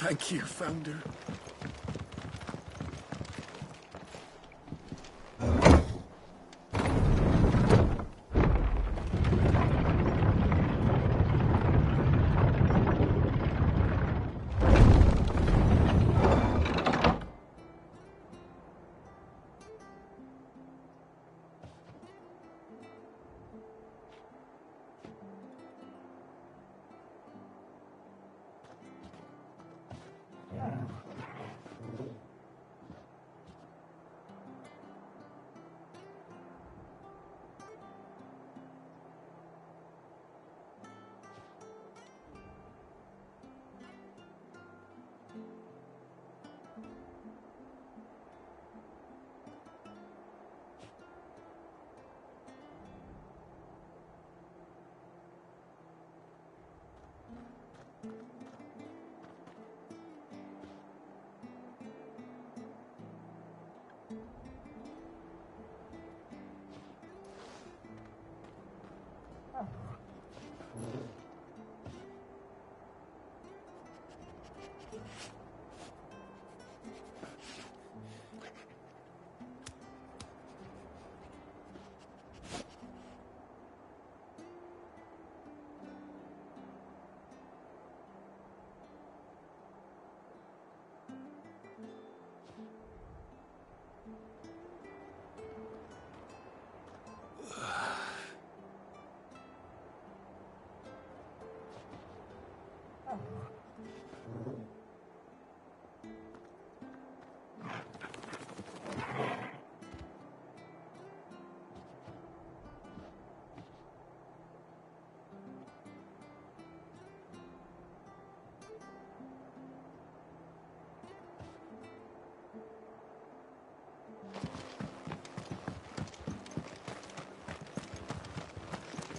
Thank you, Founder.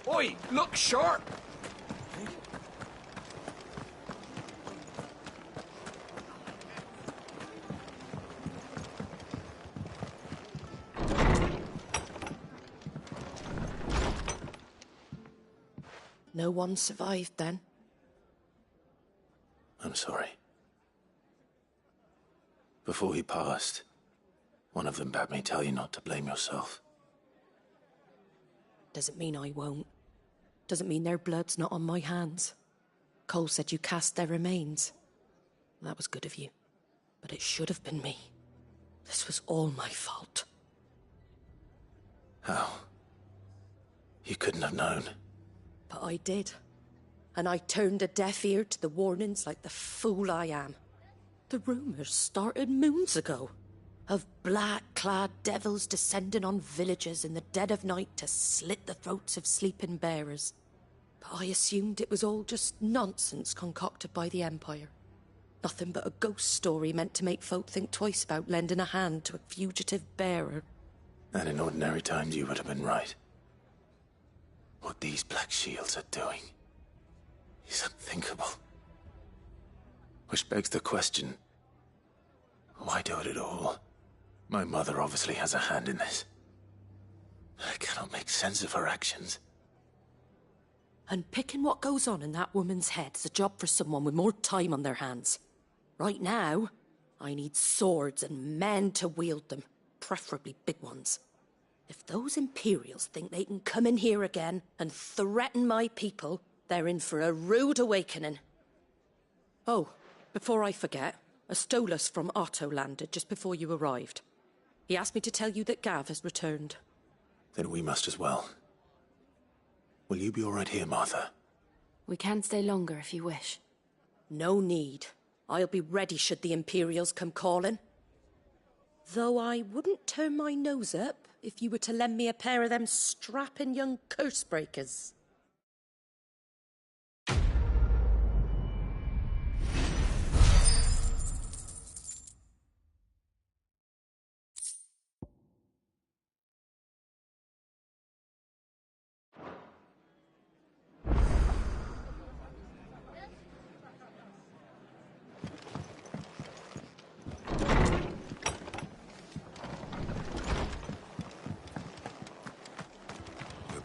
Oi, look sharp! No one survived then? I'm sorry. Before he passed, one of them bade me tell you not to blame yourself. Doesn't mean I won't. Doesn't mean their blood's not on my hands. Cole said you cast their remains. That was good of you. But it should have been me. This was all my fault. How? You couldn't have known. But I did. And I turned a deaf ear to the warnings like the fool I am. The rumours started moons ago. Of black-clad devils descending on villages in the dead of night to slit the throats of sleeping bearers. But I assumed it was all just nonsense concocted by the Empire. Nothing but a ghost story meant to make folk think twice about lending a hand to a fugitive bearer. And in ordinary times you would have been right. What these Black Shields are doing is unthinkable. Which begs the question, why do it at all? My mother obviously has a hand in this. I cannot make sense of her actions. And picking what goes on in that woman's head is a job for someone with more time on their hands. Right now, I need swords and men to wield them, preferably big ones. If those Imperials think they can come in here again and threaten my people, they're in for a rude awakening. Oh, before I forget, a Stolas from Otto landed just before you arrived. He asked me to tell you that Gav has returned. Then we must as well. Will you be all right here, Martha? We can stay longer if you wish. No need. I'll be ready should the Imperials come calling. Though I wouldn't turn my nose up if you were to lend me a pair of them strapping young curse-breakers.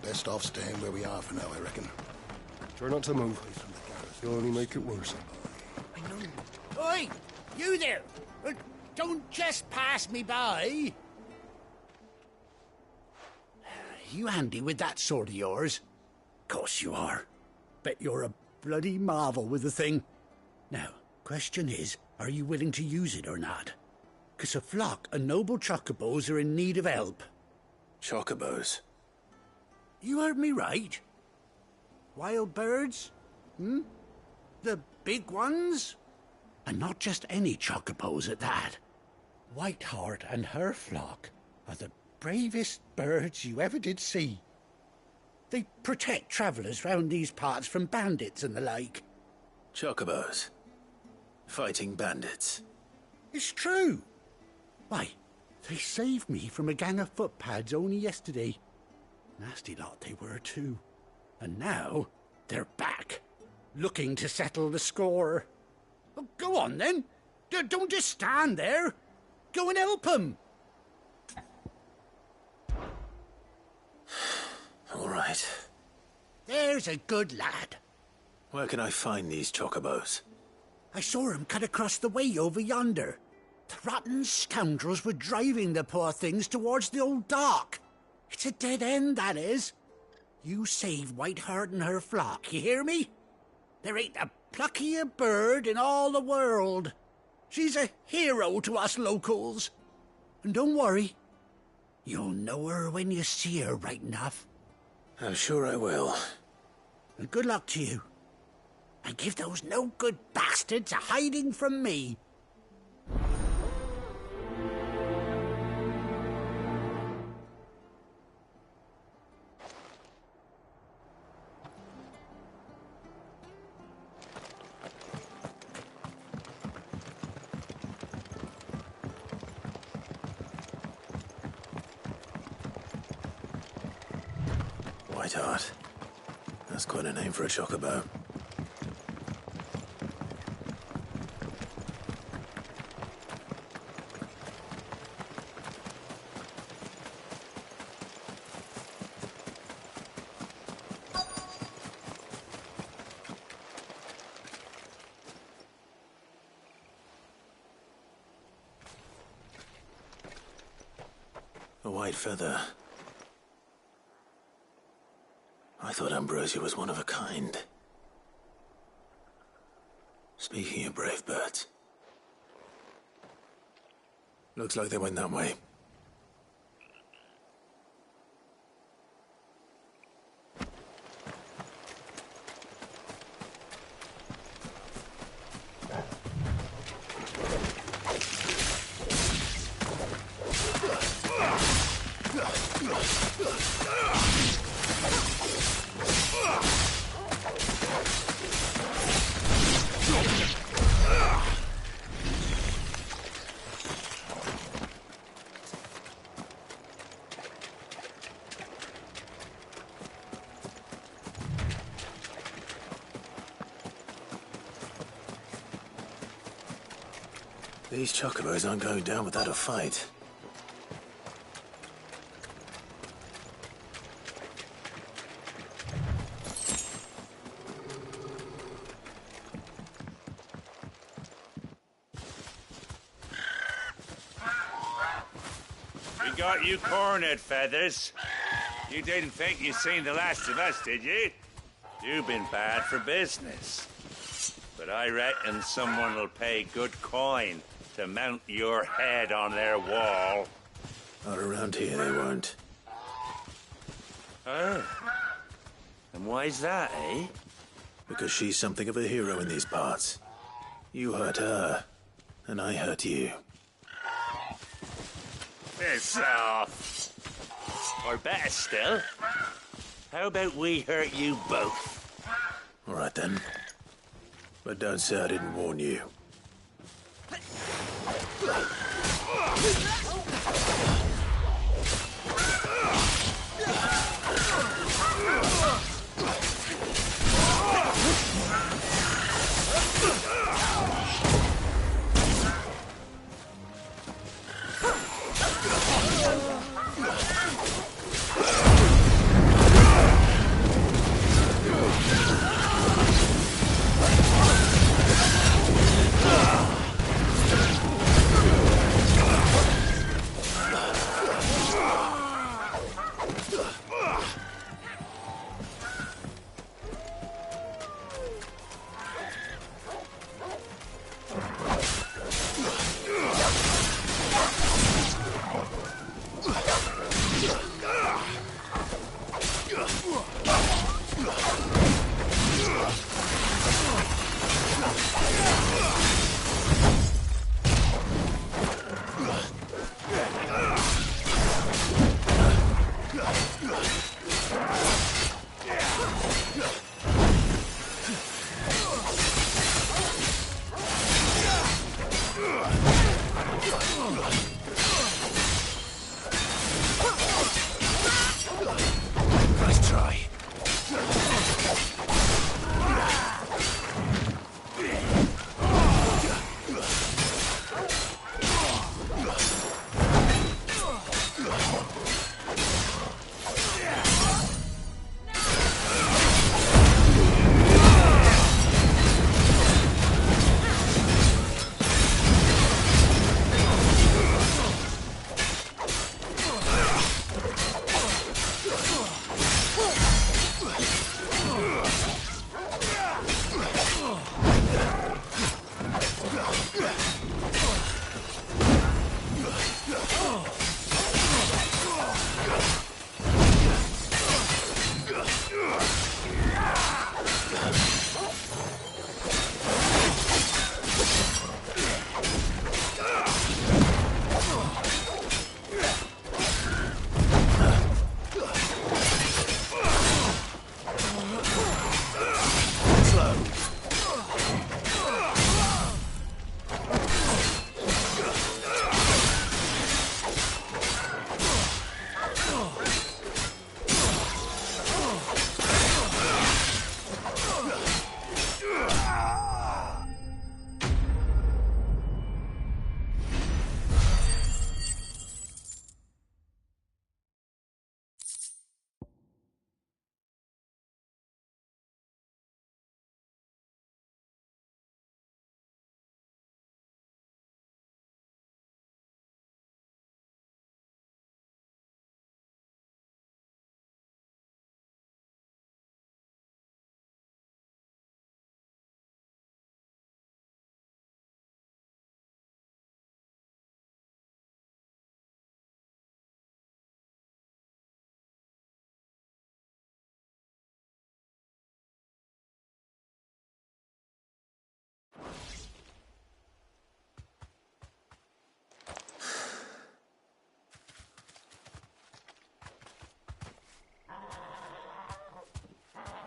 Best off staying where we are for now, I reckon. Try not to move. You'll only make it worse. I know. Oi! You there! Don't just pass me by! You handy with that sword of yours? Course you are. Bet you're a bloody marvel with the thing. Now, question is, are you willing to use it or not? 'Cause a flock of noble chocobos are in need of help. Chocobos? You heard me right. Wild birds? The big ones? And not just any chocobos at that. Whiteheart and her flock are the bravest birds you ever did see. They protect travellers round these parts from bandits and the like. Chocobos? Fighting bandits? It's true. Why, they saved me from a gang of footpads only yesterday. Nasty lot they were too. And now they're back, looking to settle the score. Oh, go on then. Don't just stand there. Go and help them. All right. There's a good lad. Where can I find these chocobos? I saw him cut across the way over yonder. The rotten scoundrels were driving the poor things towards the old dock. It's a dead end, that is. You save Whiteheart and her flock, you hear me? There ain't a pluckier bird in all the world. She's a hero to us locals. And don't worry, you'll know her when you see her right enough. I'm sure I will. And good luck to you. And give those no-good bastards a hiding from me. Whiteheart. That's quite a name for a chocobo. A white feather. I thought Ambrosia was one of a kind. Speaking of brave birds. Looks like they went that way. These chocobos aren't going down without a fight. We got you cornered, Feathers. You didn't think you'd seen the last of us, did you? You've been bad for business. But I reckon someone will pay good coin to mount your head on their wall. Not around here, they won't. Oh. And why's that, eh? Because she's something of a hero in these parts. You hurt her, and I hurt you. Piss off. Or better still, how about we hurt you both? All right then. But don't say I didn't warn you. Nice try.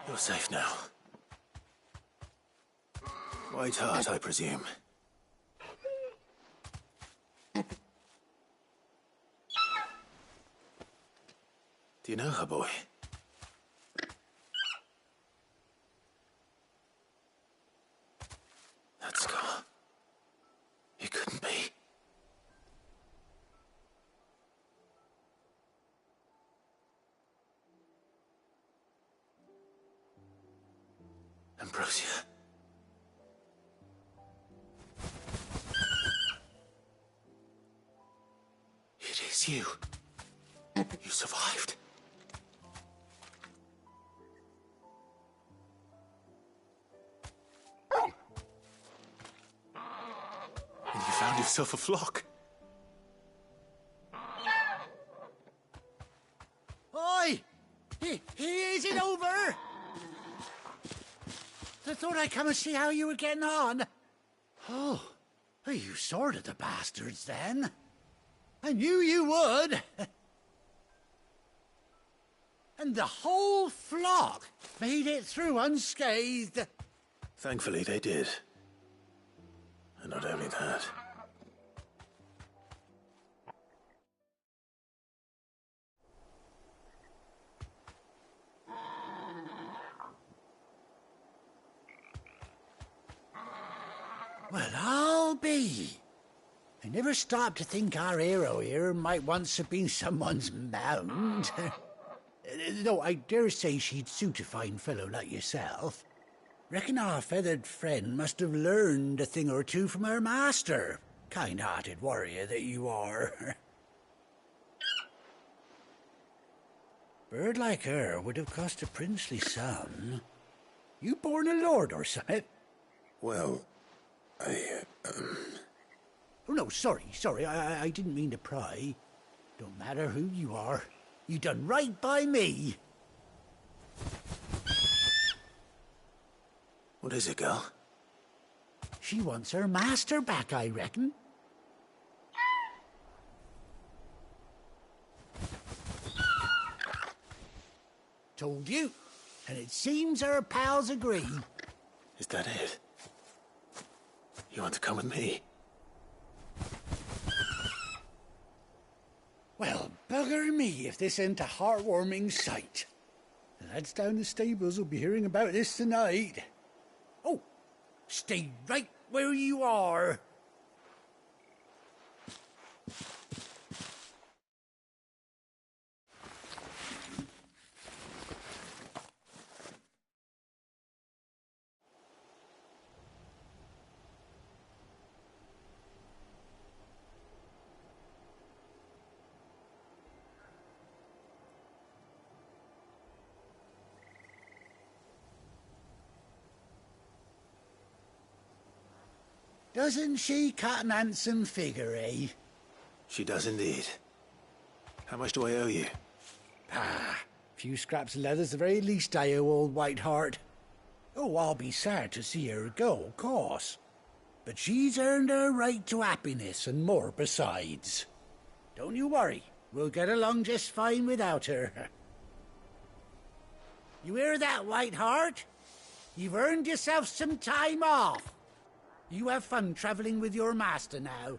You're safe now. White heart, I presume. Do you know her, boy? That scar. It couldn't be. Ambrosia. It is you. You survived. And you found yourself a flock. Oi! Is it over? I thought I'd come and see how you were getting on. Oh, you sorted the bastards then. I knew you would. And the whole flock made it through unscathed. Thankfully, they did. And not only that. Well, I'll be. I never stopped to think our hero here might once have been someone's mount. Though I dare say she'd suit a fine fellow like yourself. Reckon our feathered friend must have learned a thing or two from her master. Kind-hearted warrior that you are. Bird like her would have cost a princely sum. You born a lord or something? Well, Oh, no, sorry. I didn't mean to pry. Don't matter who you are. You done right by me. What is it, girl? She wants her master back, I reckon. Told you. And it seems her pals agree. Is that it? You want to come with me? Bugger me if this ain't a heartwarming sight. The lads down the stables will be hearing about this tonight. Oh, stay right where you are. Doesn't she cut an handsome figure, eh? She does indeed. How much do I owe you? A few scraps of leather's the very least I owe old Whiteheart. Oh, I'll be sad to see her go, of course. But she's earned her right to happiness and more besides. Don't you worry, we'll get along just fine without her. You hear that, Whiteheart? You've earned yourself some time off. You have fun traveling with your master now.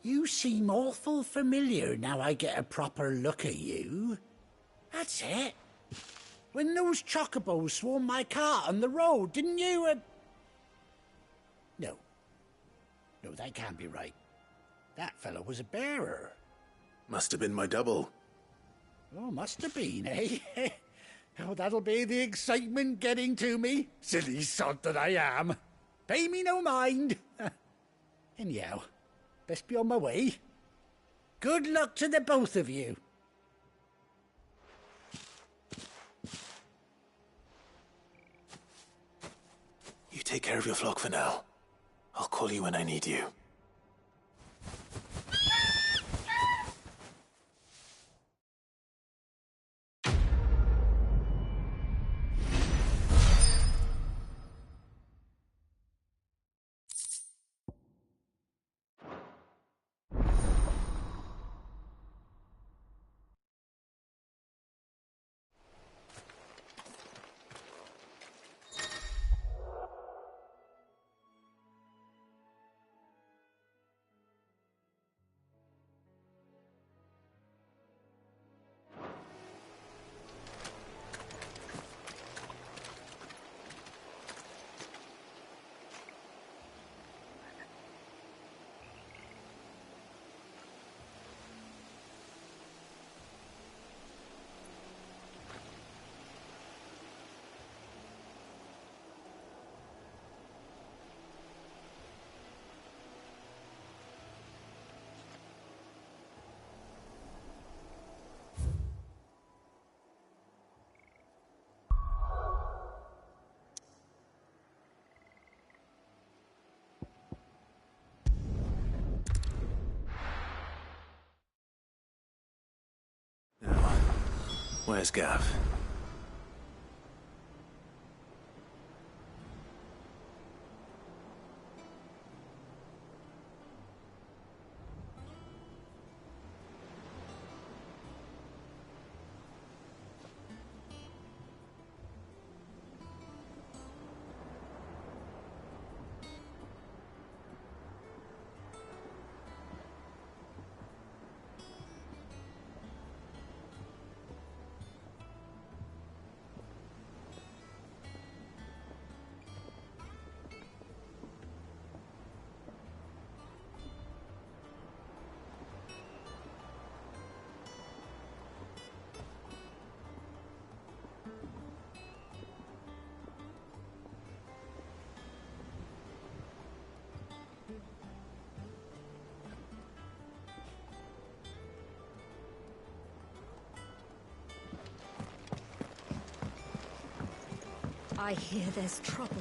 You seem awful familiar now I get a proper look at you. That's it. When those chocobos swarmed my cart on the road, didn't you? No, that can't be right. That fellow was a bearer. Must have been my double. Oh, must have been, eh? Oh, that'll be the excitement getting to me. Silly sod that I am. Pay me no mind. Anyhow, best be on my way. Good luck to the both of you. You take care of your flock for now. I'll call you when I need you. Where's Gav? I hear there's trouble.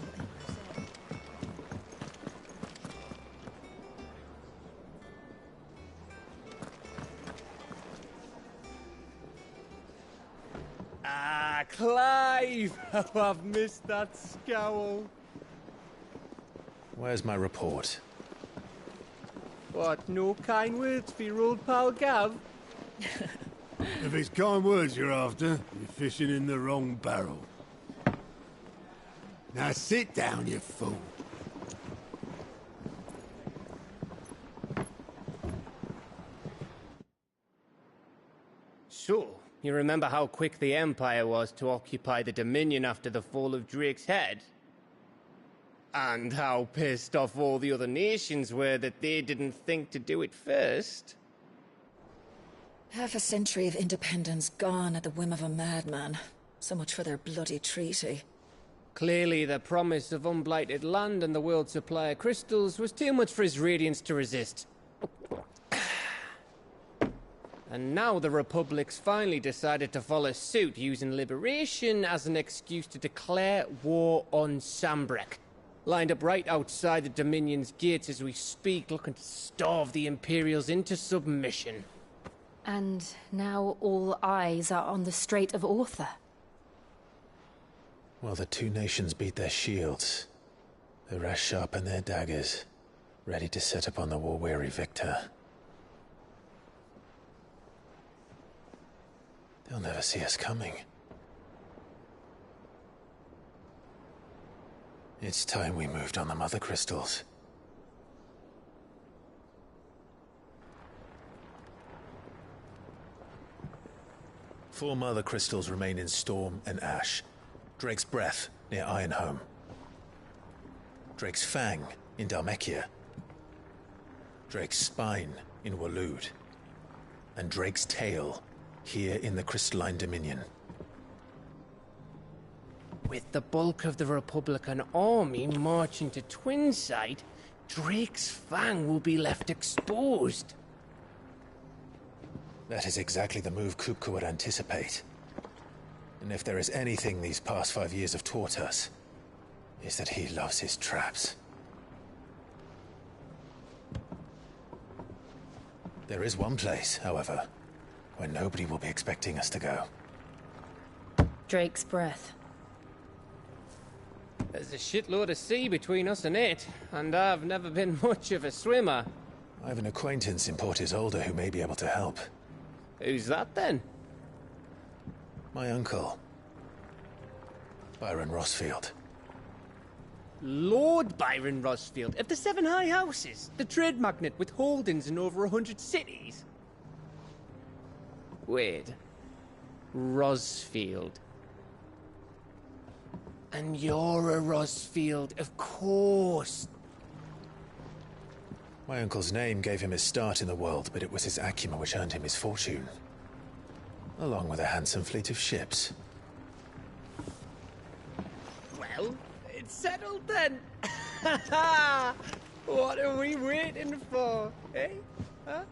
Ah, Clive! Oh, I've missed that scowl. Where's my report? What, no kind words for your old pal Gav? If it's kind words you're after, you're fishing in the wrong barrel. Now sit down, you fool. You remember how quick the Empire was to occupy the Dominion after the fall of Drake's head? And how pissed off all the other nations were that they didn't think to do it first. Half a century of independence gone at the whim of a madman. So much for their bloody treaty. Clearly, the promise of unblighted land and the world's supply of crystals was too much for his radiance to resist. And now the Republic's finally decided to follow suit, using liberation as an excuse to declare war on Sambrek. Lined up right outside the Dominion's gates as we speak, looking to starve the Imperials into submission. And now all eyes are on the Strait of Author. While the two nations beat their shields, the rest sharpen their daggers, ready to set upon the war-weary victor. They'll never see us coming. It's time we moved on the Mother Crystals. Four Mother Crystals remain in Storm and Ash. Drake's Breath, near Ironhome. Drake's Fang, in Dhalmekia. Drake's Spine, in Waloed. And Drake's Tail, here in the Crystalline Dominion. With the bulk of the Republican army marching to Twinside, Drake's Fang will be left exposed. That is exactly the move Kupka would anticipate. And if there is anything these past 5 years have taught us, is that he loves his traps. There is one place, however, where nobody will be expecting us to go. Drake's Breath. There's a shitload of sea between us and it, and I've never been much of a swimmer. I have an acquaintance in Port Isolde who may be able to help. Who's that then? My uncle, Byron Rossfield. Lord Byron Rossfield of the Seven High Houses, the trade magnate with holdings in over 100 cities. Wait, Rossfield. And you're a Rossfield, of course. My uncle's name gave him his start in the world, but it was his acumen which earned him his fortune. Along with a handsome fleet of ships. Well, it's settled then. What are we waiting for, eh? Huh?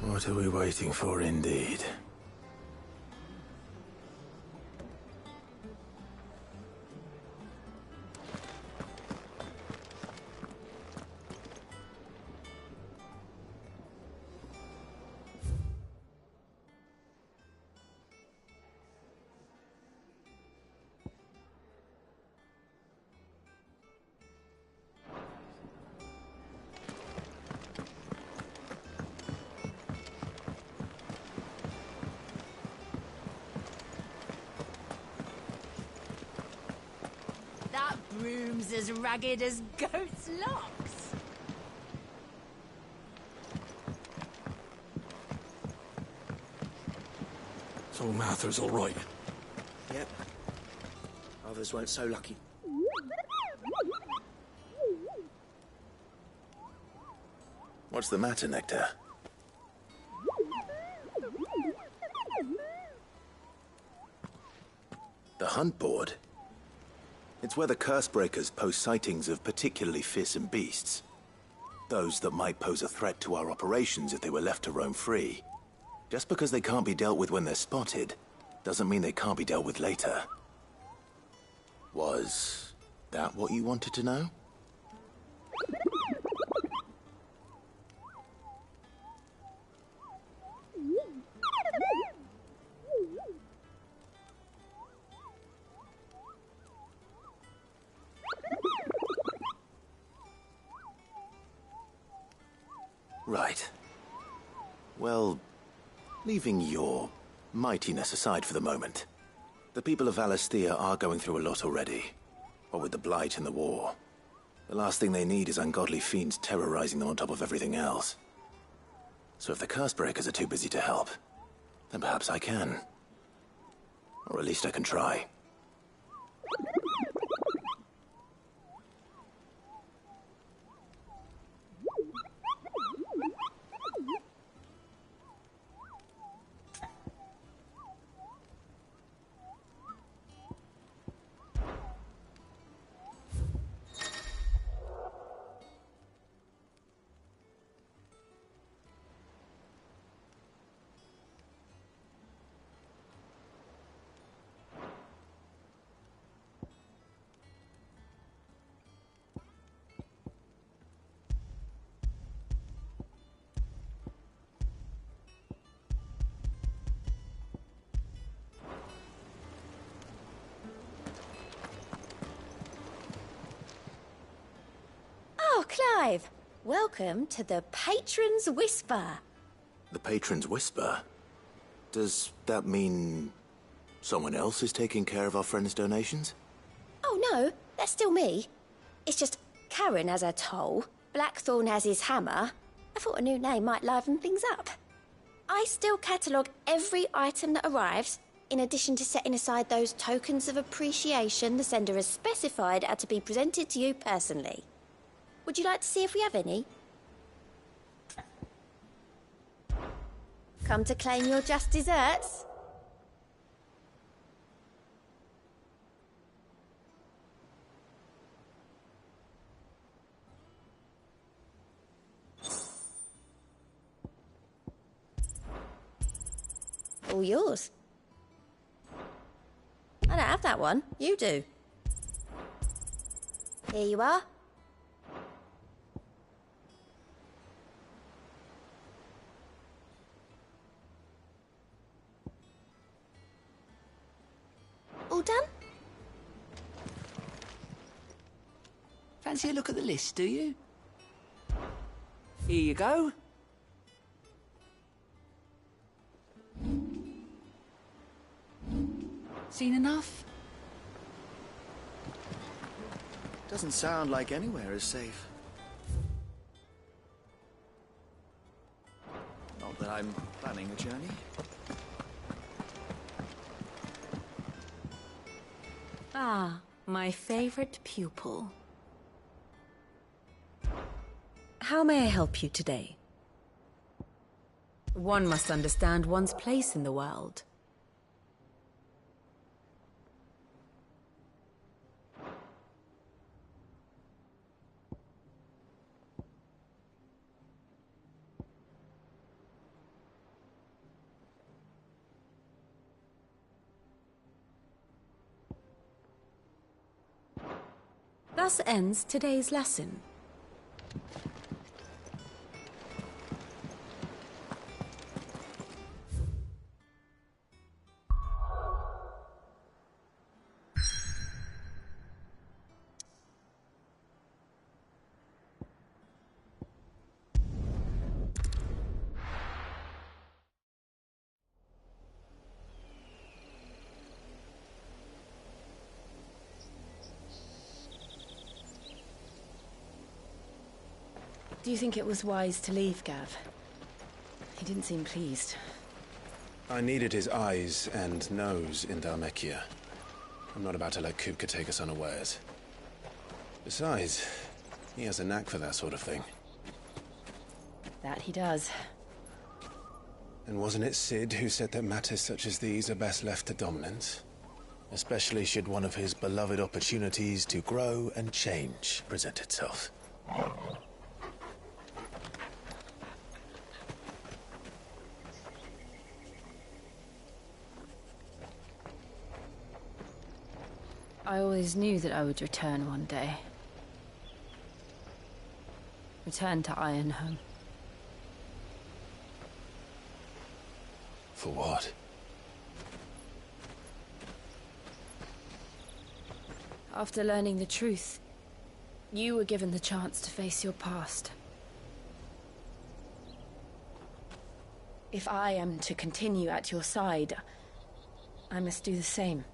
What are we waiting for, indeed? Broom's as ragged as goat's locks. So Mather's all right. Yep. Others weren't so lucky. What's the matter, Nectar? The hunt board? It's where the Cursebreakers post sightings of particularly fearsome beasts. Those that might pose a threat to our operations if they were left to roam free. Just because they can't be dealt with when they're spotted, doesn't mean they can't be dealt with later. Was that what you wanted to know? Right. Well, leaving your mightiness aside for the moment, the people of Valisthea are going through a lot already. What with the Blight and the war. The last thing they need is ungodly fiends terrorizing them on top of everything else. So if the Cursebreakers are too busy to help, then perhaps I can. Or at least I can try. Oh, Clive! Welcome to the Patron's Whisper. The Patron's Whisper? Does that mean someone else is taking care of our friend's donations? Oh no, that's still me. It's just Karen has her toll, Blackthorn has his hammer. I thought a new name might liven things up. I still catalogue every item that arrives, in addition to setting aside those tokens of appreciation the sender has specified are to be presented to you personally. Would you like to see if we have any? Come to claim your just desserts? All yours. I don't have that one. You do. Here you are. All done? Fancy a look at the list, do you? Here you go. Seen enough? Doesn't sound like anywhere is safe. Not that I'm planning a journey. Ah, my favorite pupil. How may I help you today? One must understand one's place in the world. Thus ends today's lesson. Do you think it was wise to leave, Gav? He didn't seem pleased. I needed his eyes and nose in Dhalmekia. I'm not about to let Kupka take us unawares. Besides, he has a knack for that sort of thing. That he does. And wasn't it Sid who said that matters such as these are best left to dominance? Especially should one of his beloved opportunities to grow and change present itself. I always knew that I would return one day. Return to Ironhome. For what? After learning the truth, you were given the chance to face your past. If I am to continue at your side, I must do the same.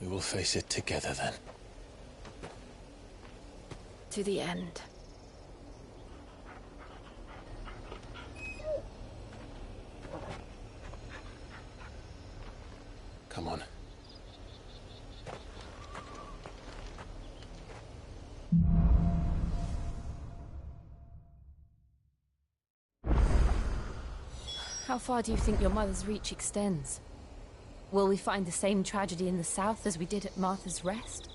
We will face it together then. To the end. Come on. How far do you think your mother's reach extends? Will we find the same tragedy in the south as we did at Martha's Rest?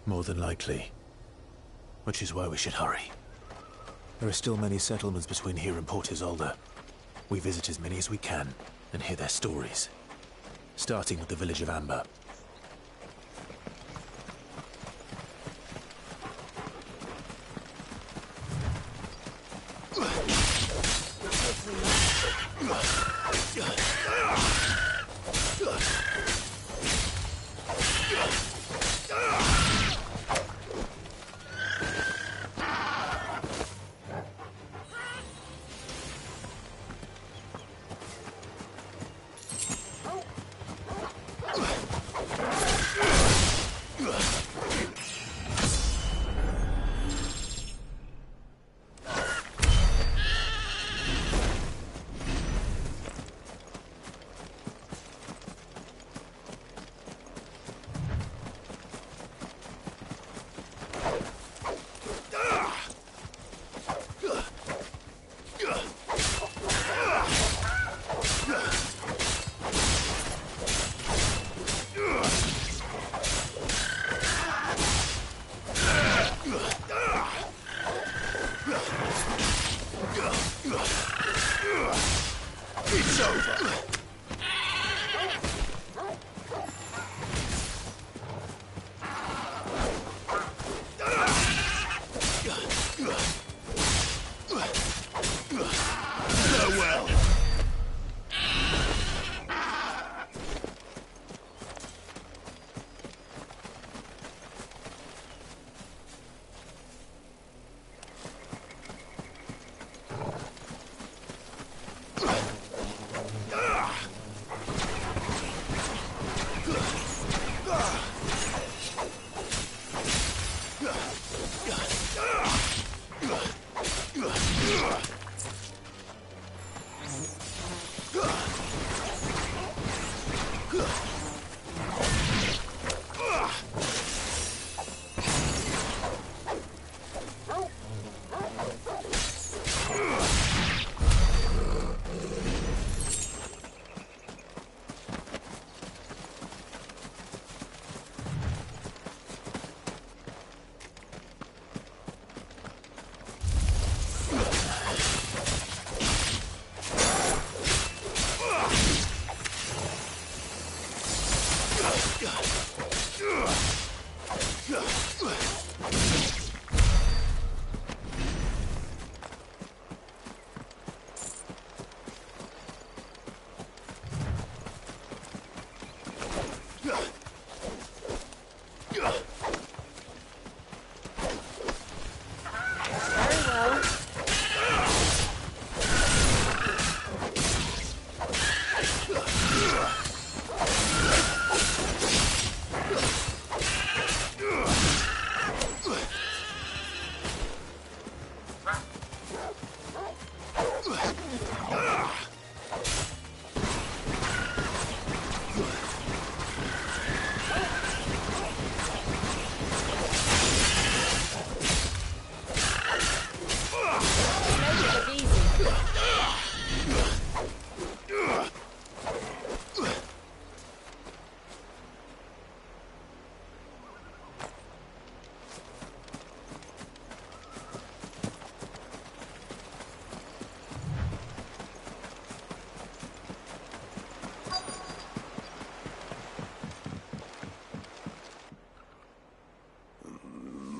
More than likely. Which is why we should hurry. There are still many settlements between here and Port Isolde. We visit as many as we can and hear their stories. Starting with the village of Amber.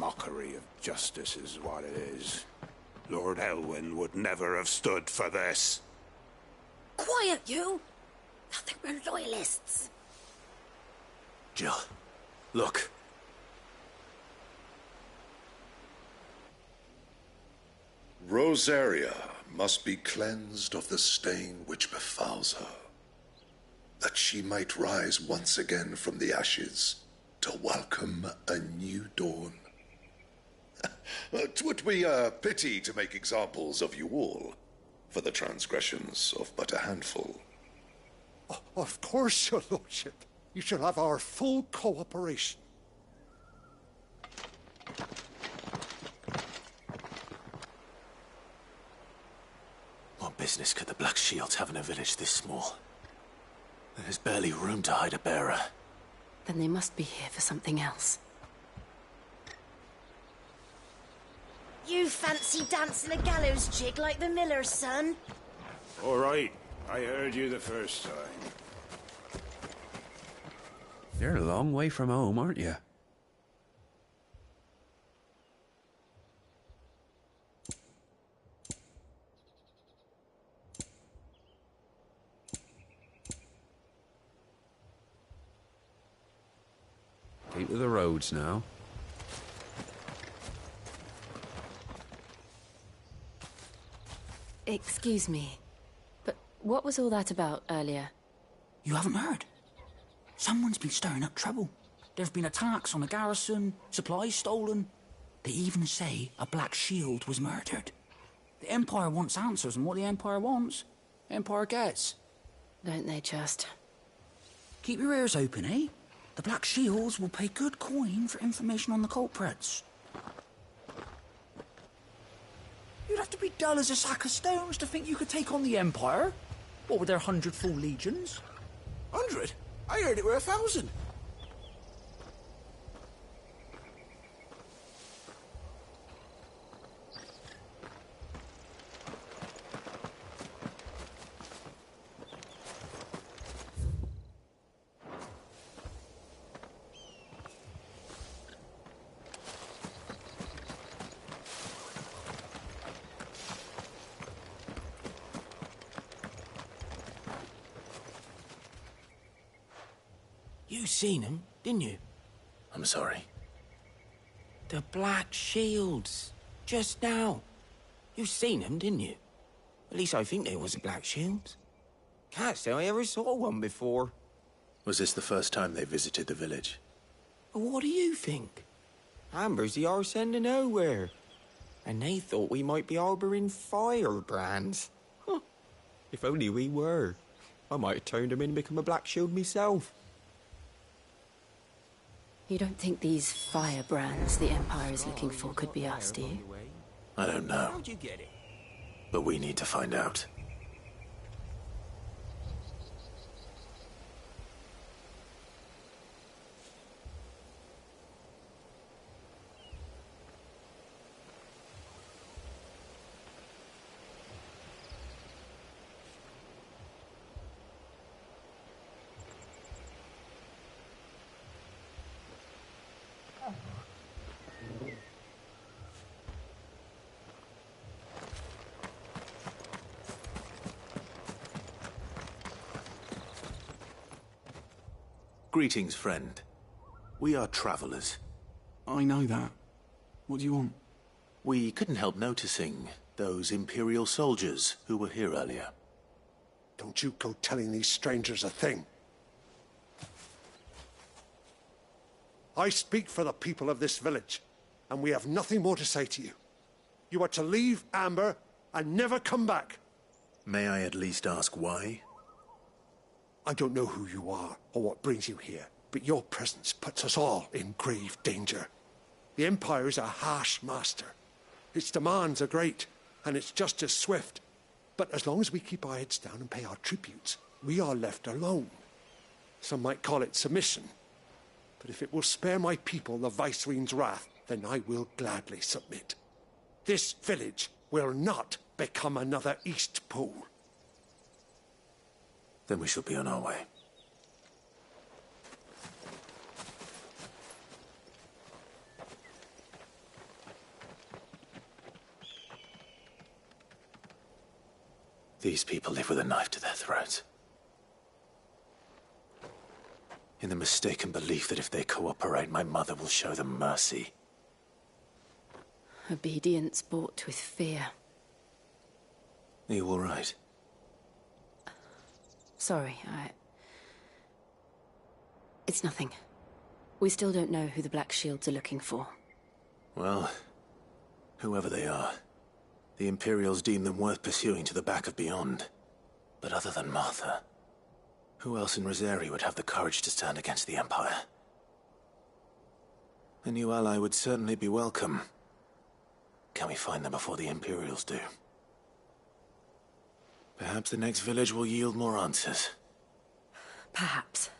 mockery of justice is what it is. Lord Elwyn would never have stood for this. Quiet, you! I think we're loyalists. Jill, look. Rosaria must be cleansed of the stain which befouls her, that she might rise once again from the ashes to welcome a new dawn. 'Twould be a pity to make examples of you all, for the transgressions of but a handful. Of course, your lordship. You shall have our full cooperation. What business could the Black Shields have in a village this small? There's barely room to hide a bearer. Then they must be here for something else. You fancy dancing a gallows jig like the miller's son? All right, I heard you the first time. You're a long way from home, aren't you? Keep to the roads now. Excuse me, but what was all that about earlier? You haven't heard? Someone's been stirring up trouble. There've been attacks on the garrison, supplies stolen. They even say a Black Shield was murdered. The Empire wants answers, and what the Empire wants, Empire gets. Don't they just? Keep your ears open, eh? The Black Shields will pay good coin for information on the culprits. You'd have to be dull as a sack of stones to think you could take on the Empire. What with their 100 full legions? 100? I heard it were 1,000. You seen them, didn't you? I'm sorry. The Black Shields. Just now. You seen them, didn't you? At least I think they was the Black Shields. Can't say I ever saw one before. Was this the first time they visited the village? What do you think? Amber's the arse end of nowhere. And they thought we might be harbouring firebrands. Huh. If only we were. I might have turned them in and become a Black Shield myself. You don't think these firebrands the Empire is looking for could be us, do you? I don't know. How'd you get it? But we need to find out. Greetings, friend. We are travelers. I know that. What do you want? We couldn't help noticing those Imperial soldiers who were here earlier. Don't you go telling these strangers a thing. I speak for the people of this village, and we have nothing more to say to you. You are to leave Amber and never come back. May I at least ask why? I don't know who you are or what brings you here, but your presence puts us all in grave danger. The Empire is a harsh master. Its demands are great, and its justice swift. But as long as we keep our heads down and pay our tributes, we are left alone. Some might call it submission. But if it will spare my people the Viceroy's wrath, then I will gladly submit. This village will not become another East Pool. Then we shall be on our way. These people live with a knife to their throats. In the mistaken belief that if they cooperate, my mother will show them mercy. Obedience bought with fear. Are you all right? Sorry, It's nothing. We still don't know who the Black Shields are looking for. Well, whoever they are, the Imperials deem them worth pursuing to the back of beyond. But other than Martha, who else in Rosari would have the courage to stand against the Empire? A new ally would certainly be welcome. Can we find them before the Imperials do? Perhaps the next village will yield more answers. Perhaps.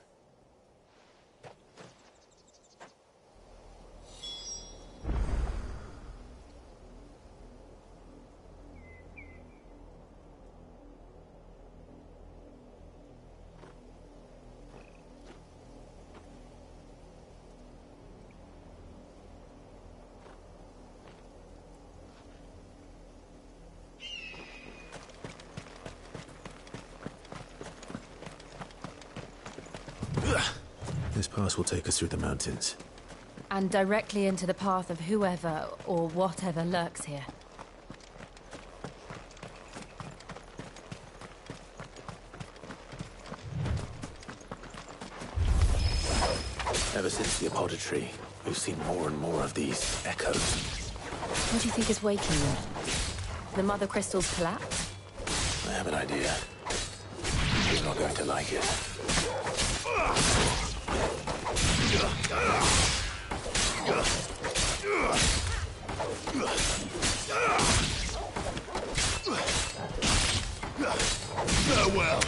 This pass will take us through the mountains. And directly into the path of whoever or whatever lurks here. Ever since the apothecary, we've seen more and more of these echoes. What do you think is waking them? The mother crystal's collapse? I have an idea. You're not going to like it. Farewell.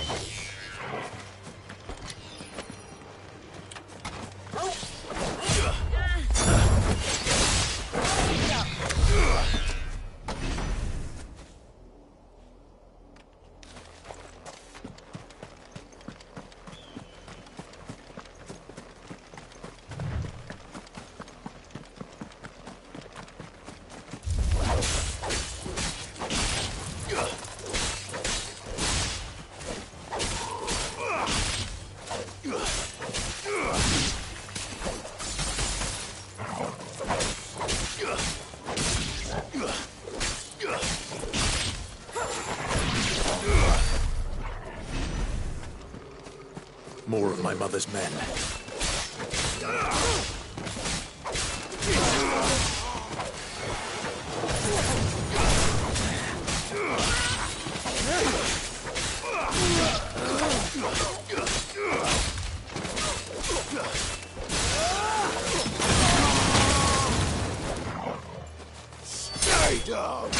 More of my mother's men. Stay down!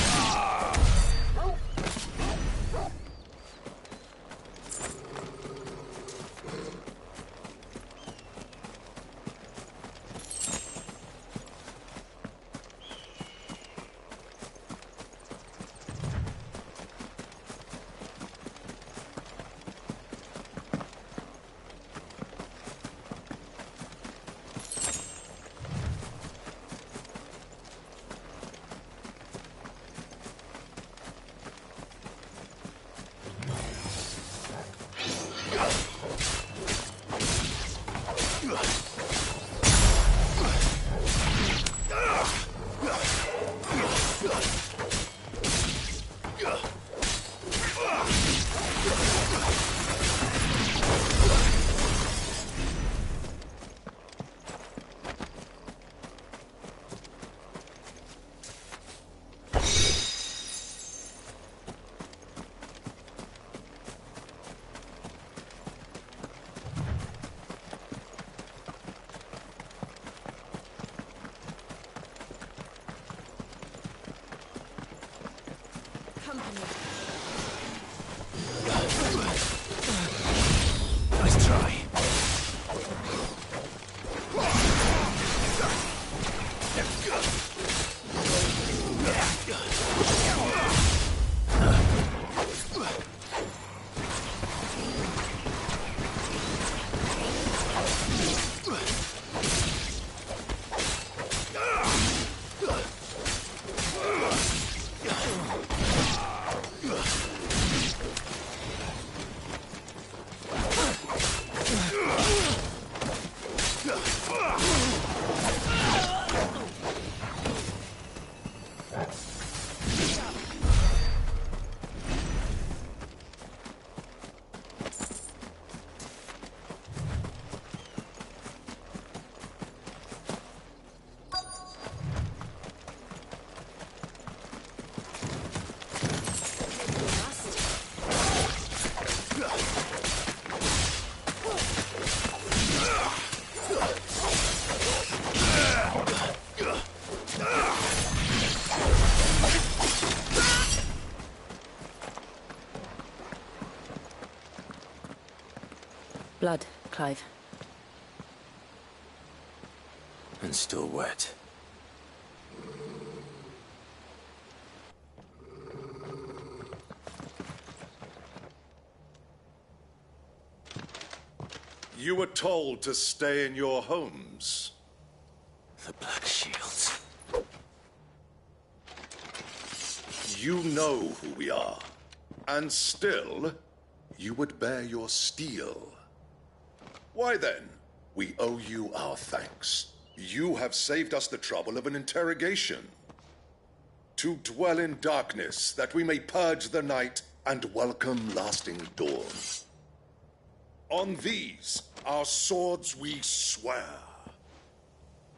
Nice try. Blood, Clive. And still wet. You were told to stay in your homes. The Black Shields. You know who we are. And still, you would bear your steel. Why then, we owe you our thanks. You have saved us the trouble of an interrogation. To dwell in darkness, that we may purge the night and welcome lasting dawn. On these, our swords we swear.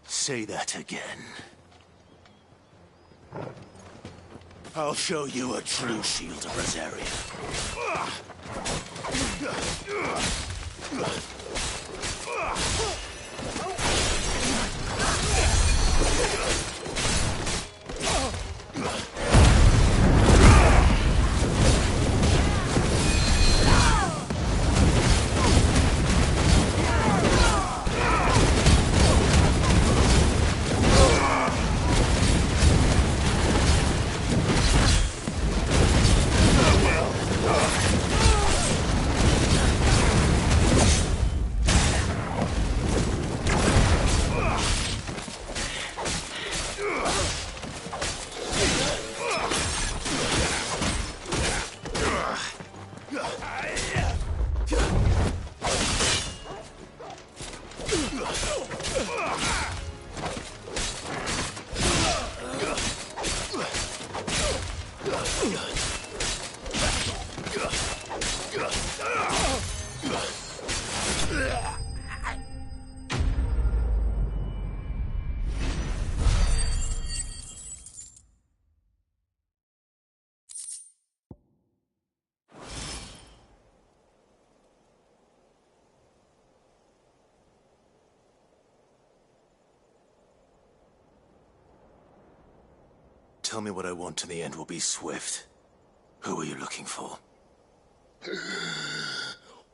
Say that again. I'll show you a true shield of Rosaria. Tell me what I want and the end will be swift. Who are you looking for?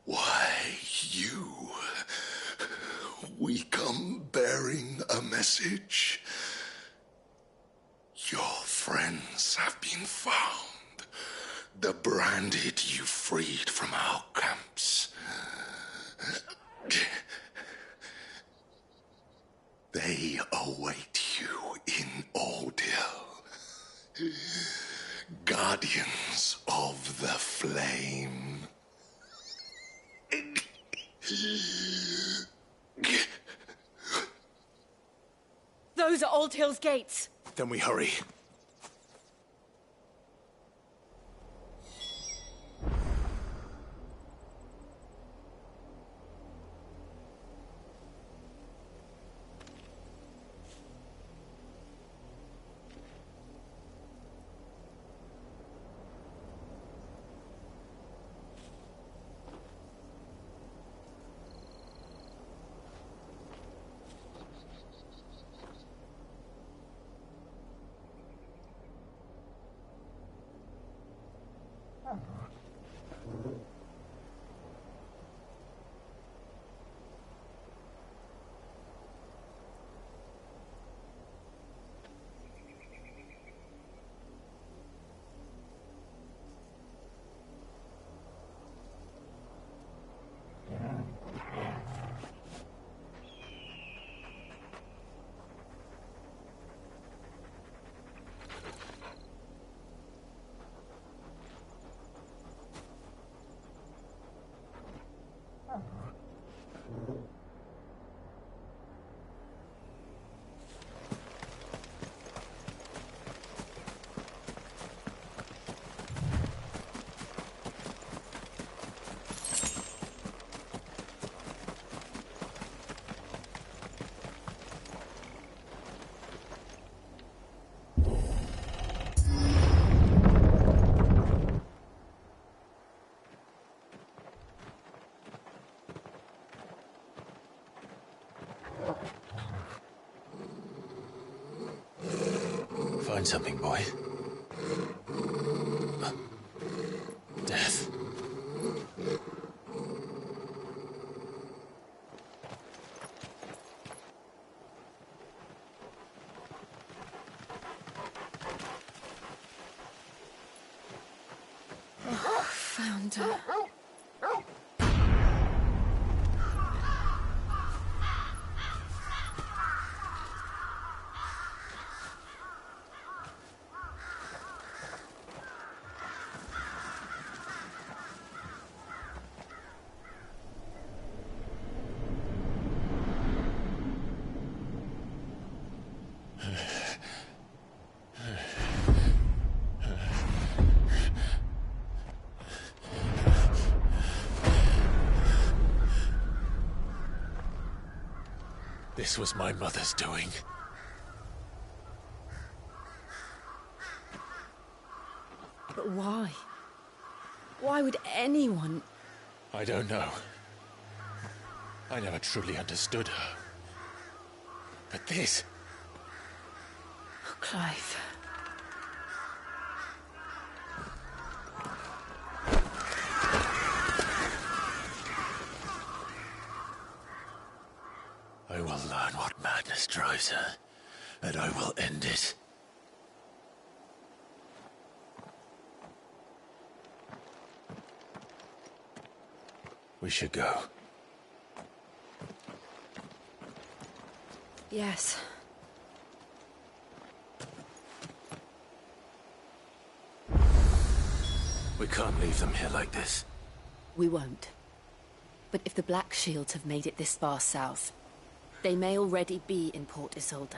Why, you. We come bearing a message. Your friends have been found. The branded you freed from our camps. They await you in Ordeal. Guardians of the Flame. Those are Old Hill's gates. Then we hurry. find something, boy? Death. Found her. This was my mother's doing. But why? Why would anyone... I don't know. I never truly understood her. But this... Oh, Clive. I will learn what madness drives her, and I will end it. We should go. Yes. We can't leave them here like this. We won't. But if the Black Shields have made it this far south, they may already be in Port Isolde.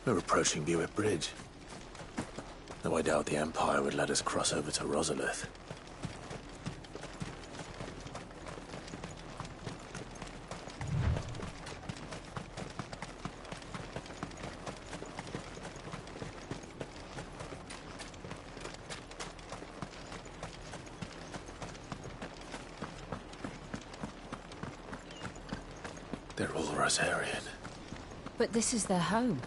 We're approaching Buick Bridge. Though I doubt the Empire would let us cross over to Rosalith. They're all Rosarian. But this is their home.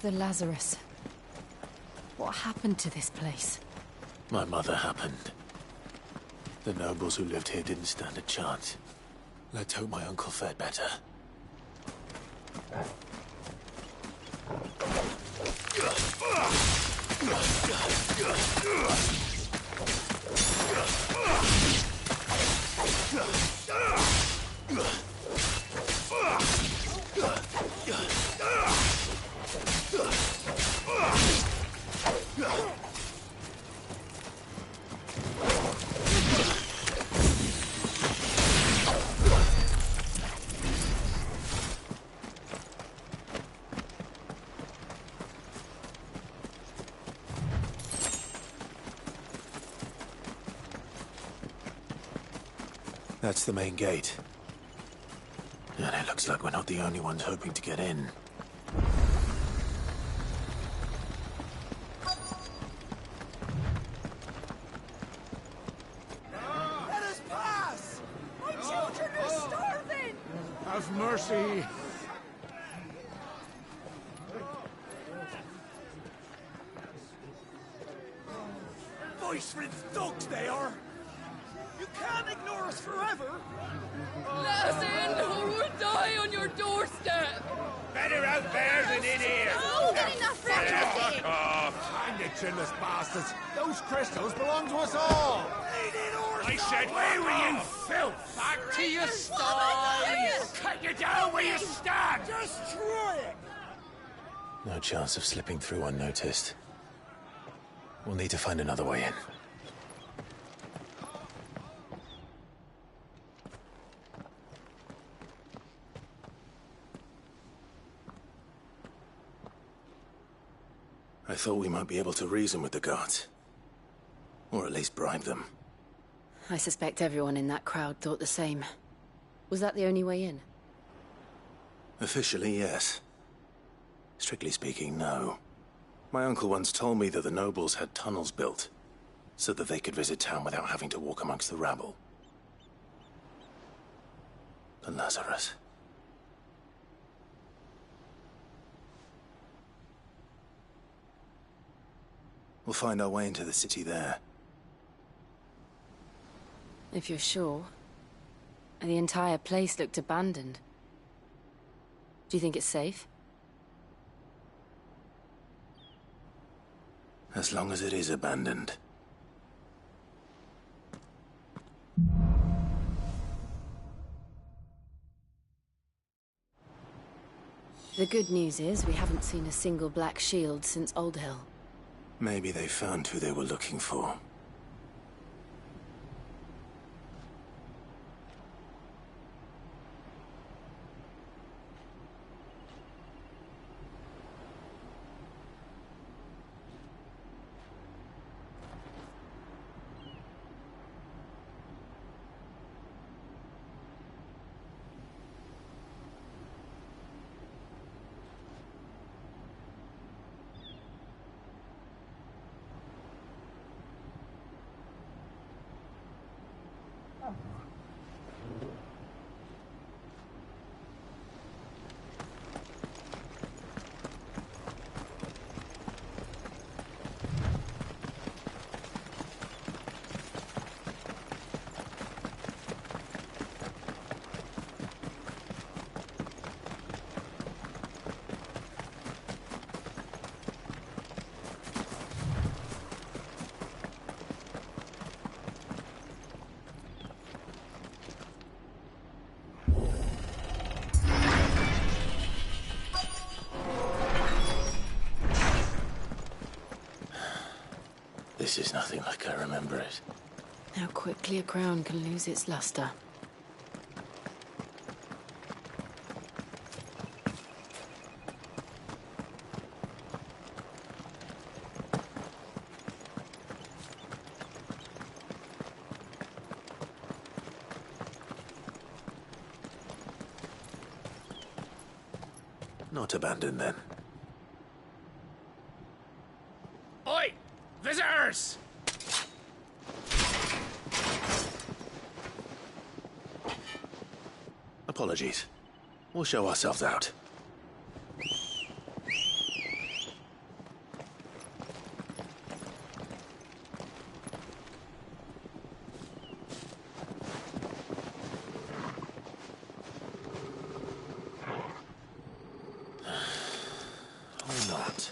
The Lazarus. What happened to this place? My mother happened. The nobles who lived here didn't stand a chance. Let's hope my uncle fared better. That's the main gate. And it looks like we're not the only ones hoping to get in. Let us pass! My children are starving! Have mercy! Voice-riddled dogs they are! You can't ignore us forever! Let us in, or we'll die on your doorstep! Better out there than in here! Oh, good enough for everything! Fuck off! Hang it, chinless bastards! Those crystals belong to us all! I said, Away with you, filth! Back to your sties! Cut you down where you stand! Destroy it! No chance of slipping through unnoticed. We'll need to find another way in. I thought we might be able to reason with the guards. Or at least bribe them. I suspect everyone in that crowd thought the same. Was that the only way in? Officially, yes. Strictly speaking, no. My uncle once told me that the nobles had tunnels built, so that they could visit town without having to walk amongst the rabble. The Lazarus. We'll find our way into the city there. If you're sure. The entire place looked abandoned. Do you think it's safe? As long as it is abandoned. The good news is we haven't seen a single black shield since Old Hill. Maybe they found who they were looking for. This is nothing like I remember it. How quickly a crown can lose its luster. Not abandoned, then. Oi! Visitors! Apologies. We'll show ourselves out. Or not.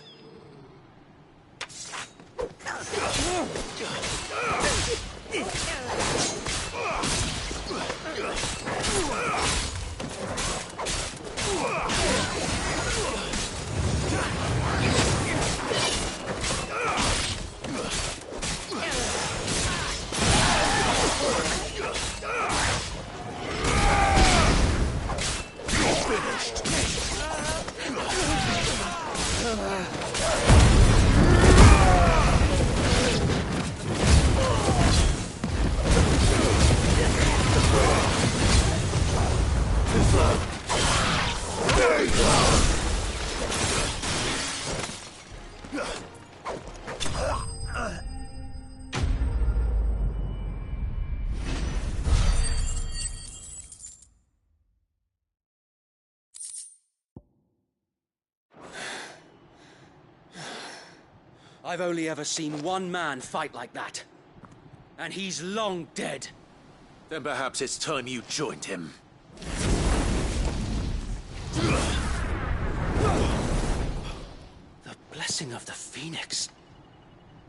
I've only ever seen one man fight like that. And he's long dead. Then perhaps it's time you joined him. The blessing of the Phoenix.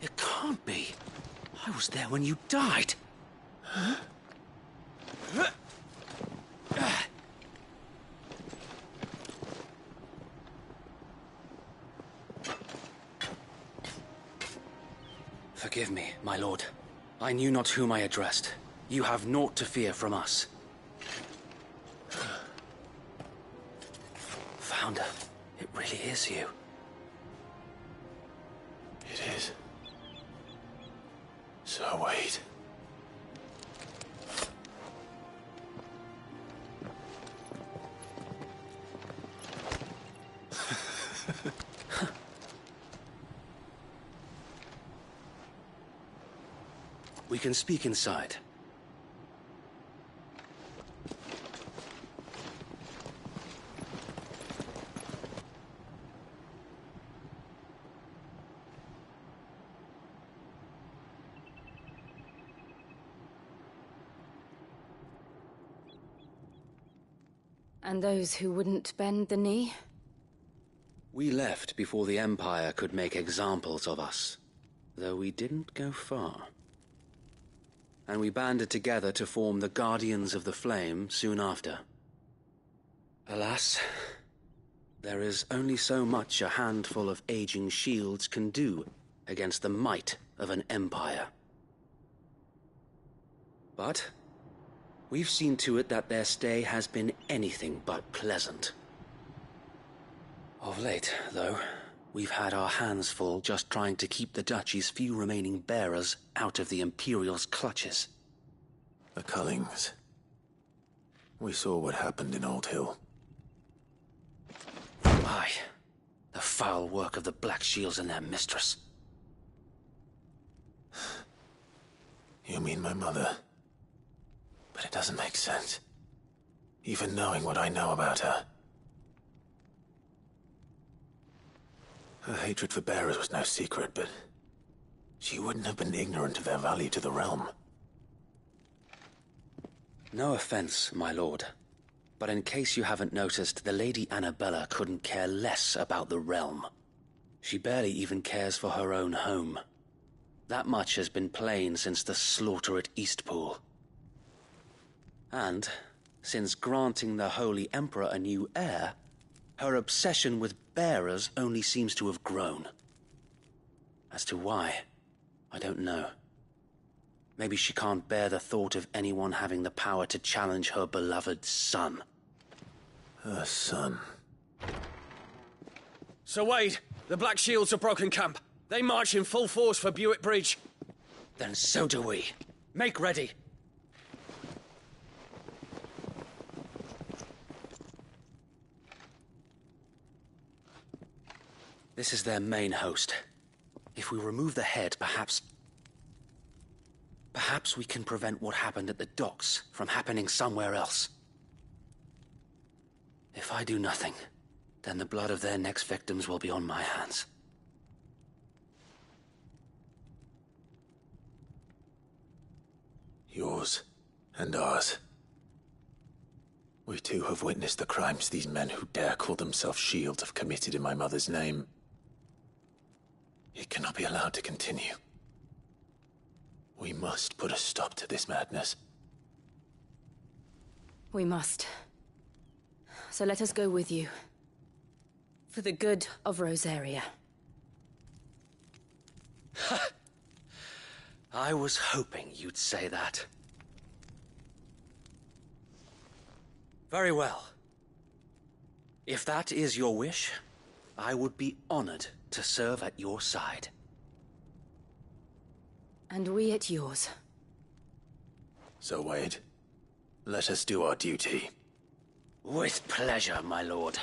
It can't be. I was there when you died. Huh? Forgive me, my lord. I knew not whom I addressed. You have naught to fear from us. Founder, it really is you. It is. So wait. We can speak inside. And those who wouldn't bend the knee? We left before the Empire could make examples of us, though we didn't go far. And we banded together to form the Guardians of the Flame soon after. Alas, there is only so much a handful of aging shields can do against the might of an empire. But we've seen to it that their stay has been anything but pleasant. Of late, though, we've had our hands full just trying to keep the Duchy's few remaining bearers out of the Imperial's clutches. The Cullings. We saw what happened in Old Hill. Aye. The foul work of the Black Shields and their mistress. You mean my mother? But it doesn't make sense. Even knowing what I know about her. Her hatred for bearers was no secret, but she wouldn't have been ignorant of their value to the realm. No offense, my lord, but in case you haven't noticed, the Lady Annabella couldn't care less about the realm. She barely even cares for her own home. That much has been plain since the slaughter at Eastpool. And, since granting the Holy Emperor a new heir, her obsession with bearers only seems to have grown. As to why, I don't know. Maybe she can't bear the thought of anyone having the power to challenge her beloved son. Her son. Sir Wade, the Black Shields have broken camp. They march in full force for Buick Bridge. Then so do we. Make ready. This is their main host. If we remove the head, perhaps we can prevent what happened at the docks from happening somewhere else. If I do nothing, then the blood of their next victims will be on my hands. Yours and ours. We too have witnessed the crimes these men who dare call themselves shields have committed in my mother's name. It cannot be allowed to continue. We must put a stop to this madness. We must. So let us go with you. For the good of Rosaria. I was hoping you'd say that. Very well. If that is your wish, I would be honored to serve at your side. And we at yours. So, Wade, let us do our duty. With pleasure, my lord.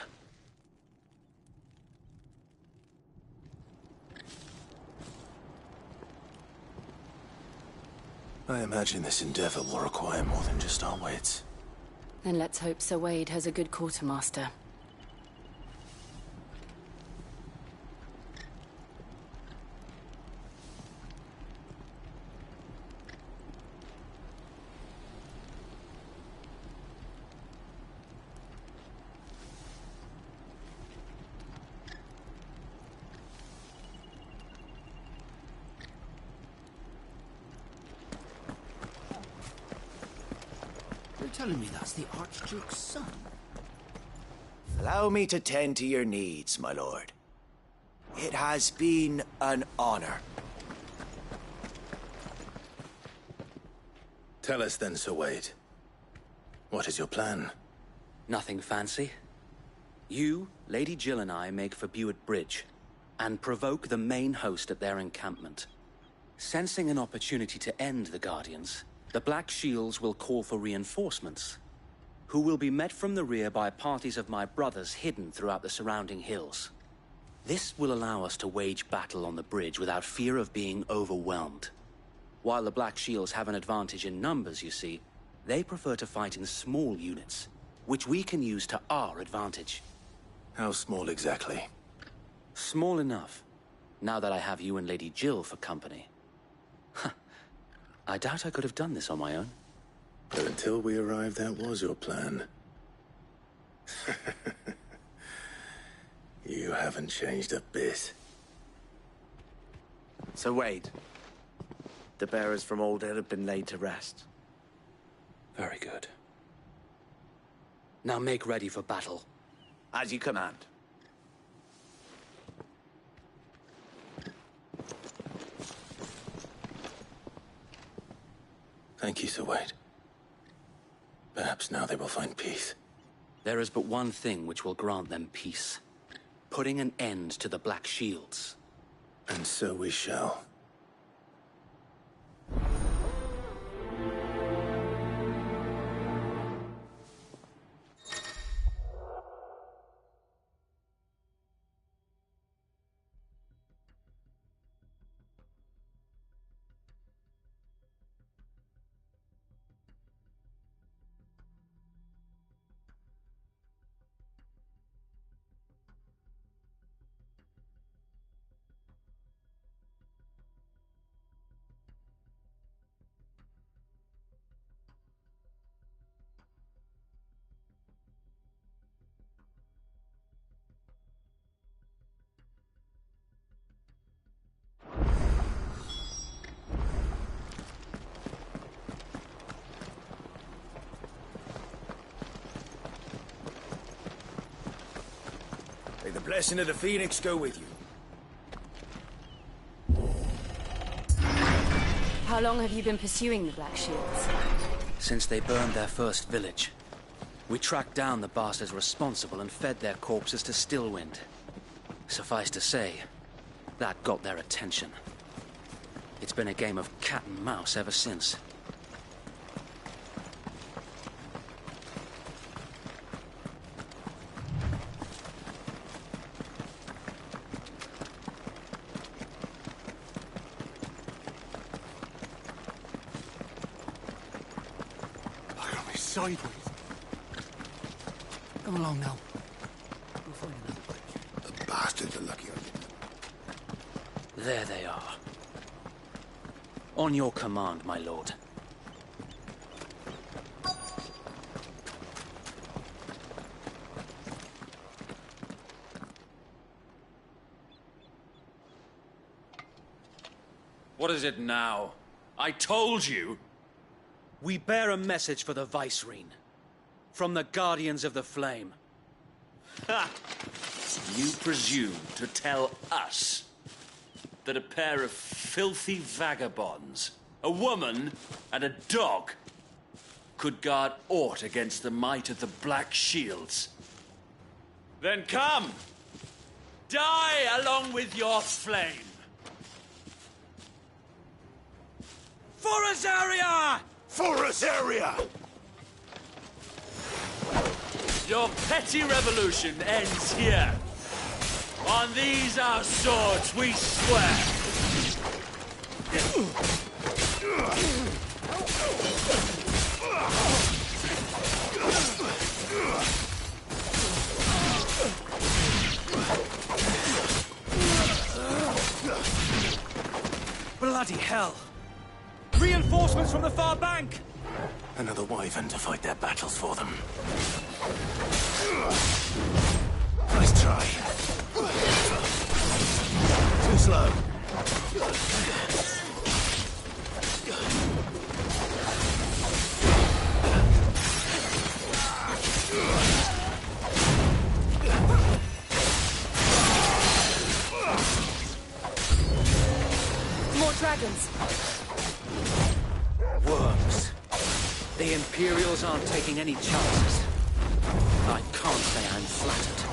I imagine this endeavor will require more than just our wits. Then let's hope Sir Wade has a good quartermaster. Telling me that's the Archduke's son? Allow me to tend to your needs, my lord. It has been an honor. Tell us then, Sir Wade. What is your plan? Nothing fancy. You, Lady Jill and I make for Buick Bridge, and provoke the main host at their encampment. Sensing an opportunity to end the Guardians, the Black Shields will call for reinforcements, who will be met from the rear by parties of my brothers hidden throughout the surrounding hills. This will allow us to wage battle on the bridge without fear of being overwhelmed. While the Black Shields have an advantage in numbers, you see, they prefer to fight in small units, which we can use to our advantage. How small exactly? Small enough, now that I have you and Lady Jill for company. I doubt I could have done this on my own. But until we arrived, that was your plan. You haven't changed a bit. Sir Wade, the bearers from Oldale have been laid to rest. Very good. Now make ready for battle. As you command. Thank you, Sir Wade. Perhaps now they will find peace. There is but one thing which will grant them peace. Putting an end to the Black Shields. And so we shall. May the blessing of the Phoenix go with you. How long have you been pursuing the Black Shields? Since they burned their first village. We tracked down the bastards responsible and fed their corpses to Stillwind. Suffice to say, that got their attention. It's been a game of cat and mouse ever since. Sideways. Come along now. We'll find another bridge. The bastards are lucky I didn't. There they are. On your command, my lord. What is it now? I told you! We bear a message for the Vicereine. From the Guardians of the Flame. Ha! You presume to tell us that a pair of filthy vagabonds, a woman and a dog, could guard aught against the might of the Black Shields? Then come! Die along with your flame! For Azaria! For Azaria! Your petty revolution ends here. On these our swords we swear. Bloody hell! Reinforcements from the far bank! Another wyvern to fight their battles for them. Nice try. Too slow. More dragons! Worms. The Imperials aren't taking any chances. I can't say I'm flattered.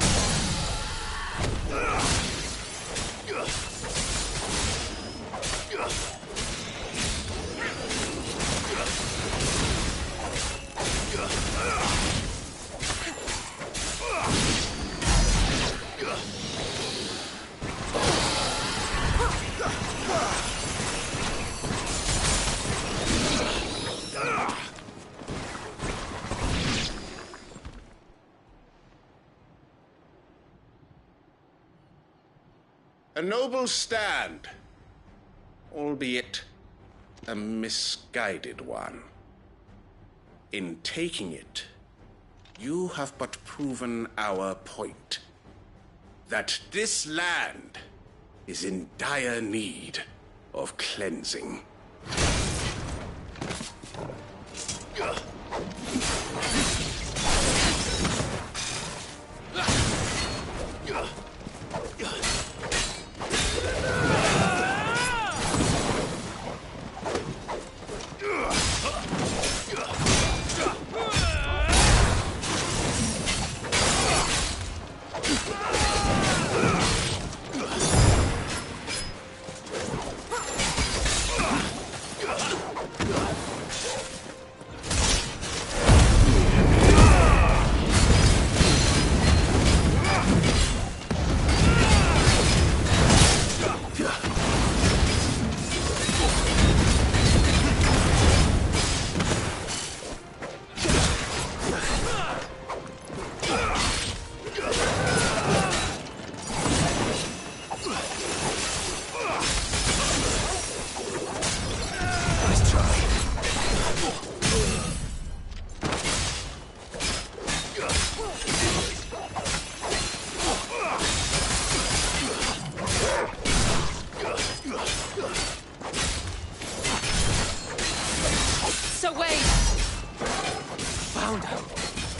A noble stand, albeit a misguided one. In taking it, you have but proven our point, that this land is in dire need of cleansing.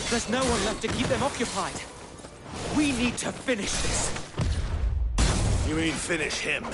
There's no one left to keep them occupied. We need to finish this. You mean finish him?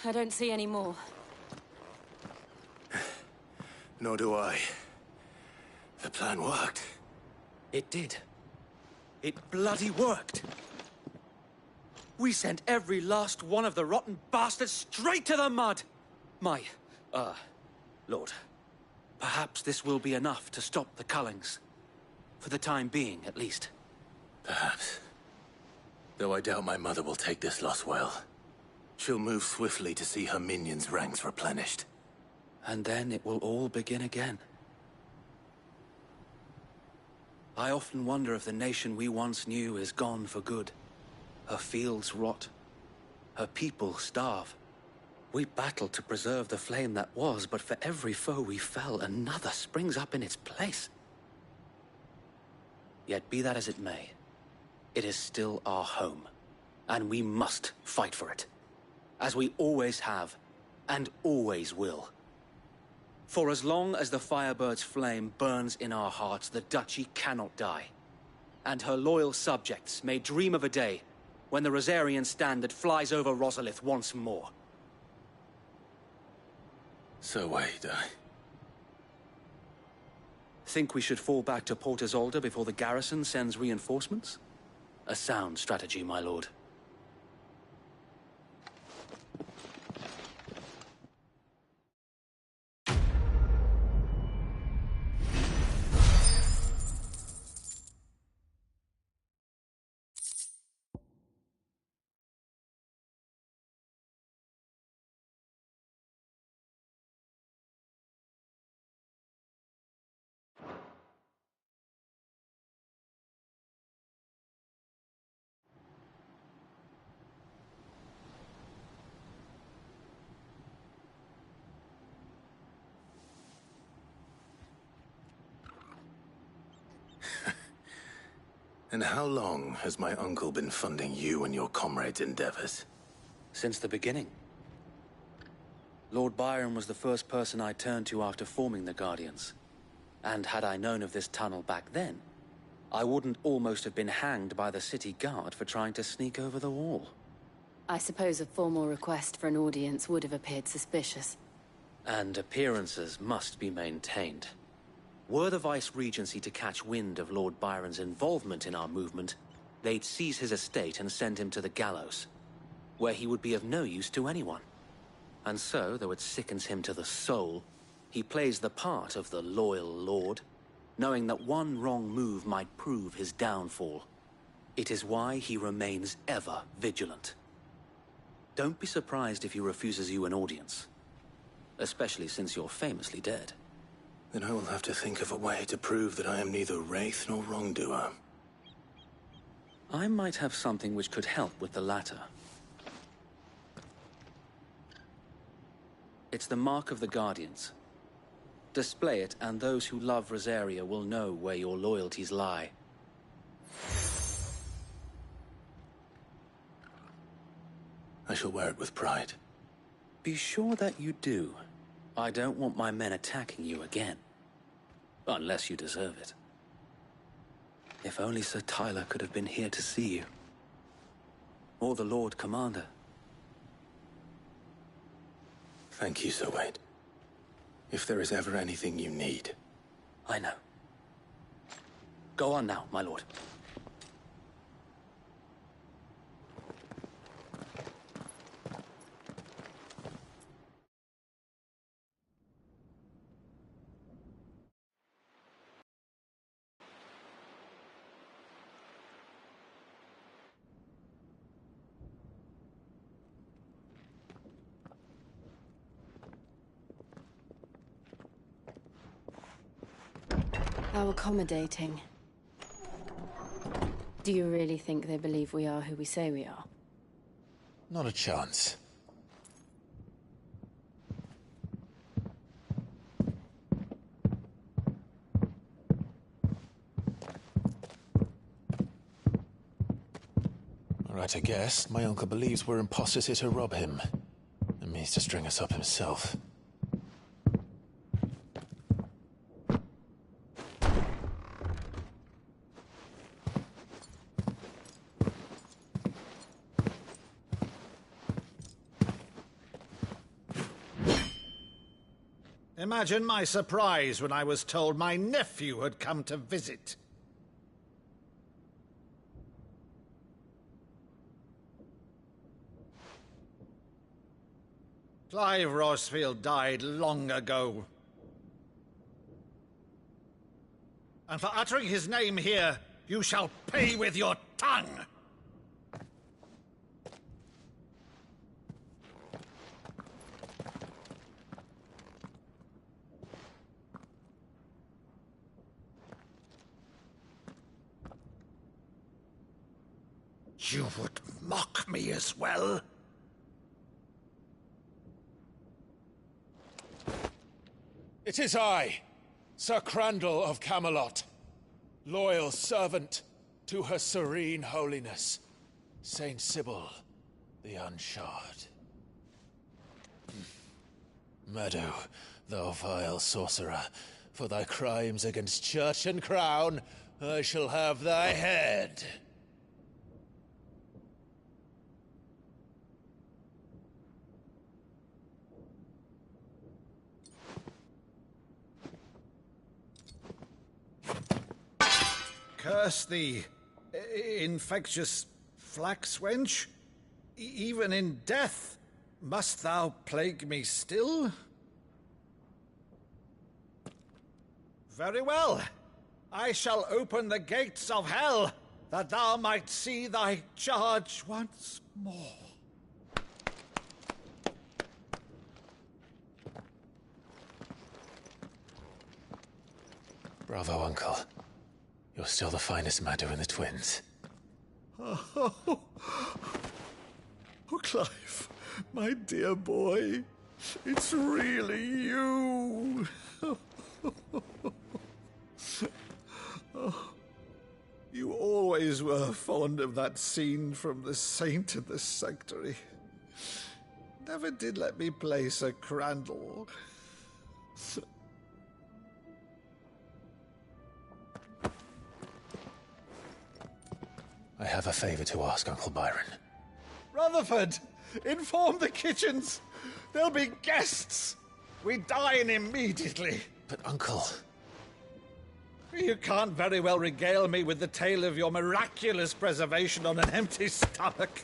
I don't see any more. Nor do I. The plan worked. It did. It bloody worked. We sent every last one of the rotten bastards straight to the mud! Lord, perhaps this will be enough to stop the Cullings. For the time being, at least. Perhaps. Though I doubt my mother will take this loss well. She'll move swiftly to see her minions' ranks replenished. And then it will all begin again. I often wonder if the nation we once knew is gone for good. Her fields rot. Her people starve. We battled to preserve the flame that was, but for every foe we fell, another springs up in its place. Yet be that as it may, it is still our home, and we must fight for it. As we always have, and always will. For as long as the Firebird's flame burns in our hearts, the Duchy cannot die. And her loyal subjects may dream of a day when the Rosarian standard flies over Rosalith once more. So wait, Think we should fall back to Port Isolde before the garrison sends reinforcements? A sound strategy, my lord. And how long has my uncle been funding you and your comrades' endeavors? Since the beginning. Lord Byron was the first person I turned to after forming the Guardians. And had I known of this tunnel back then, I wouldn't almost have been hanged by the city guard for trying to sneak over the wall. I suppose a formal request for an audience would have appeared suspicious. And appearances must be maintained. Were the Vice-Regency to catch wind of Lord Byron's involvement in our movement, they'd seize his estate and send him to the gallows, where he would be of no use to anyone. And so, though it sickens him to the soul, he plays the part of the loyal lord, knowing that one wrong move might prove his downfall. It is why he remains ever vigilant. Don't be surprised if he refuses you an audience, especially since you're famously dead. Then I will have to think of a way to prove that I am neither wraith nor wrongdoer. I might have something which could help with the latter. It's the mark of the Guardians. Display it, and those who love Rosaria will know where your loyalties lie. I shall wear it with pride. Be sure that you do. I don't want my men attacking you again. Unless you deserve it. If only Sir Tyler could have been here to see you. Or the Lord Commander. Thank you, Sir Wade. If there is ever anything you need. I know. Go on now, my lord. How accommodating. Do you really think they believe we are who we say we are? Not a chance. All right, I guess. My uncle believes we're imposters here to rob him. And means to string us up himself. Imagine my surprise when I was told my nephew had come to visit. Clive Rosefield died long ago. And for uttering his name here, you shall pay with your tongue! You would mock me as well? It is I, Sir Crandall of Camelot, loyal servant to Her Serene Holiness, Saint Sybil the Unshod. Meadow, thou vile sorcerer, for thy crimes against church and crown, I shall have thy head. Curse thee, infectious flax wench. Even in death, must thou plague me still? Very well. I shall open the gates of hell, that thou might see thy charge once more. Bravo, Uncle. You're still the finest Maddo in the twins. Oh, Clive, my dear boy, it's really you. You always were fond of that scene from The Saint in the Sanctuary. Never did let me play Sir Crandall. I have a favor to ask, Uncle Byron. Rutherford, inform the kitchens. There'll be guests. We dine immediately. But, Uncle... You can't very well regale me with the tale of your miraculous preservation on an empty stomach.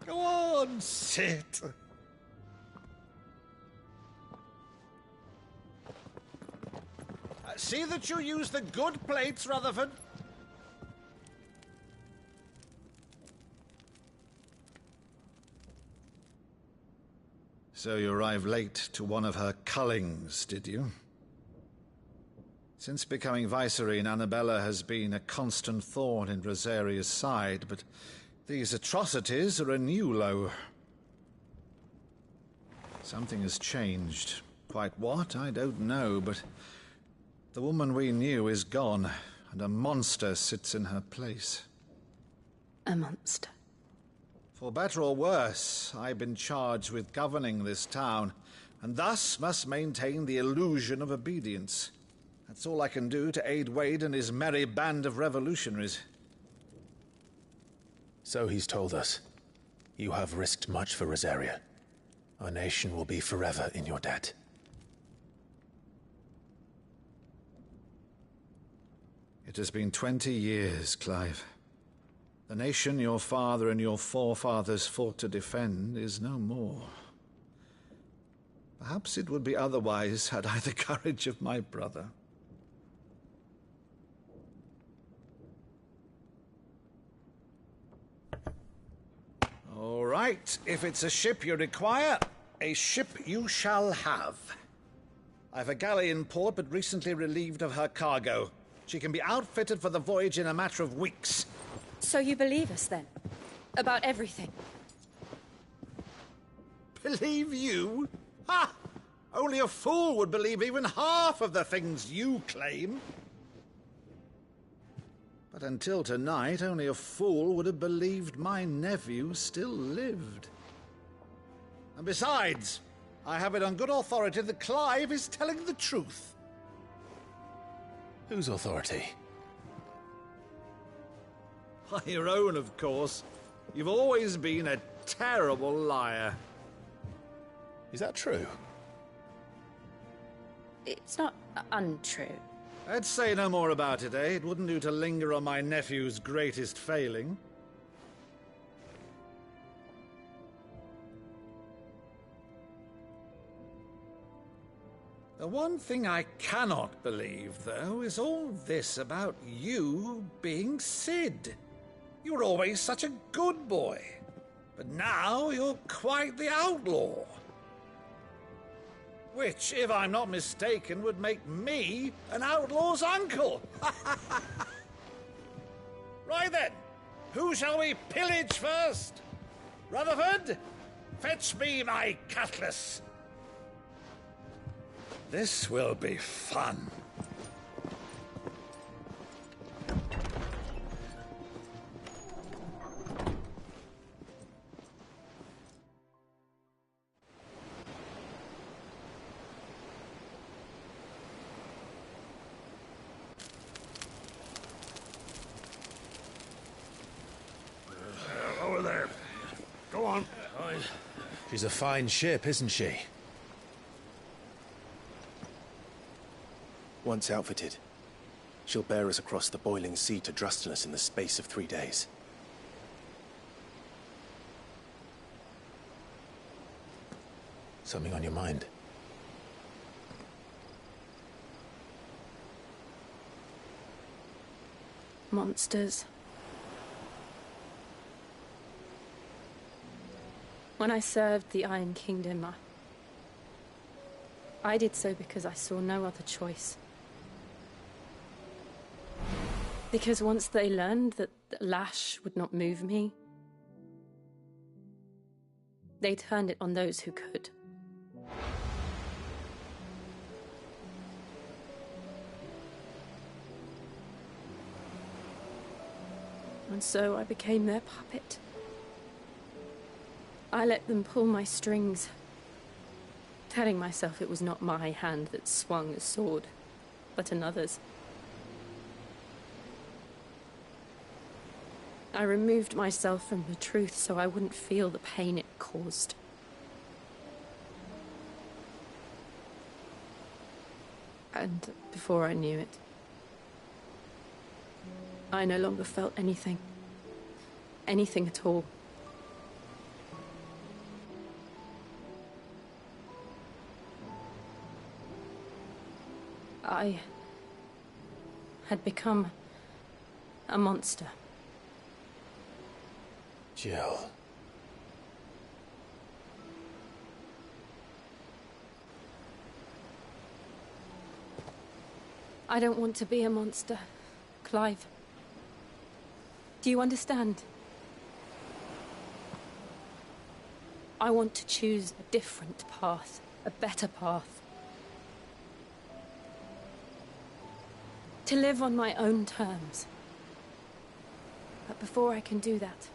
Go on, sit. See that you use the good plates, Rutherford. So you arrived late to one of her cullings, did you? Since becoming Vicereine, Annabella has been a constant thorn in Rosaria's side, but these atrocities are a new low. Something has changed. Quite what, I don't know, but the woman we knew is gone, and a monster sits in her place. A monster? For better or worse, I've been charged with governing this town, and thus must maintain the illusion of obedience. That's all I can do to aid Wade and his merry band of revolutionaries. So he's told us. You have risked much for Rosaria. Our nation will be forever in your debt. It has been 20 years, Clive. The nation your father and your forefathers fought to defend is no more. Perhaps it would be otherwise had I the courage of my brother. All right, if it's a ship you require, a ship you shall have. I've a galley in port, but recently relieved of her cargo. She can be outfitted for the voyage in a matter of weeks. So you believe us, then? About everything? Believe you? Ha! Only a fool would believe even half of the things you claim. But until tonight, only a fool would have believed my nephew still lived. And besides, I have it on good authority that Clive is telling the truth. Whose authority? Your own, of course. You've always been a terrible liar. Is that true? It's not untrue. I'd say no more about it, eh? It wouldn't do to linger on my nephew's greatest failing. The one thing I cannot believe, though, is all this about you being Sid. You were always such a good boy, but now you're quite the outlaw. Which, if I'm not mistaken, would make me an outlaw's uncle. Right then, who shall we pillage first? Rutherford, fetch me my cutlass. This will be fun. Over there. Go on. She's a fine ship, isn't she? Once outfitted, she'll bear us across the boiling sea to Drustinus in the space of 3 days. Something on your mind? Monsters. When I served the Iron Kingdom, I did so because I saw no other choice. Because once they learned that the lash would not move me, they turned it on those who could. And so I became their puppet. I let them pull my strings, telling myself it was not my hand that swung a sword, but another's. I removed myself from the truth so I wouldn't feel the pain it caused. And before I knew it, I no longer felt anything. Anything at all. I had become a monster. Jill. I don't want to be a monster, Clive. Do you understand? I want to choose a different path, a better path. To live on my own terms. But before I can do that,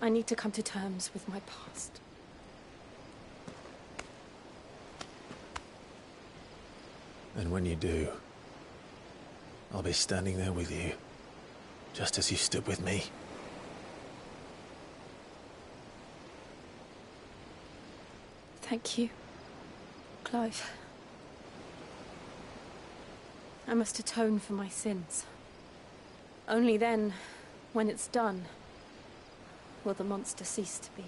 I need to come to terms with my past. And when you do, I'll be standing there with you, just as you stood with me. Thank you, Clive. I must atone for my sins. Only then, when it's done, will the monster cease to be.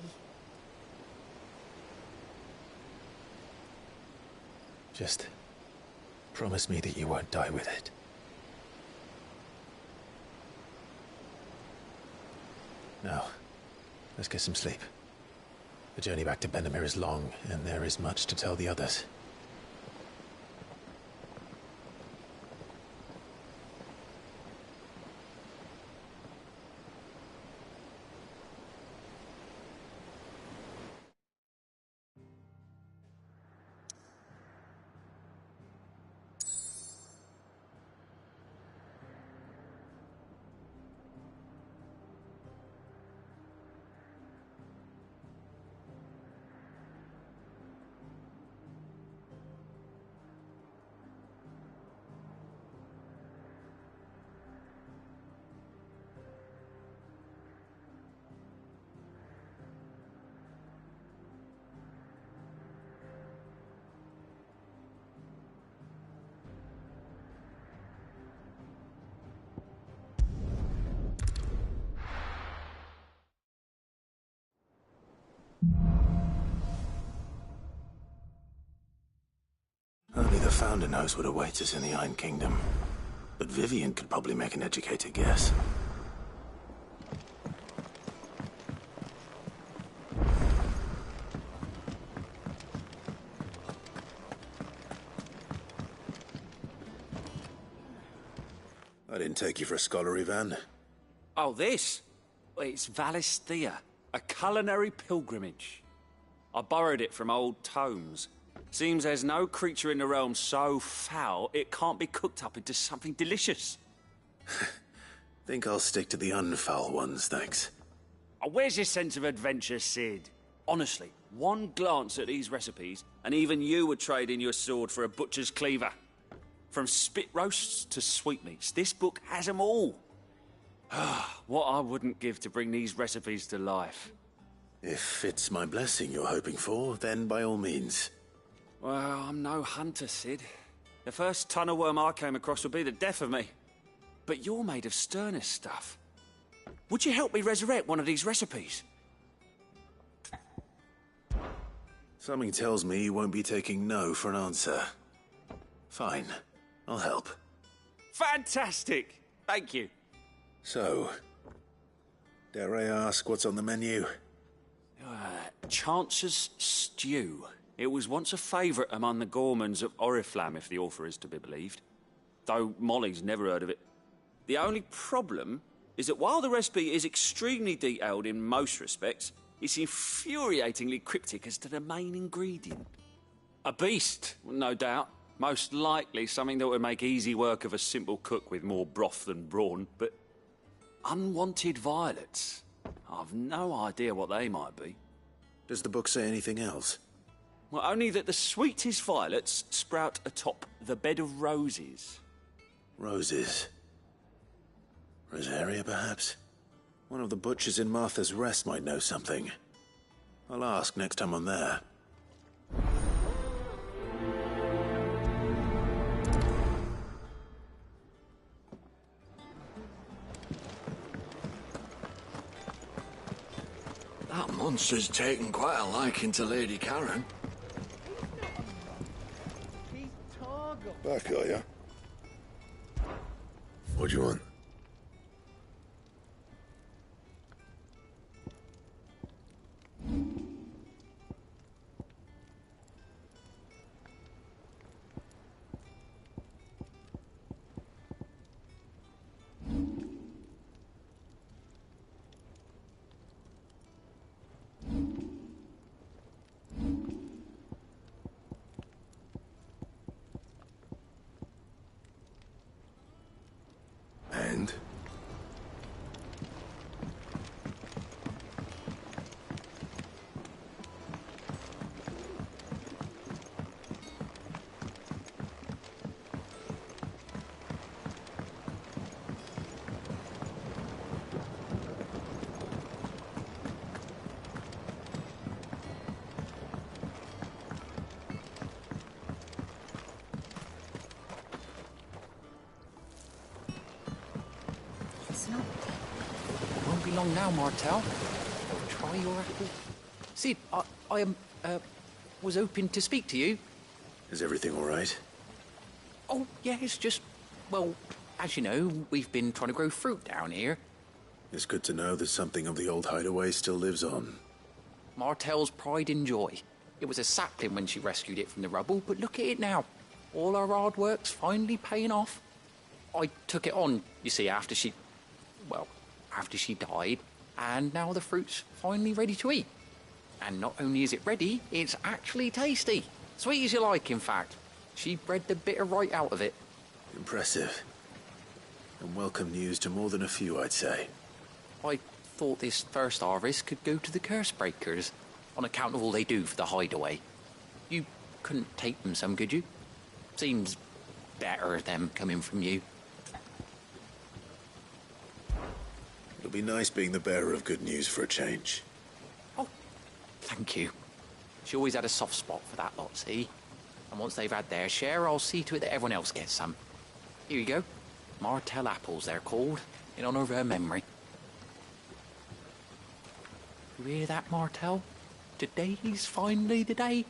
Just promise me that you won't die with it. Now, let's get some sleep. The journey back to Benamir is long, and there is much to tell the others. Only the founder knows what awaits us in the Iron Kingdom. But Vivian could probably make an educated guess. I didn't take you for a scholar, Ivan. Oh, this? It's Valisthea, a culinary pilgrimage. I borrowed it from old tomes. Seems there's no creature in the realm so foul it can't be cooked up into something delicious. Think I'll stick to the unfoul ones, thanks. Oh, where's your sense of adventure, Sid? Honestly, one glance at these recipes, and even you would trade in your sword for a butcher's cleaver. From spit roasts to sweetmeats, this book has them all. What I wouldn't give to bring these recipes to life. If it's my blessing you're hoping for, then by all means. Well, I'm no hunter, Sid. The first tunnel worm I came across would be the death of me. But you're made of sterner stuff. Would you help me resurrect one of these recipes? Something tells me you won't be taking no for an answer. Fine, I'll help. Fantastic! Thank you. So, dare I ask what's on the menu? Chance's Stew. It was once a favourite among the gourmands of Oriflamme, if the author is to be believed. Though Molly's never heard of it. The only problem is that while the recipe is extremely detailed in most respects, it's infuriatingly cryptic as to the main ingredient. A beast, no doubt. Most likely something that would make easy work of a simple cook with more broth than brawn, but unwanted violets. I've no idea what they might be. Does the book say anything else? Well, only that the sweetest violets sprout atop the bed of roses. Roses. Rosaria, perhaps? One of the butchers in Martha's Rest might know something. I'll ask next time I'm there. That monster's taken quite a liking to Lady Karen. Back, are ya? What do you want? And? Won't be long now, Martel. Try your apple. Sid, I was hoping to speak to you. Is everything all right? Oh, yeah, it's just, well, as you know, we've been trying to grow fruit down here. It's good to know that something of the old hideaway still lives on. Martel's pride and joy. It was a sapling when she rescued it from the rubble, but look at it now. All our hard work's finally paying off. I took it on, you see, after she died, and now the fruit's finally ready to eat. And not only is it ready, it's actually tasty. Sweet as you like, in fact. She bred the bitter right out of it. Impressive. And welcome news to more than a few, I'd say. I thought this first harvest could go to the curse breakers, on account of all they do for the hideaway. You couldn't take them some, could you? Seems better them coming from you. It'll be nice being the bearer of good news for a change. Oh, thank you. She always had a soft spot for that lot, see? And once they've had their share, I'll see to it that everyone else gets some. Here you go. Martel apples, they're called, in honour of her memory. You hear that, Martel? Today's finally the day.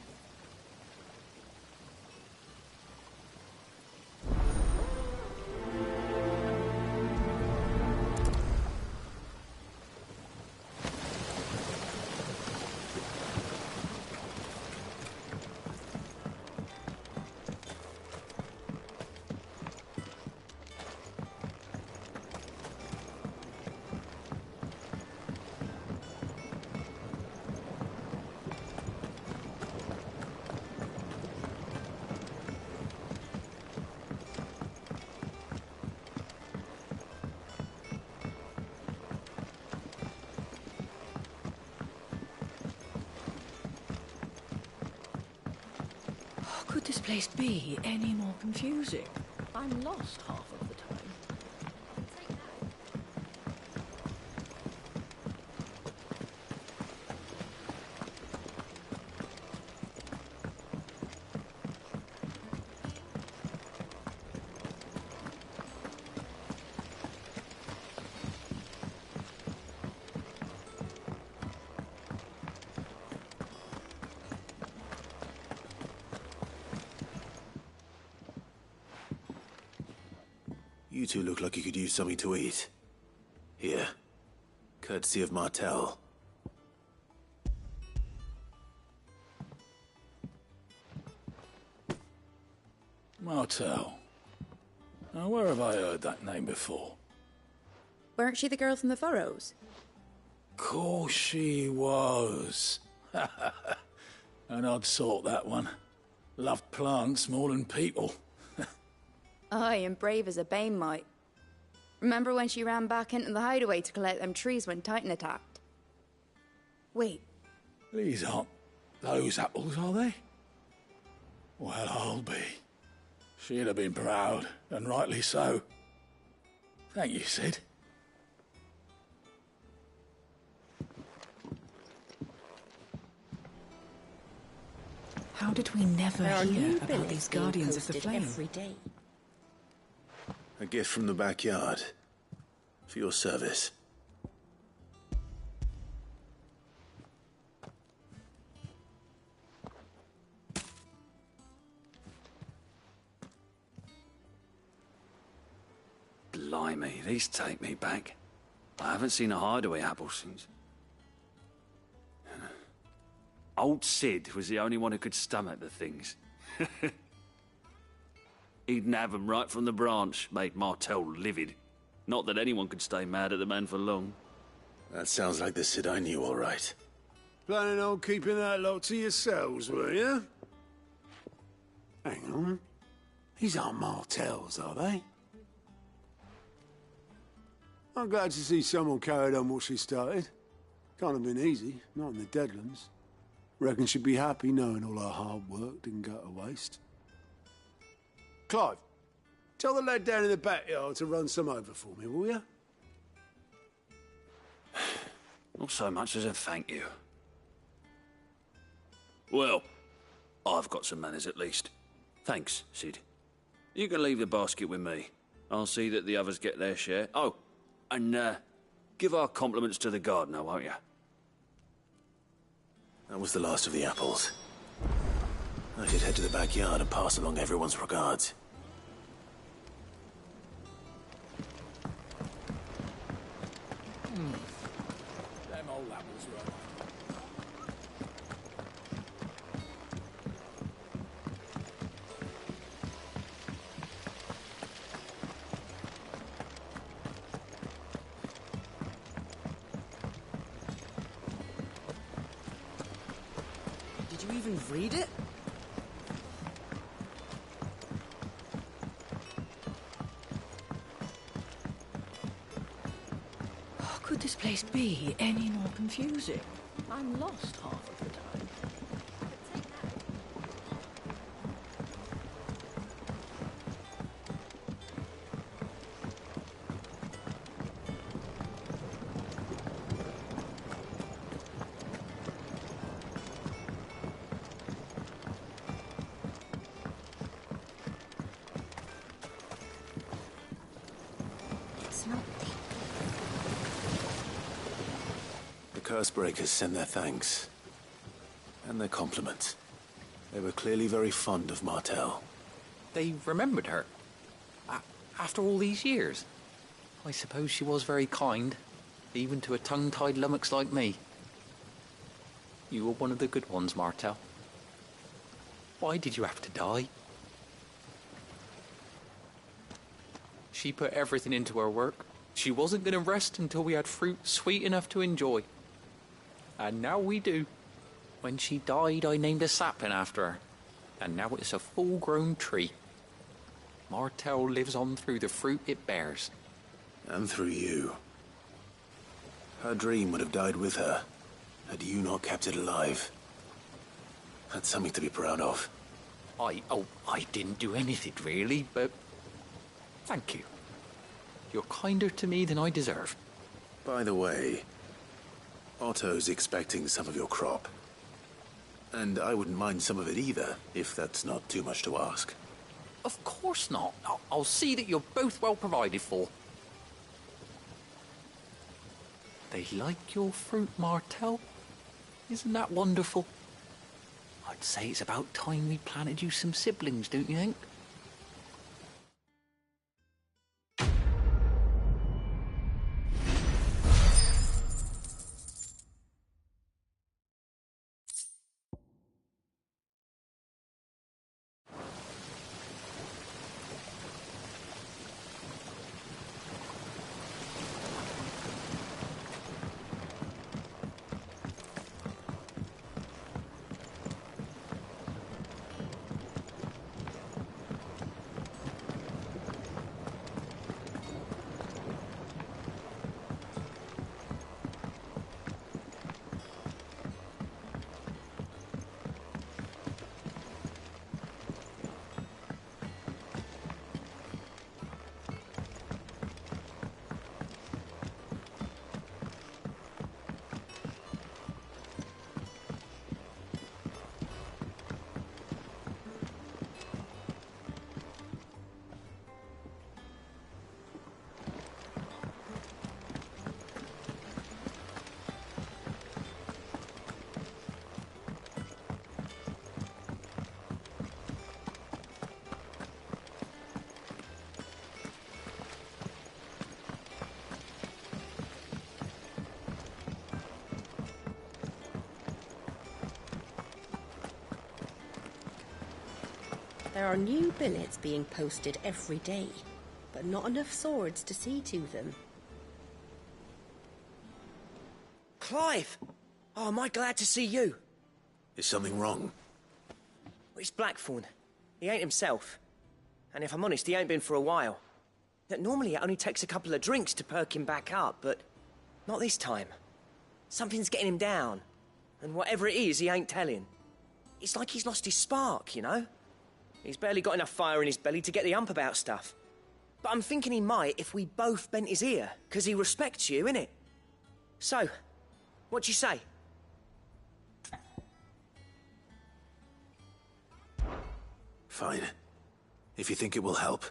could this place be any more confusing? I'm lost half of the time. You two look like you could use something to eat. Here. Courtesy of Martel. Martel. Now, where have I heard that name before? Weren't she the girl from the Furrows? Course she was. An odd sort, that one. Loved plants more than people. Aye, and brave as a bane might. Remember when she ran back into the hideaway to collect them trees when Titan attacked? Wait. These aren't those apples, are they? Well, I'll be. She'd have been proud, and rightly so. Thank you, Sid. How did we never There are hear new about billets these being Guardians of the posted Flame? every day. A gift from the backyard. For your service. Blimey, these take me back. I haven't seen a hideaway apple since. Old Sid was the only one who could stomach the things. He'd nab 'em right from the branch, made Martel livid. Not that anyone could stay mad at the man for long. That sounds like the Sid I knew, all right. Planning on keeping that lot to yourselves, were you? Hang on. These aren't Martels, are they? I'm glad to see someone carried on what she started. Can't have been easy, not in the Deadlands. Reckon she'd be happy knowing all her hard work didn't go to waste. Clive, tell the lad down in the backyard to run some over for me, will you? Not so much as a thank you. Well, I've got some manners at least. Thanks, Sid. You can leave the basket with me. I'll see that the others get their share. Oh, and give our compliments to the gardener, won't you? That was the last of the apples. I should head to the backyard and pass along everyone's regards. Them old apples were. Did you even read it? How could this place be any more confusing? I'm lost half of the time. It's not deep. The Cursebreakers send their thanks. And their compliments. They were clearly very fond of Martel. They remembered her. After all these years. I suppose she was very kind, even to a tongue-tied lummox like me. You were one of the good ones, Martel. Why did you have to die? She put everything into her work. She wasn't going to rest until we had fruit sweet enough to enjoy. And now we do. When she died, I named a sapling after her. And now it's a full-grown tree. Martel lives on through the fruit it bears. And through you. Her dream would have died with her, had you not kept it alive. That's something to be proud of. I didn't do anything really, but thank you. You're kinder to me than I deserve. By the way, Otto's expecting some of your crop. And I wouldn't mind some of it either, if that's not too much to ask. Of course not. I'll see that you're both well provided for. They like your fruit, Martel. Isn't that wonderful? I'd say it's about time we planted you some siblings, don't you think? There are new billets being posted every day, but not enough swords to see to them. Clive! Oh, am I glad to see you? Is something wrong? Well, it's Blackthorn. He ain't himself. And if I'm honest, he ain't been for a while. Normally it only takes a couple of drinks to perk him back up, but not this time. Something's getting him down. And whatever it is, he ain't telling. It's like he's lost his spark, you know? He's barely got enough fire in his belly to get the ump about stuff. But I'm thinking he might if we both bent his ear, because he respects you, innit? So, what do you say? Fine. If you think it will help.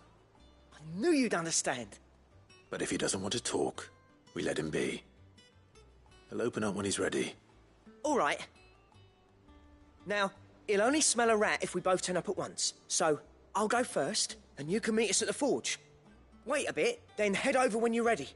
I knew you'd understand. But if he doesn't want to talk, we let him be. He'll open up when he's ready. All right. Now, he'll only smell a rat if we both turn up at once. So, I'll go first, and you can meet us at the forge. Wait a bit, then head over when you're ready.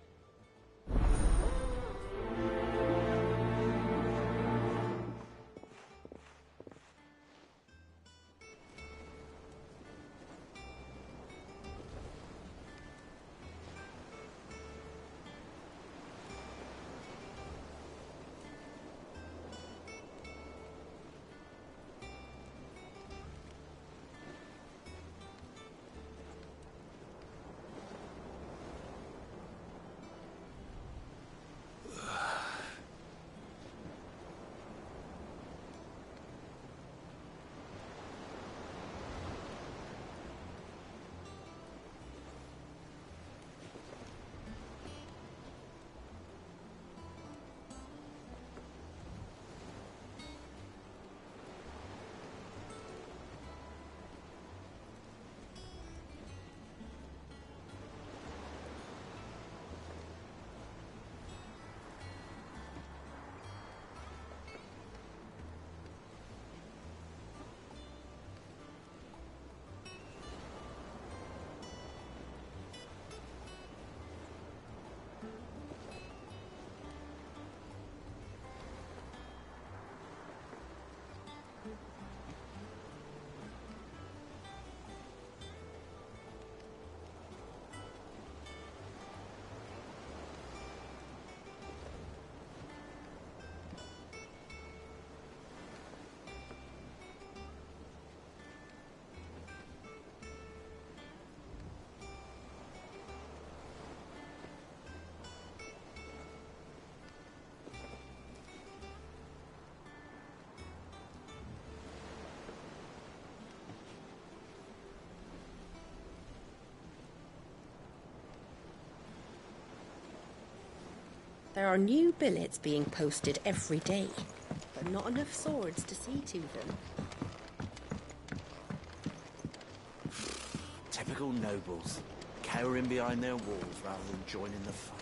There are new billets being posted every day, but not enough swords to see to them. Typical nobles, cowering behind their walls rather than joining the fight.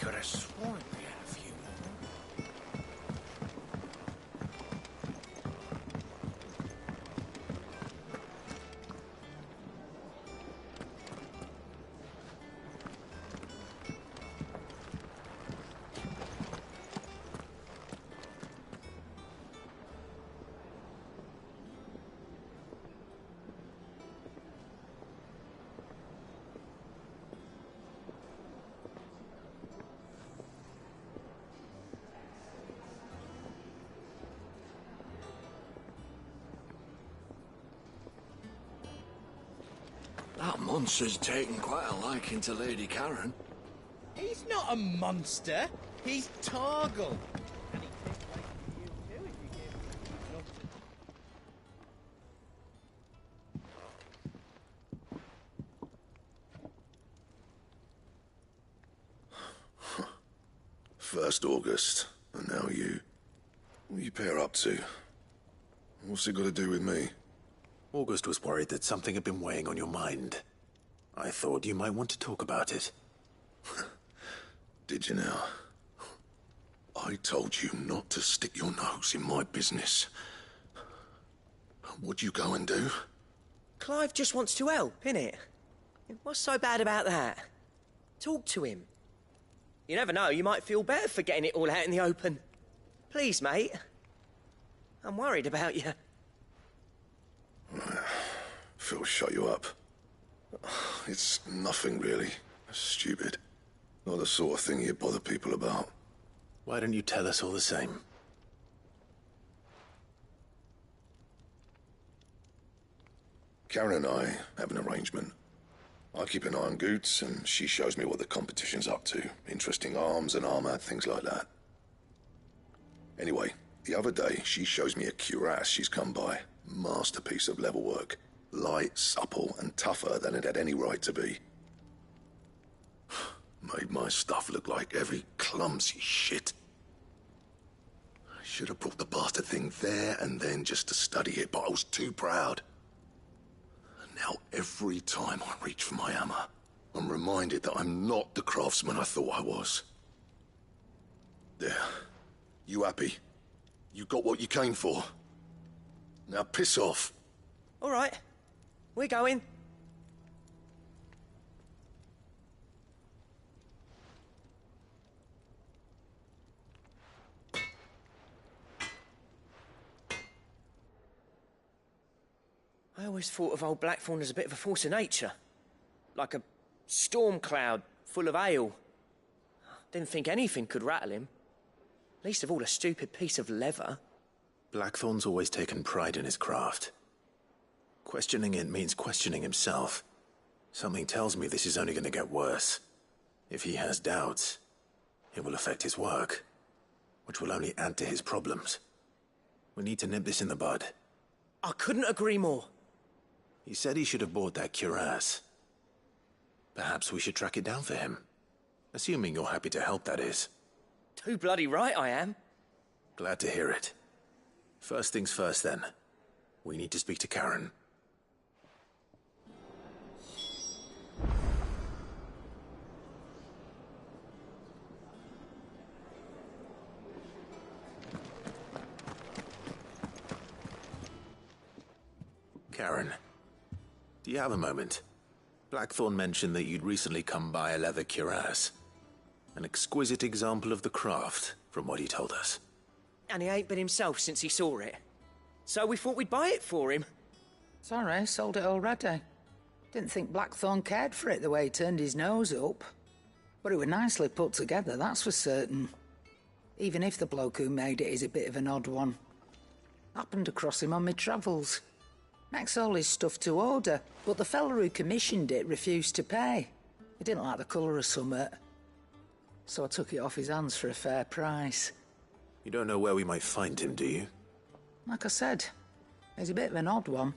Could have sworn we had a few more. That monster's taken quite a liking to Lady Karen. He's not a monster. He's Targle. First August, and now you. What are you pair up to? What's it got to do with me? August was worried that something had been weighing on your mind. I thought you might want to talk about it. Did you now? I told you not to stick your nose in my business. What'd you go and do? Clive just wants to help, innit? What's so bad about that? Talk to him. You never know, you might feel better for getting it all out in the open. Please, mate. I'm worried about you. Phil shut you up. It's nothing really. Stupid. Not the sort of thing you bother people about. Why don't you tell us all the same? Karen and I have an arrangement. I keep an eye on Goots, and she shows me what the competition's up to. Interesting arms and armor, things like that. Anyway, the other day, she shows me a cuirass she's come by. Masterpiece of level work. Light, supple, and tougher than it had any right to be. Made my stuff look like every clumsy shit. I should have brought the bastard thing there and then just to study it, but I was too proud. Now, every time I reach for my hammer, I'm reminded that I'm not the craftsman I thought I was. There. You happy? You got what you came for. Now piss off. All right. We're going. I always thought of old Blackthorn as a bit of a force of nature. Like a storm cloud full of ale. Didn't think anything could rattle him. Least of all a stupid piece of leather. Blackthorn's always taken pride in his craft. Questioning it means questioning himself. Something tells me this is only going to get worse. If he has doubts, it will affect his work, which will only add to his problems. We need to nip this in the bud. I couldn't agree more. He said he should have bought that cuirass. Perhaps we should track it down for him. Assuming you're happy to help, that is. Too bloody right I am. Glad to hear it. First things first, then. We need to speak to Karen. Karen, do you have a moment? Blackthorn mentioned that you'd recently come by a leather cuirass. An exquisite example of the craft, from what he told us. And he ain't been himself since he saw it. So we thought we'd buy it for him. Sorry, sold it already. Didn't think Blackthorn cared for it the way he turned his nose up. But it was nicely put together, that's for certain. Even if the bloke who made it is a bit of an odd one. Happened across him on my travels. Makes all his stuff to order, but the fella who commissioned it refused to pay. He didn't like the colour of summit. So I took it off his hands for a fair price. You don't know where we might find him, do you? Like I said, he's a bit of an odd one.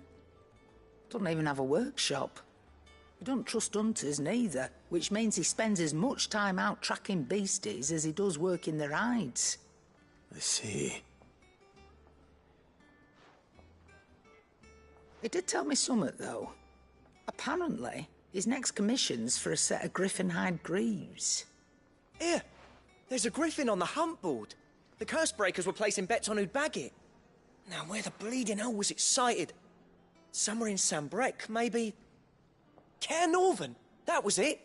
Doesn't even have a workshop. He don't trust hunters neither, which means he spends as much time out tracking beasties as he does working their hides. I see. He did tell me something, though. Apparently, his next commission's for a set of griffin hide greaves. Here, there's a griffin on the hunt board. The curse breakers were placing bets on who'd bag it. Now, where the bleeding hell was it sighted? Somewhere in Sambrec, maybe... Care Northern, that was it.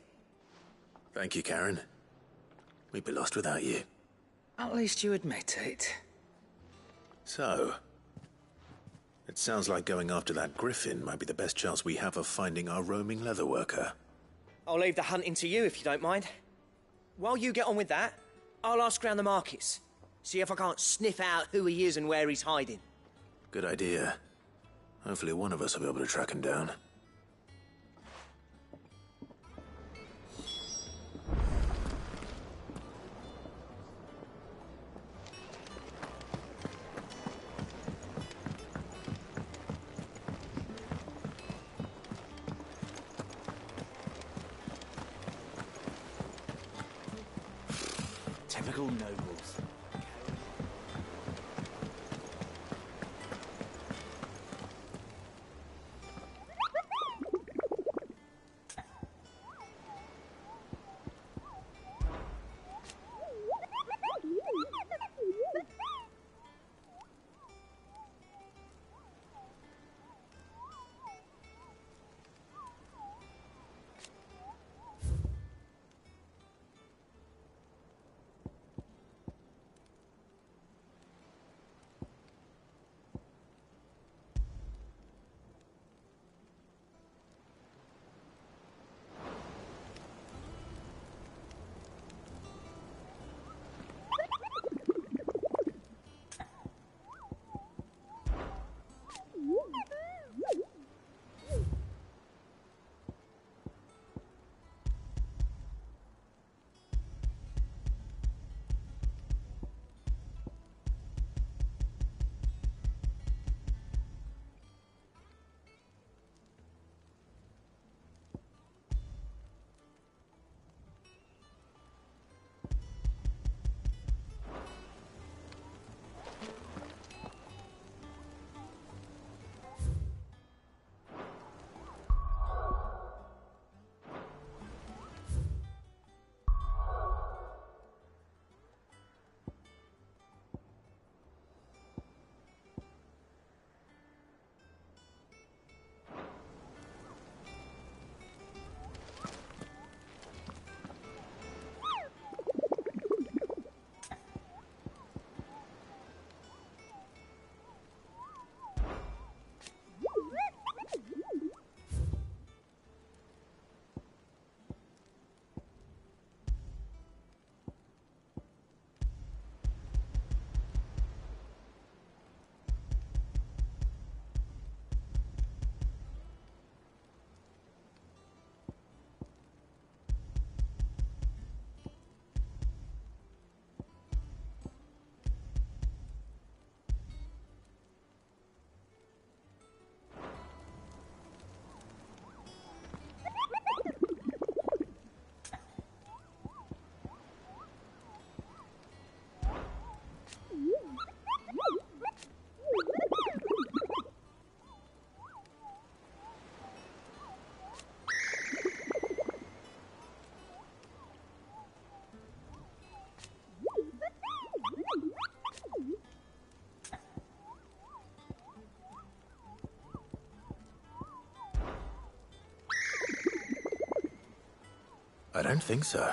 Thank you, Karen. We'd be lost without you. At least you admit it. So, it sounds like going after that griffin might be the best chance we have of finding our roaming leatherworker. I'll leave the hunting to you if you don't mind. While you get on with that, I'll ask around the markets. See if I can't sniff out who he is and where he's hiding. Good idea. Hopefully one of us will be able to track him down. Typical nobles. I don't think so.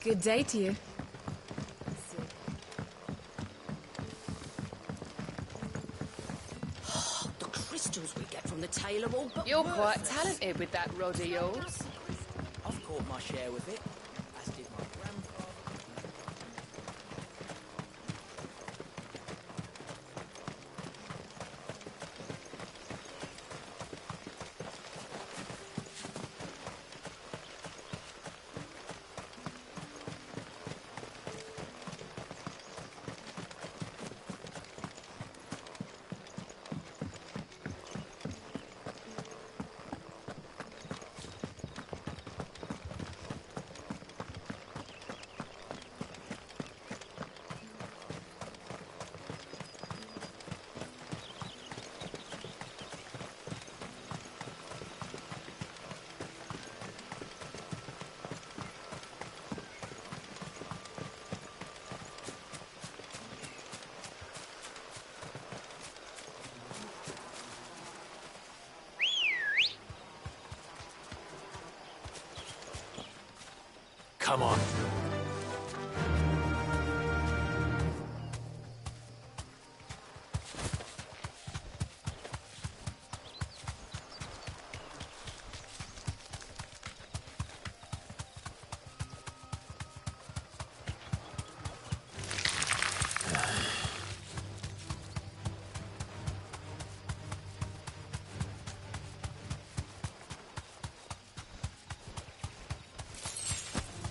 Good day to you. The crystals we get from the tail are all but You're worthless. quite talented with that rod of yours. I've caught my share with it, as did my grandfather. Come on.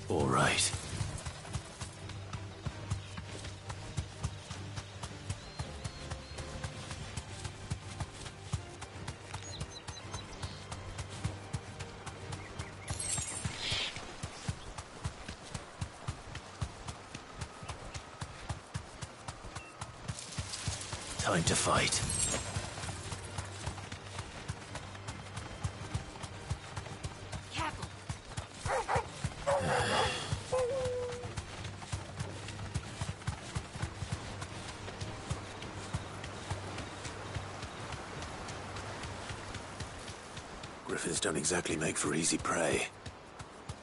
All right. Time to fight. Griffins don't exactly make for easy prey.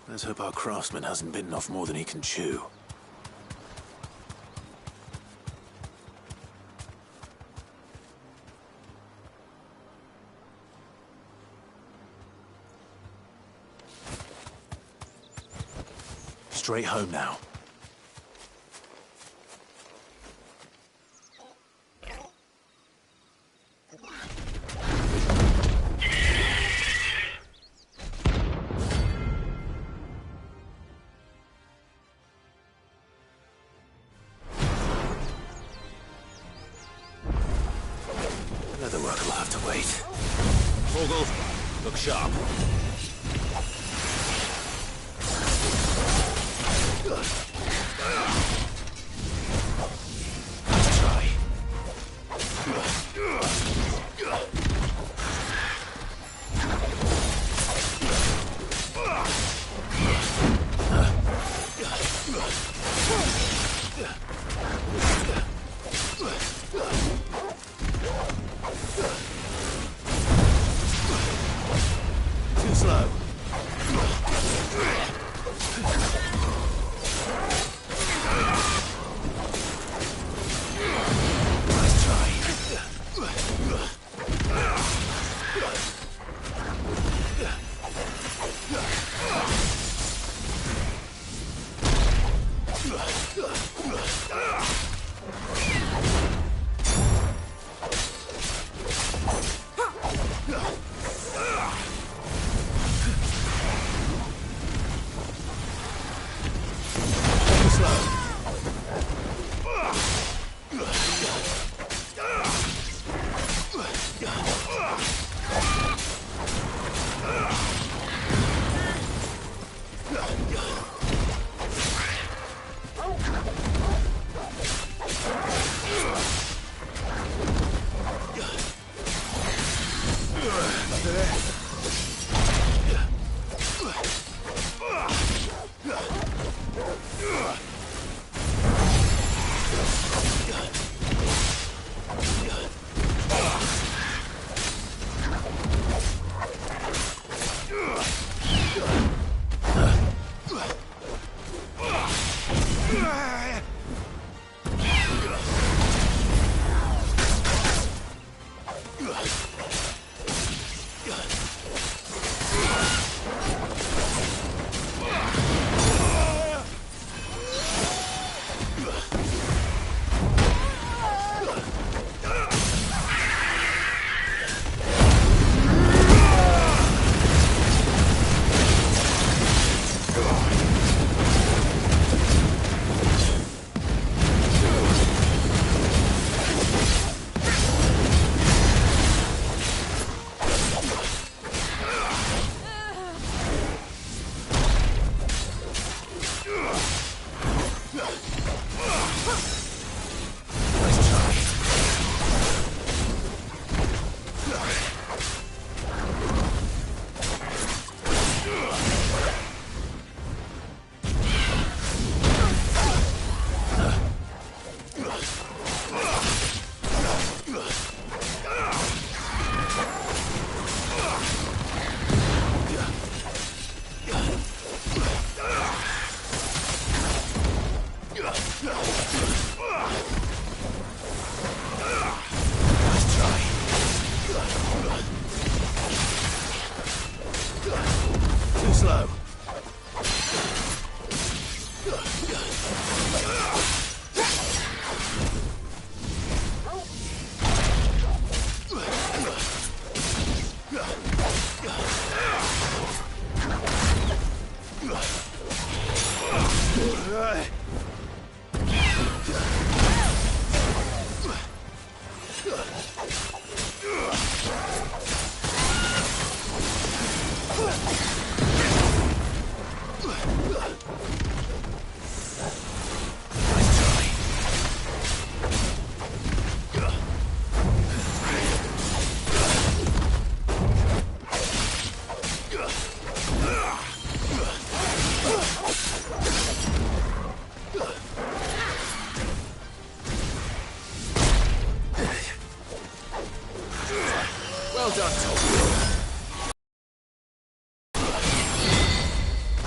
Let's hope our craftsman hasn't bitten off more than he can chew. Straight home now. Leatherwork will have to wait. Vogel, look sharp. Too slow. Nice try.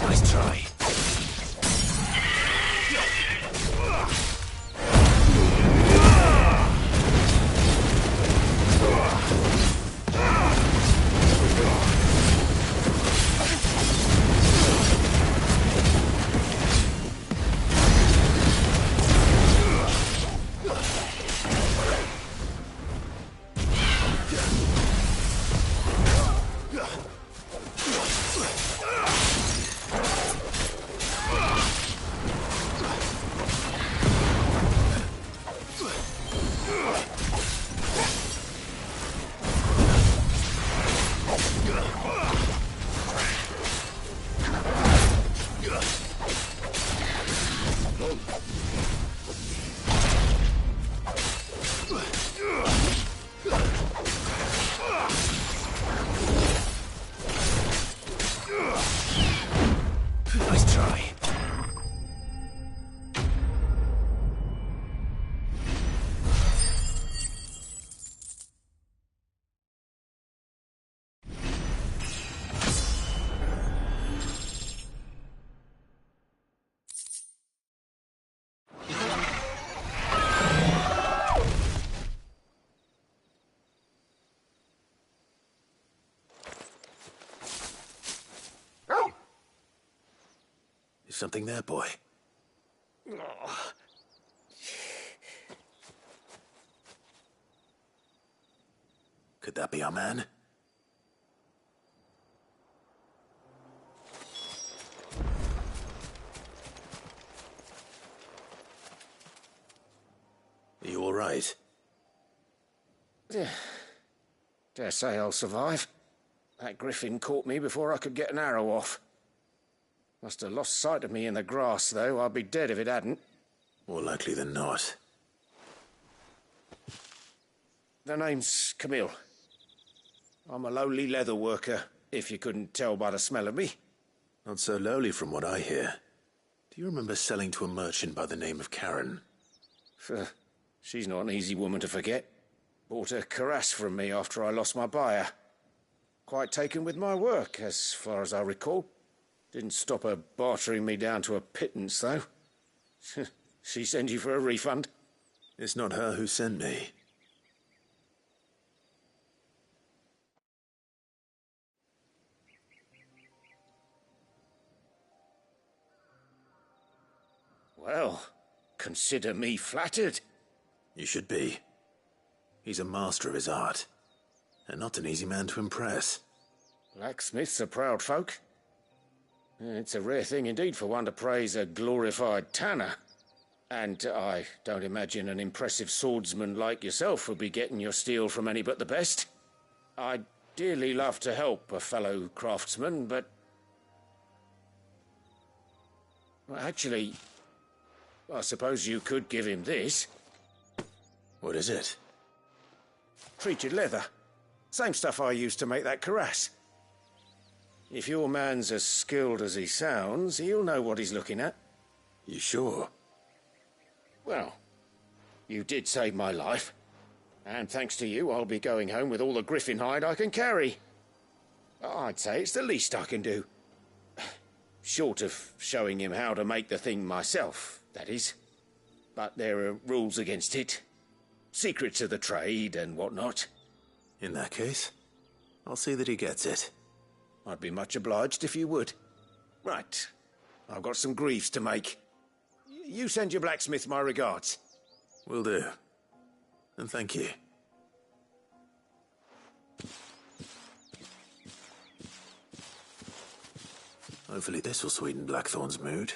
Nice try. Nice try. Is something there, boy? Could that be our man? Are you all right? Dare say I'll survive. That griffin caught me before I could get an arrow off. Must have lost sight of me in the grass, though. I'd be dead if it hadn't. More likely than not. The name's Camille. I'm a lowly leather worker, if you couldn't tell by the smell of me. Not so lowly from what I hear. Do you remember selling to a merchant by the name of Karen? She's not an easy woman to forget. Bought a cuirass from me after I lost my buyer. Quite taken with my work, as far as I recall. Didn't stop her bartering me down to a pittance, though. She sent you for a refund? It's not her who sent me. Well, consider me flattered. You should be. He's a master of his art, and not an easy man to impress. Blacksmiths are proud folk. It's a rare thing indeed for one to praise a glorified tanner. And I don't imagine an impressive swordsman like yourself would be getting your steel from any but the best. I'd dearly love to help a fellow craftsman, but... Well, actually, I suppose you could give him this. What is it? Treated leather. Same stuff I used to make that cuirass. If your man's as skilled as he sounds, he'll know what he's looking at. You sure? Well, you did save my life. And thanks to you, I'll be going home with all the griffin hide I can carry. I'd say it's the least I can do. Short of showing him how to make the thing myself, that is. But there are rules against it. Secrets of the trade and whatnot. In that case, I'll see that he gets it. I'd be much obliged if you would. Right. I've got some greaves to make. You send your blacksmith my regards. Will do. And thank you. Hopefully this will sweeten Blackthorn's mood.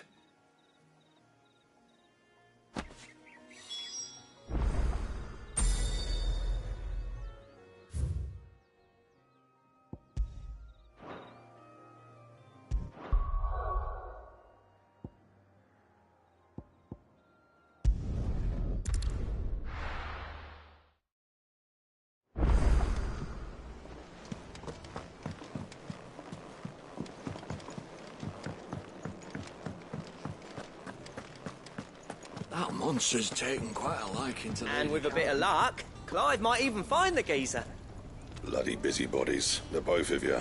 That monster's taken quite a liking to And Lady with a bit of luck, Clive might even find the geezer. Bloody busybodies, the both of you.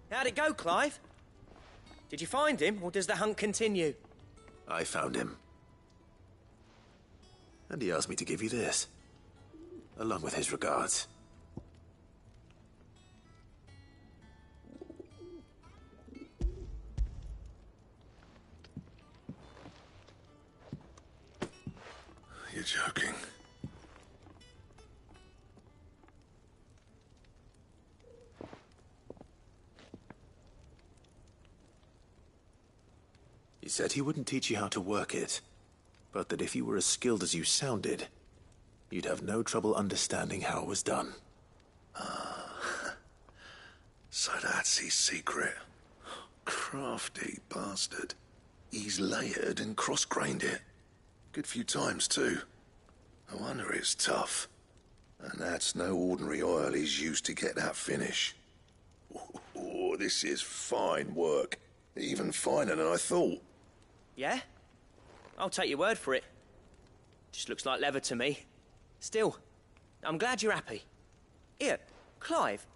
How'd it go, Clive? Did you find him, or does the hunt continue? I found him. And he asked me to give you this, along with his regards. You're joking. He said he wouldn't teach you how to work it, but that if you were as skilled as you sounded, you'd have no trouble understanding how it was done. So that's his secret. Crafty bastard. He's layered and cross-grained it. Good few times, too. No wonder it's tough. And that's no ordinary oil he's used to get that finish. Oh, this is fine work. Even finer than I thought. Yeah? I'll take your word for it. Just looks like leather to me. Still, I'm glad you're happy. Here, Clive.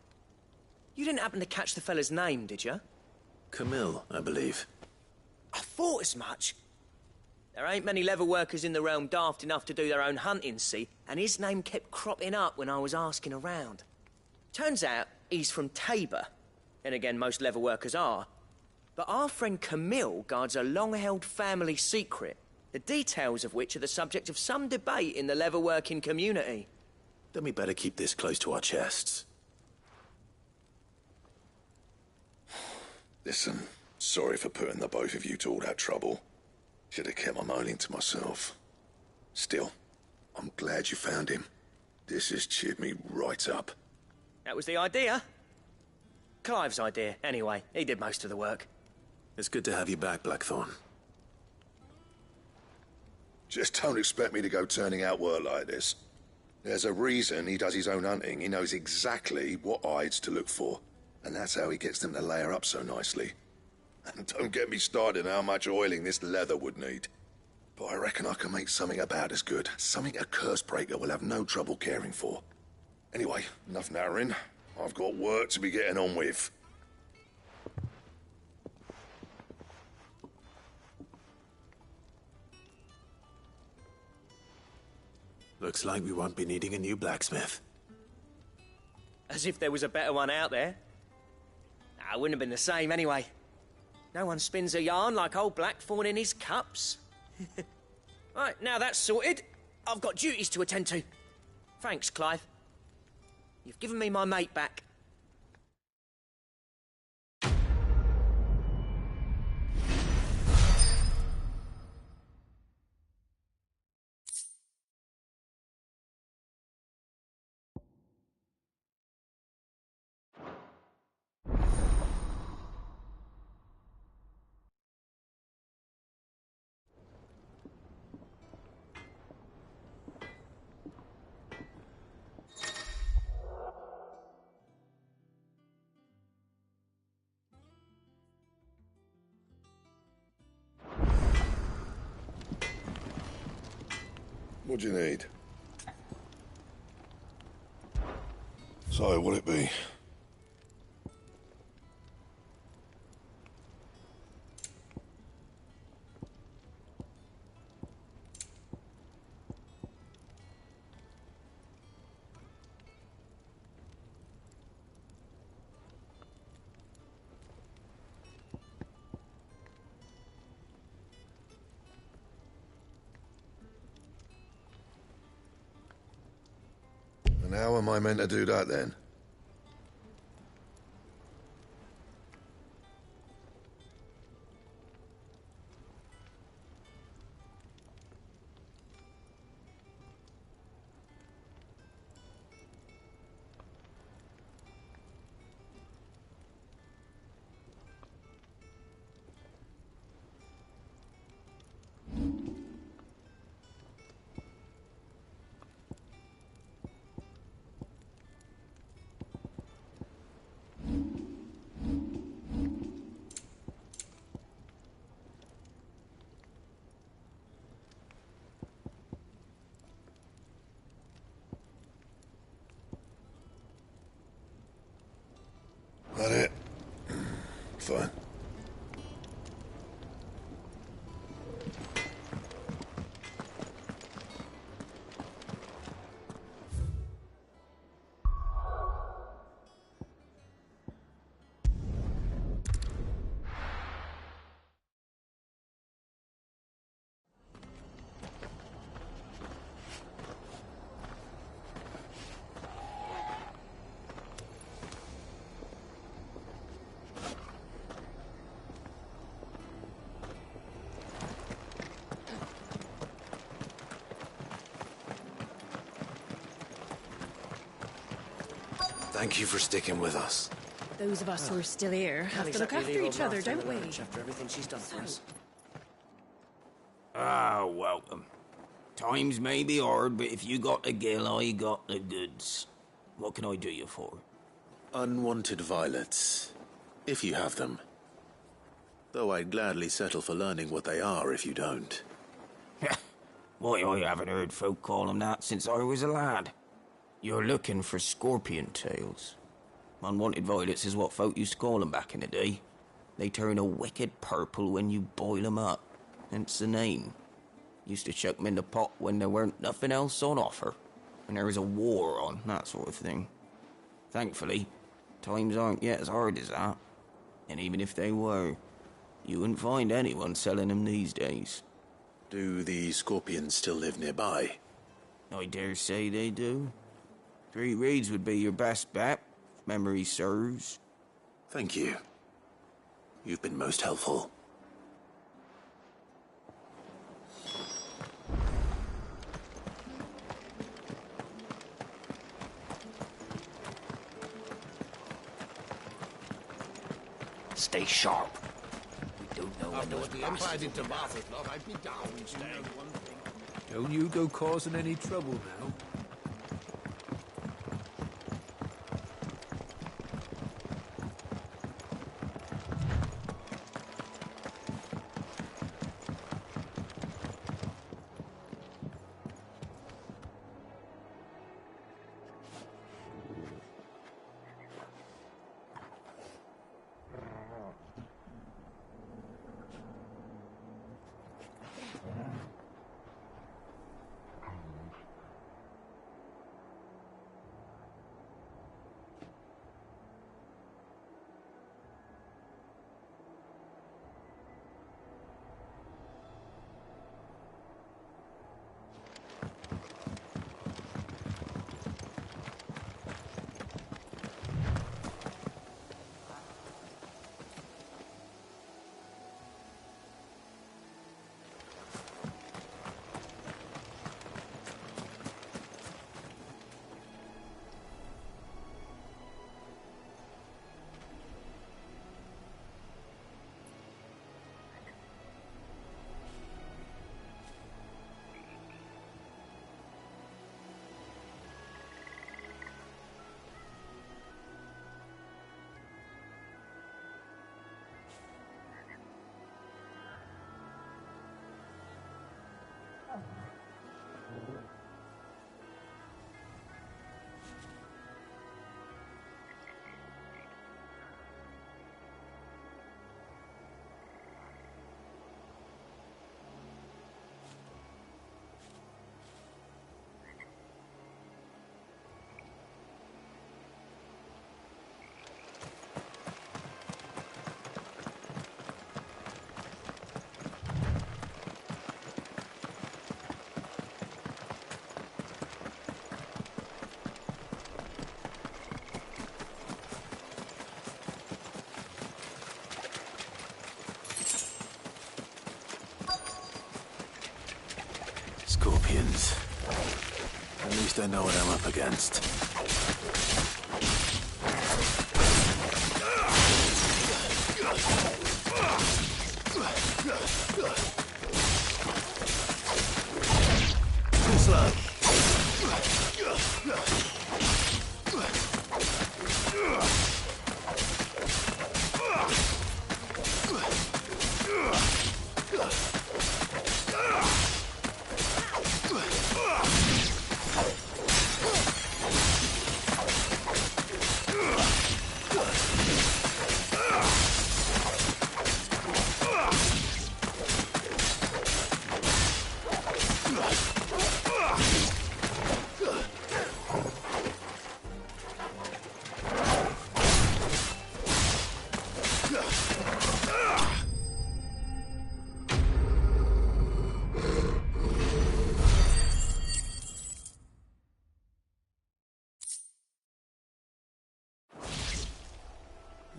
You didn't happen to catch the fella's name, did you? Camille, I believe. I thought as much. There ain't many leather workers in the realm daft enough to do their own hunting, see? And his name kept cropping up when I was asking around. Turns out he's from Tabor. Then again, most leather workers are. But our friend Camille guards a long-held family secret, the details of which are the subject of some debate in the leatherworking community. Then we better keep this close to our chests. Listen, sorry for putting the both of you to all that trouble. Should have kept my moaning to myself. Still, I'm glad you found him. This has cheered me right up. That was the idea. Clive's idea, anyway. He did most of the work. It's good to have you back, Blackthorn. Just don't expect me to go turning out work like this. There's a reason he does his own hunting. He knows exactly what hides to look for. And that's how he gets them to layer up so nicely. And don't get me started on how much oiling this leather would need. But I reckon I can make something about as good. Something a Cursebreaker will have no trouble caring for. Anyway, enough narrowing. I've got work to be getting on with. Looks like we won't be needing a new blacksmith. As if there was a better one out there. Nah, it wouldn't have been the same anyway. No one spins a yarn like old Blackthorn in his cups. Right, now that's sorted, I've got duties to attend to. Thanks, Clive. You've given me my mate back. What do you need? So, what'll it be? And how am I meant to do that then? that it? Fine. Thank you for sticking with us. Those of us who are still here have to look after each other, don't we? After everything she's done for us. Ah, welcome. Times may be hard, but if you got the gill, I got the goods. What can I do you for? Unwanted violets, if you have them. Though I'd gladly settle for learning what they are if you don't. Why, I haven't heard folk call them that since I was a lad. You're looking for scorpion tails. Unwanted violets is what folk used to call them back in the day. They turn a wicked purple when you boil them up. Hence the name. Used to chuck them in the pot when there weren't nothing else on offer. When there was a war on, that sort of thing. Thankfully, times aren't yet as hard as that. And even if they were, you wouldn't find anyone selling them these days. Do the scorpions still live nearby? I dare say they do. 3 Reeds would be your best bet, if memory serves. Thank you. You've been most helpful. Stay sharp. We don't know when those the Empire bastards did to will be back. Valisthea, I'd be down staying. Don't you go causing any trouble now. Scorpions. At least I know what I'm up against. Slow.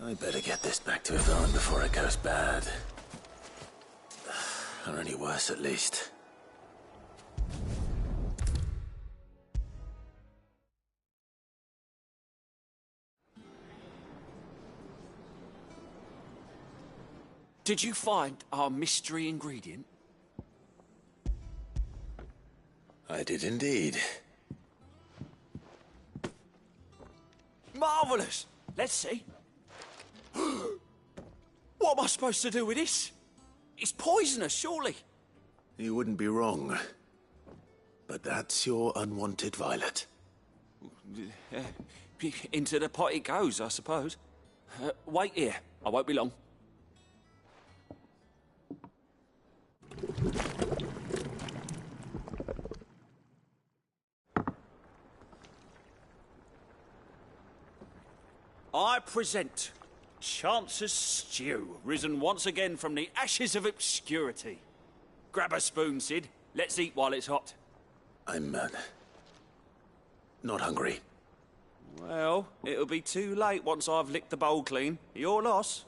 I better get this back to Yvonne before it goes bad. Or any worse, at least. Did you find our mystery ingredient? I did indeed. Marvellous! Let's see. What am I supposed to do with this? It's poisonous, surely. You wouldn't be wrong. But that's your unwanted violet. Into the pot it goes, I suppose. Wait here. I won't be long. I present Chance's Stew, risen once again from the ashes of obscurity. Grab a spoon, Sid. Let's eat while it's hot. I'm, not hungry. Well, it'll be too late once I've licked the bowl clean. Your loss.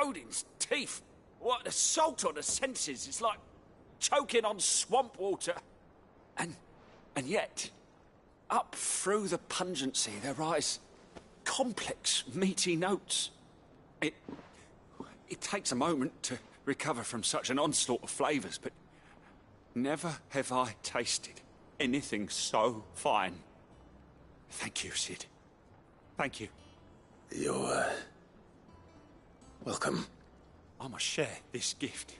Odin's teeth. What, the salt on the senses? It's like choking on swamp water. And yet, up through the pungency, there rise complex, meaty notes. It takes a moment to recover from such an onslaught of flavours, but never have I tasted anything so fine. Thank you, Sid. Thank you. You're, welcome. I must share this gift.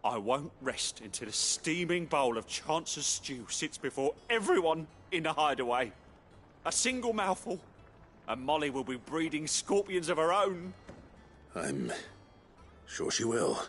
I won't rest until a steaming bowl of Chance's Stew sits before everyone in the hideaway. A single mouthful, and Molly will be breeding scorpions of her own. I'm sure she will.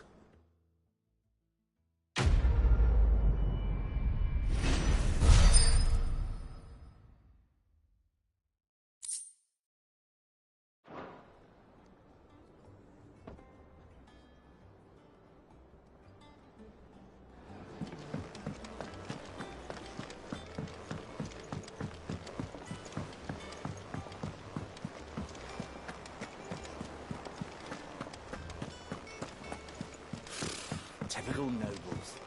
Typical nobles.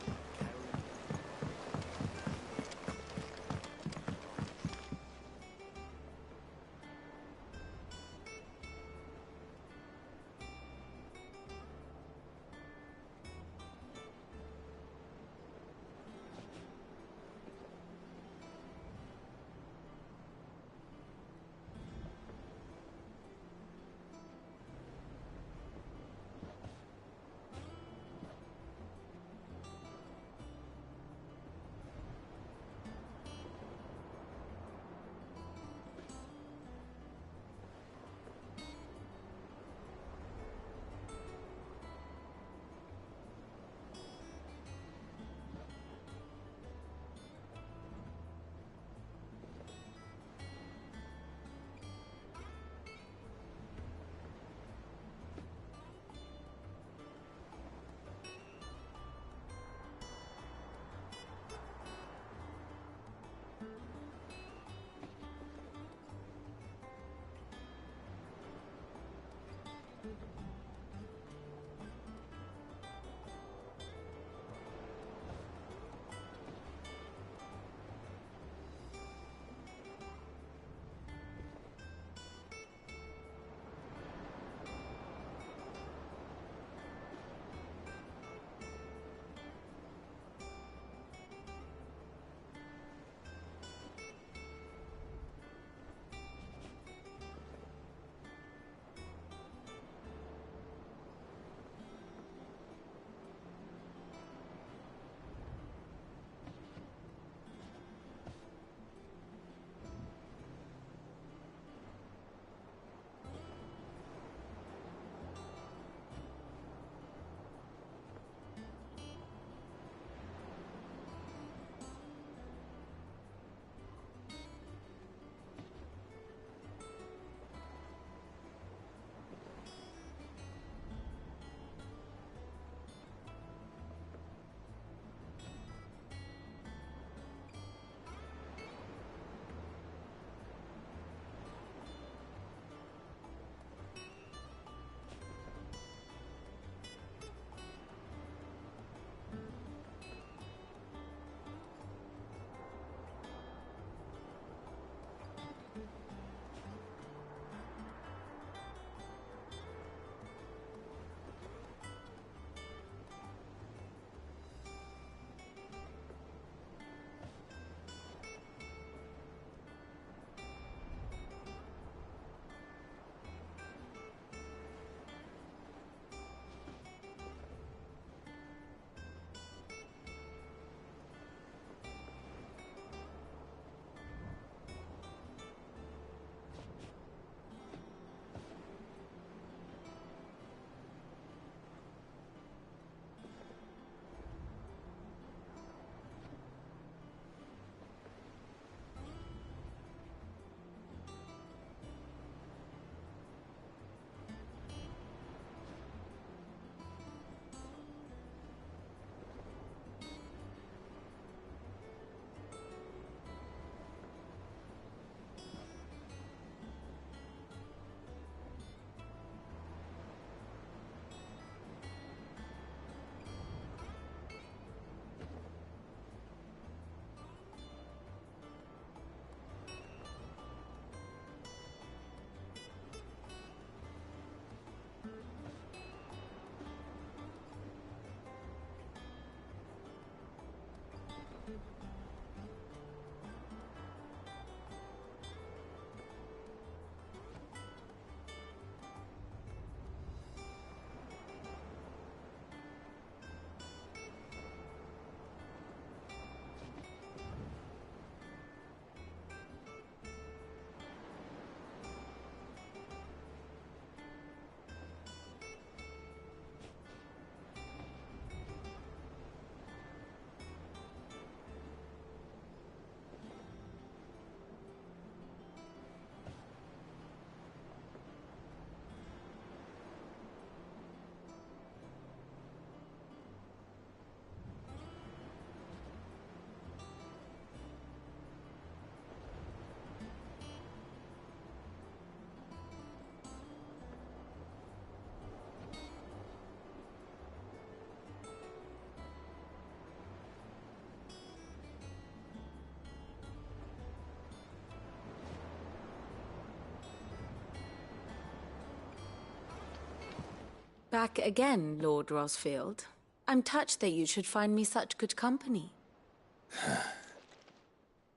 Back again, Lord Rosfield. I'm touched that you should find me such good company.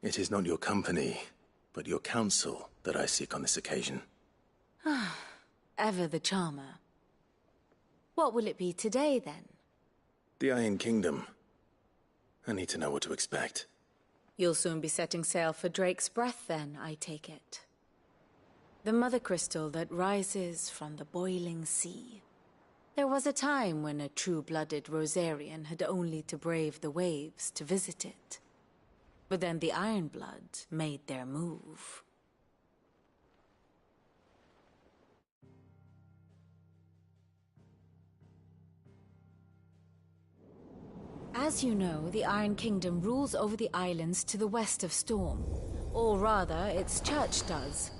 It is not your company, but your counsel that I seek on this occasion. Ever the charmer. What will it be today, then? The Iron Kingdom. I need to know what to expect. You'll soon be setting sail for Drake's Breath, then, I take it. The mother crystal that rises from the boiling sea. There was a time when a true-blooded Rosarian had only to brave the waves to visit it. But then the Ironblood made their move. As you know, the Iron Kingdom rules over the islands to the west of Storm. Or rather, its church does.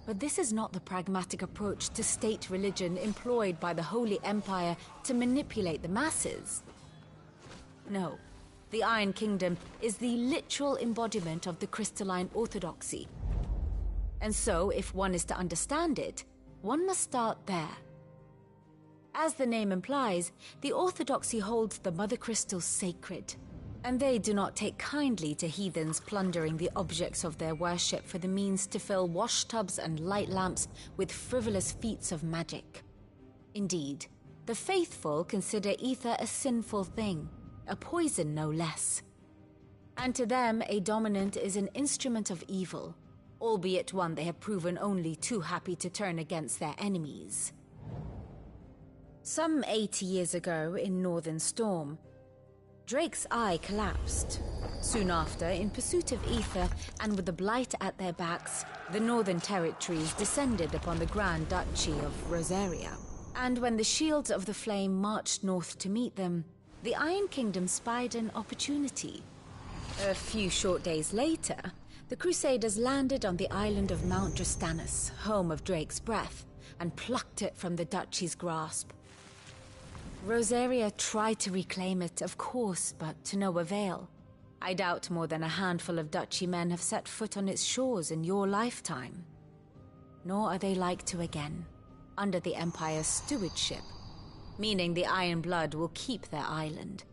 But this is not the pragmatic approach to state religion employed by the Holy Empire to manipulate the masses. No, the Iron Kingdom is the literal embodiment of the crystalline orthodoxy. And so, if one is to understand it, one must start there. As the name implies, the orthodoxy holds the mother crystals sacred. And they do not take kindly to heathens plundering the objects of their worship for the means to fill washtubs and light lamps with frivolous feats of magic. Indeed, the faithful consider ether a sinful thing, a poison no less. And to them, a dominant is an instrument of evil, albeit one they have proven only too happy to turn against their enemies. Some 80 years ago in Northern Storm, Drake's eye collapsed. Soon after, in pursuit of ether and with the blight at their backs, the Northern Territories descended upon the Grand Duchy of Rosaria. And when the Shields of the Flame marched north to meet them, the Iron Kingdom spied an opportunity. A few short days later, the Crusaders landed on the island of Mount Drastanus, home of Drake's Breath, and plucked it from the Duchy's grasp. Rosaria tried to reclaim it, of course, but to no avail. I doubt more than a handful of Duchy men have set foot on its shores in your lifetime. Nor are they like to again, under the Empire's stewardship, meaning the Iron Blood will keep their island,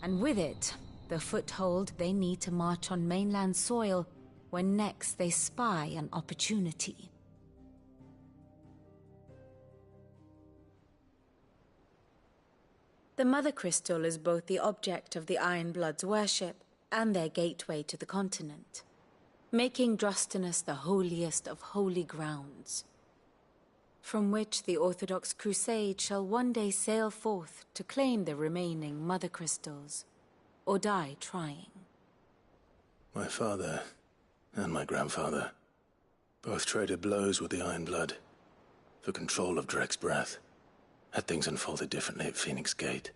and with it, the foothold they need to march on mainland soil when next they spy an opportunity. The Mother Crystal is both the object of the Iron Blood's worship and their gateway to the continent, making Drastanus the holiest of holy grounds, from which the Orthodox Crusade shall one day sail forth to claim the remaining Mother Crystals, or die trying. My father and my grandfather both traded blows with the Iron Blood for control of Drake's Breath. Had things unfolded differently at Phoenix Gate,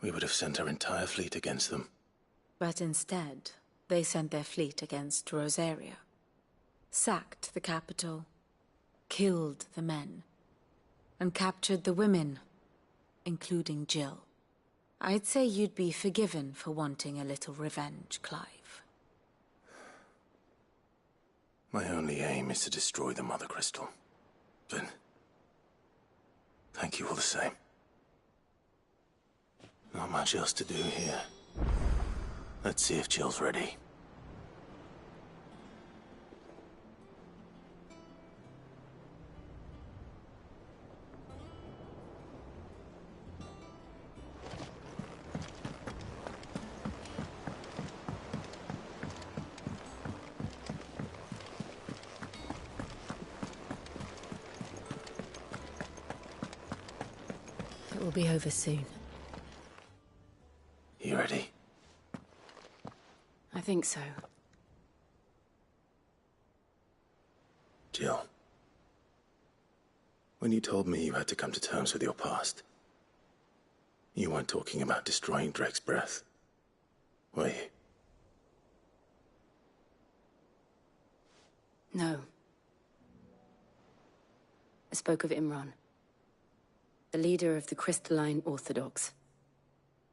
we would have sent our entire fleet against them. But instead, they sent their fleet against Rosaria, sacked the capital, killed the men, and captured the women, including Jill. I'd say you'd be forgiven for wanting a little revenge, Clive. My only aim is to destroy the Mother Crystal. But thank you all the same. Not much else to do here. Let's see if Jill's ready. It will be over soon. You ready? I think so. Jill. When you told me you had to come to terms with your past, you weren't talking about destroying Drake's breath, were you? No. I spoke of Imran, the leader of the Crystalline Orthodox.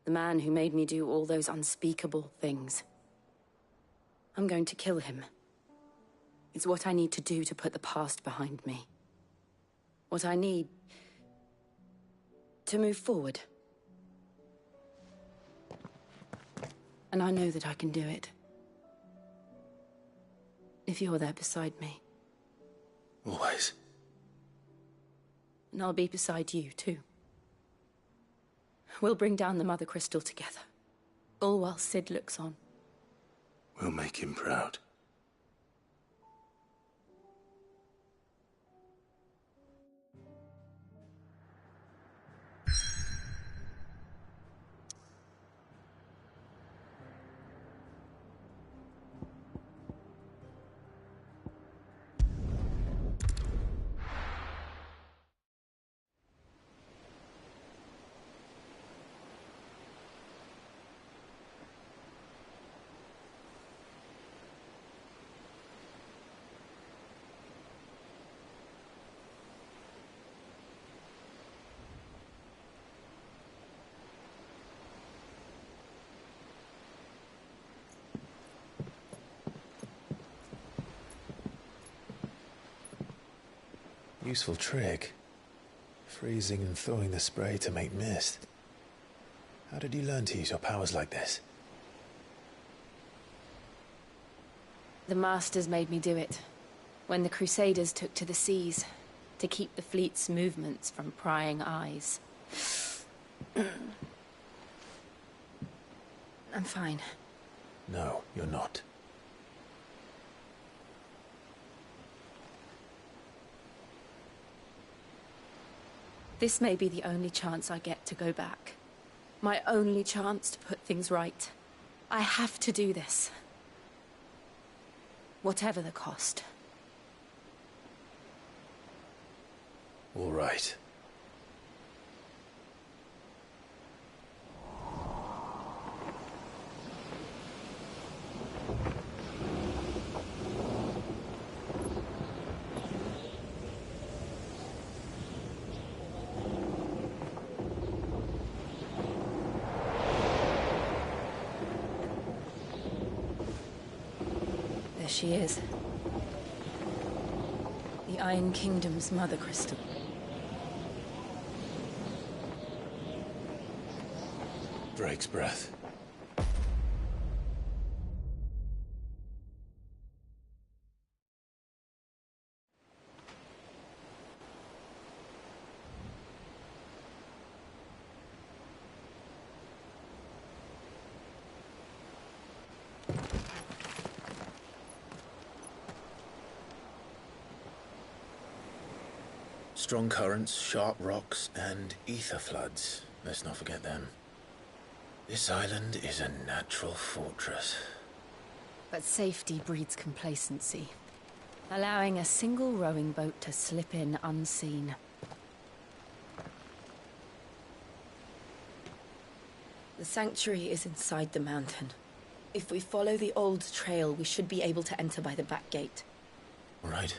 The man who made me do all those unspeakable things. I'm going to kill him. It's what I need to do to put the past behind me. What I need to move forward. And I know that I can do it. If you're there beside me. Always. And I'll be beside you, too. We'll bring down the Mother Crystal together. All while Sid looks on. We'll make him proud. Useful trick. Freezing and thawing the spray to make mist. How did you learn to use your powers like this? The Masters made me do it. When the Crusaders took to the seas, to keep the fleet's movements from prying eyes. I'm fine. No, you're not. This may be the only chance I get to go back. My only chance to put things right. I have to do this. Whatever the cost. All right. She is. The Iron Kingdom's Mother Crystal. Drake's breath. Strong currents, sharp rocks, and ether floods. Let's not forget them. This island is a natural fortress. But safety breeds complacency. Allowing a single rowing boat to slip in unseen. The sanctuary is inside the mountain. If we follow the old trail, we should be able to enter by the back gate. All right.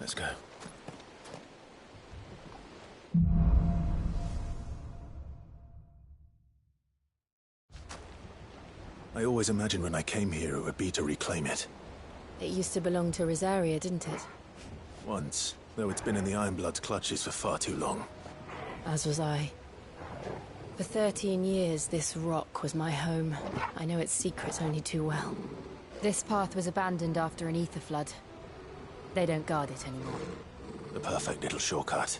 Let's go. I always imagined when I came here it would be to reclaim it. It used to belong to Rosaria, didn't it? Once, though it's been in the Ironblood's clutches for far too long. As was I. For 13 years, this rock was my home. I know its secrets only too well. This path was abandoned after an ether flood. They don't guard it anymore. The perfect little shortcut.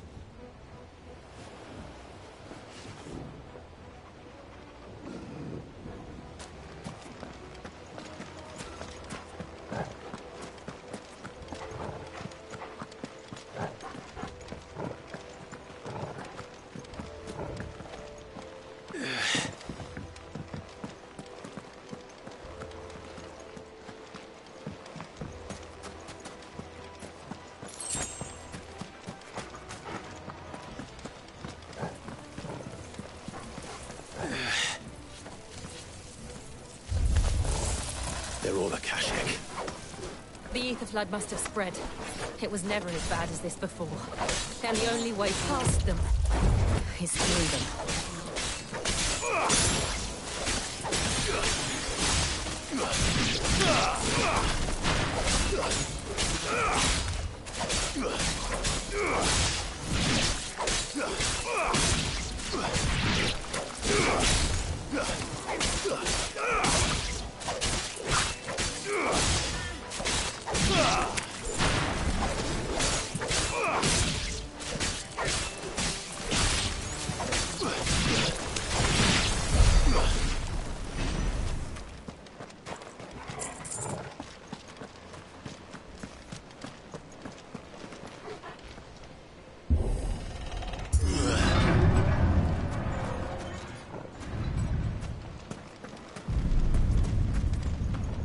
They're all Akashic. The ether flood must have spread. It was never as bad as this before. And the only way past them is through them.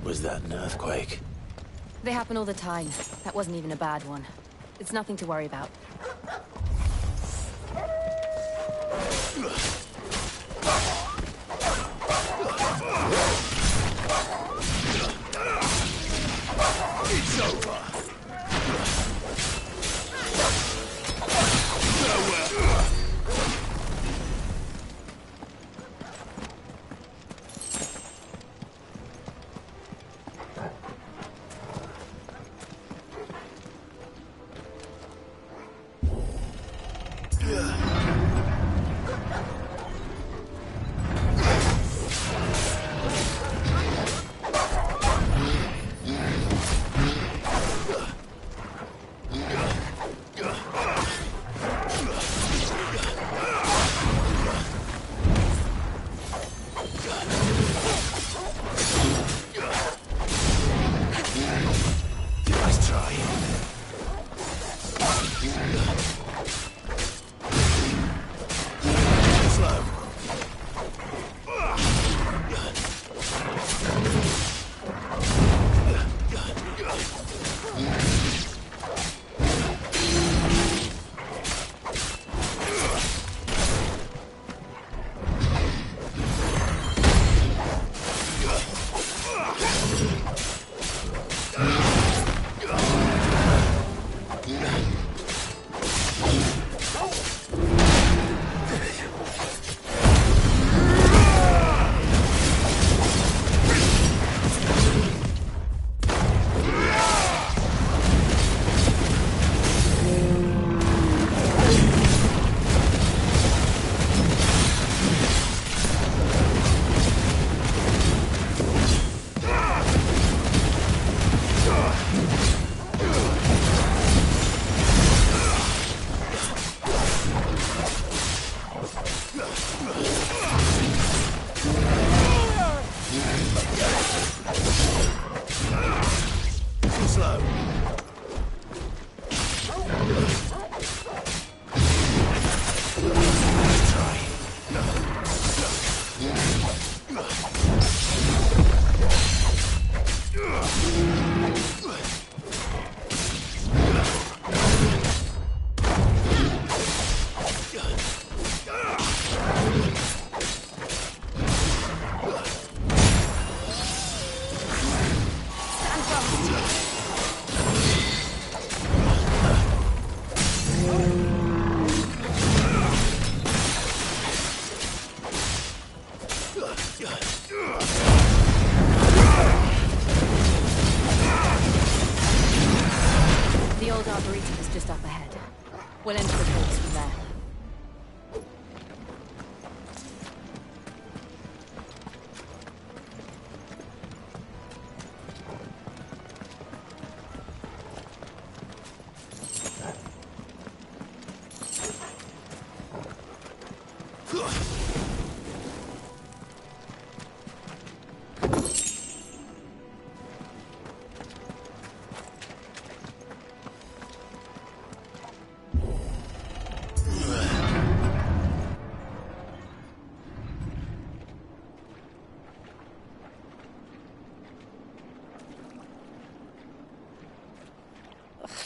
Was that an earthquake? They happen all the time. That wasn't even a bad one. It's nothing to worry about. It's over.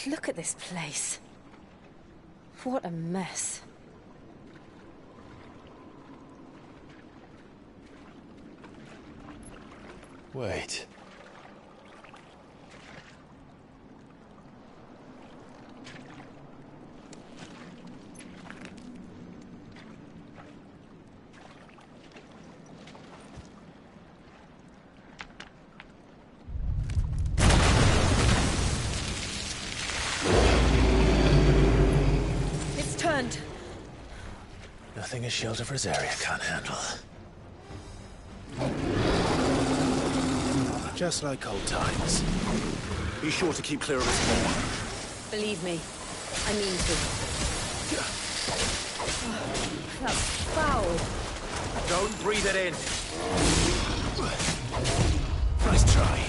Look at this place. What a mess. Wait. Nothing a shield of Rosaria can't handle. Just like old times. Be sure to keep clear of its more. Believe me, I mean to. That's foul. Don't breathe it in. Nice try.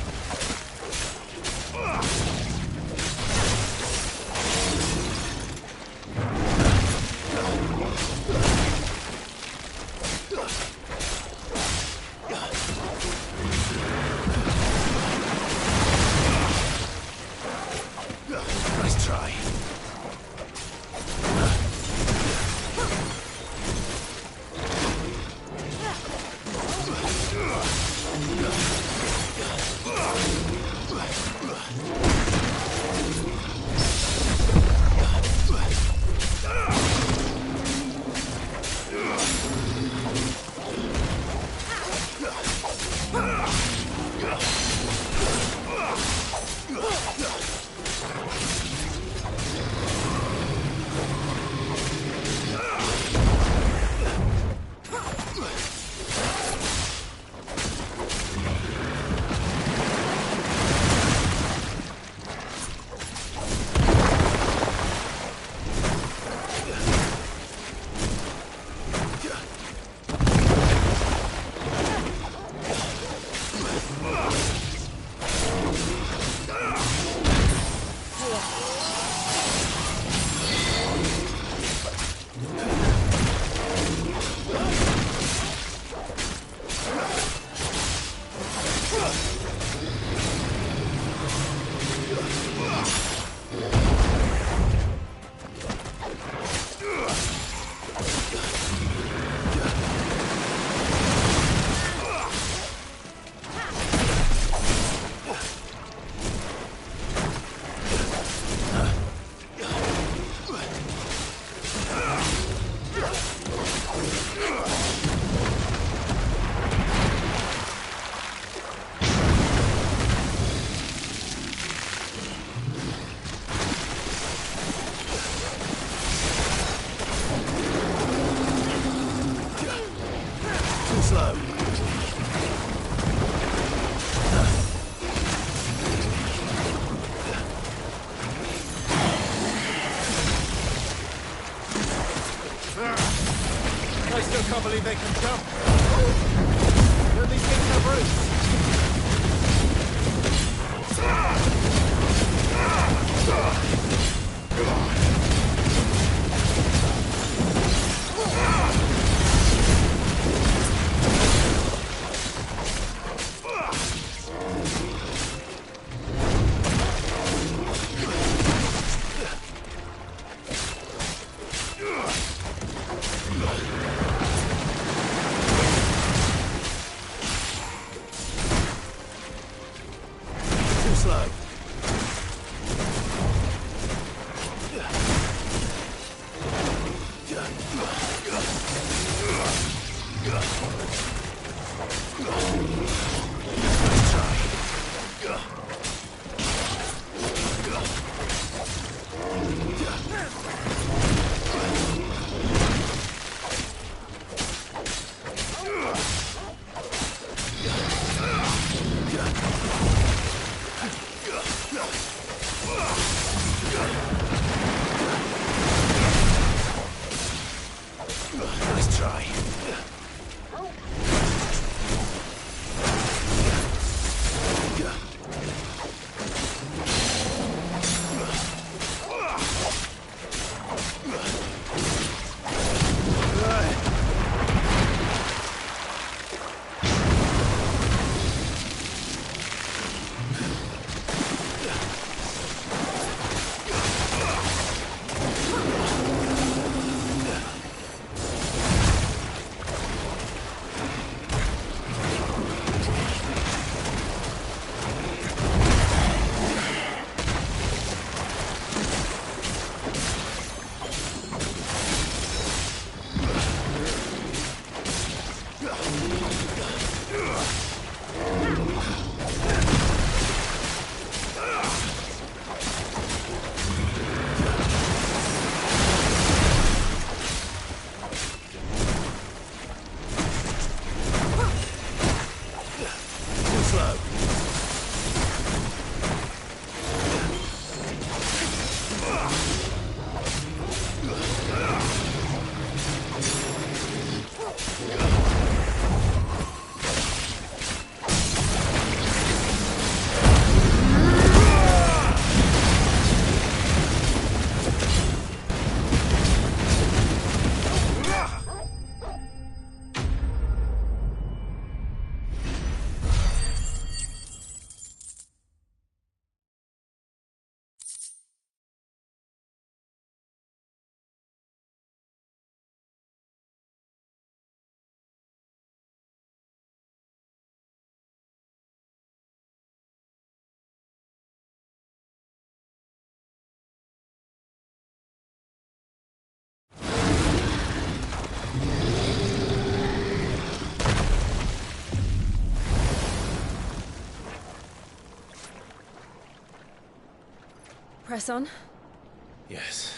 Can't believe they can jump. Don't these things have roots? Nice try. Press on. Yes.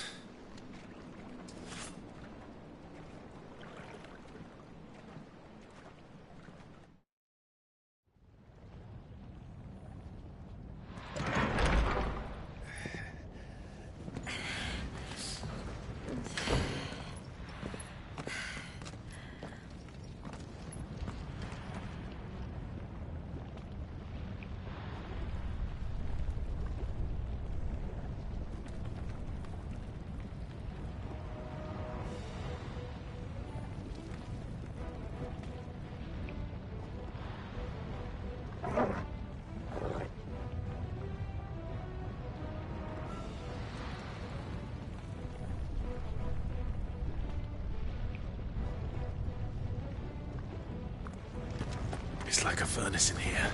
It's like a furnace in here.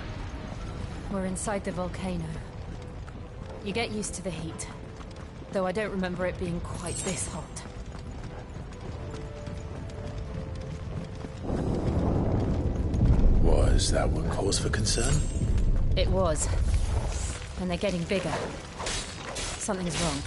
We're inside the volcano. You get used to the heat, though I don't remember it being quite this hot. Was that one cause for concern? It was. And they're getting bigger. Something's wrong.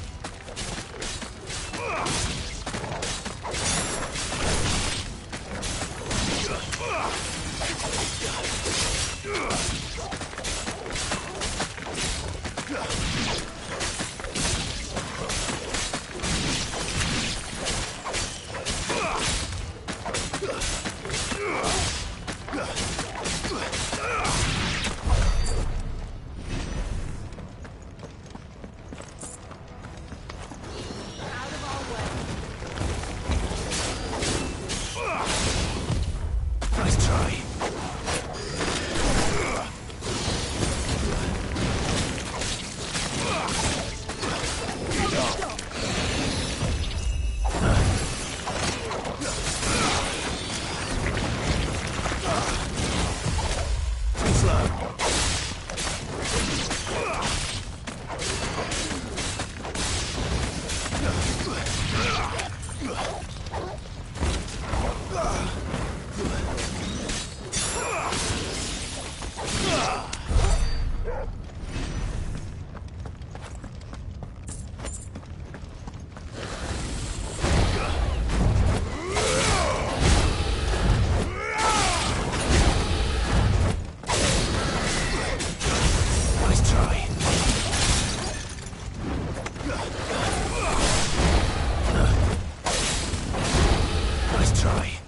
try.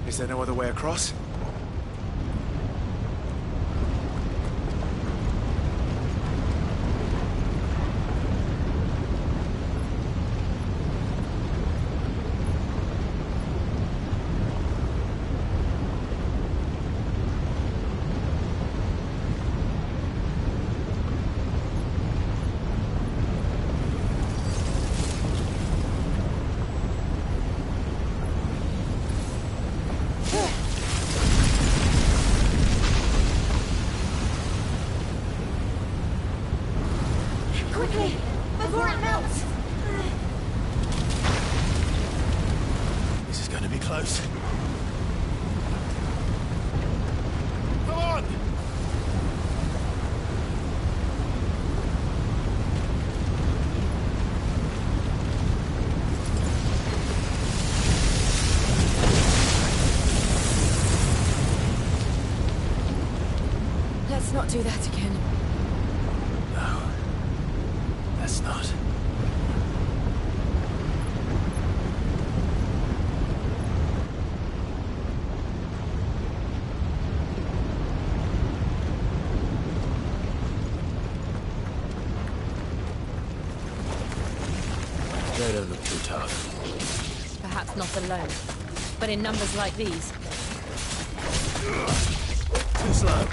Is there no other way across? Quickly, before it melts! This is going to be close. Come on! Let's not do that again. No. Let's not. They don't look too tough. Perhaps not alone, but in numbers like these. Too slow.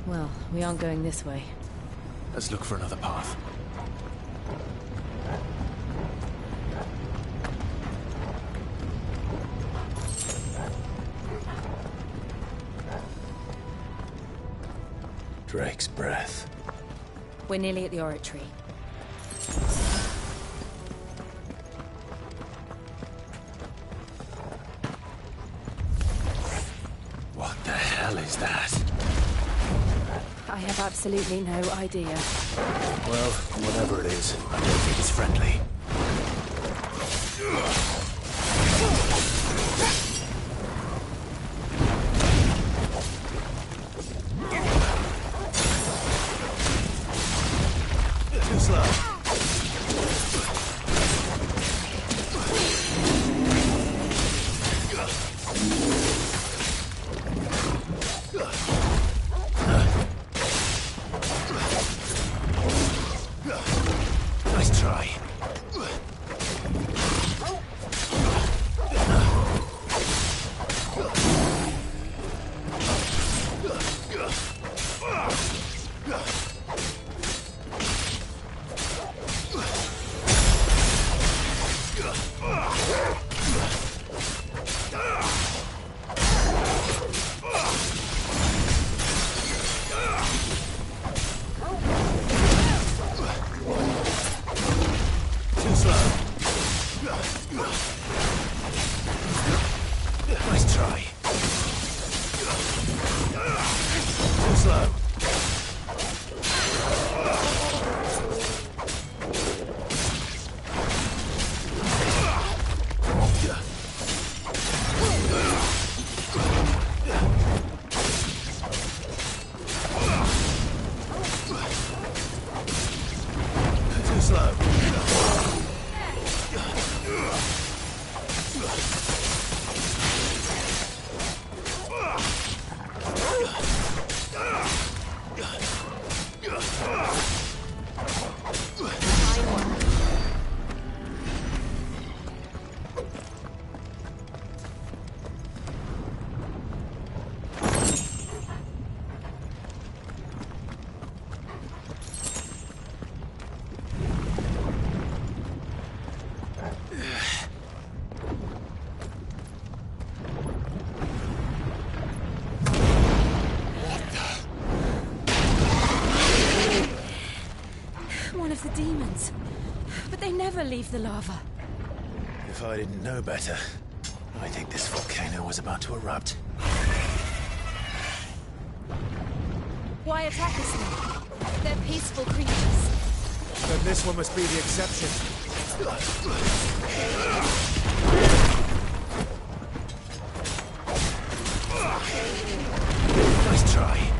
Well, we aren't going this way. Let's look for another path. Drake's breath. We're nearly at the oratory. What the hell is that? I have absolutely no idea. Well, whatever it is, I don't think it's friendly. Demons. But they never leave the lava. If I didn't know better, I think this volcano was about to erupt. Why attack us now? They're peaceful creatures. Then this one must be the exception. Nice try.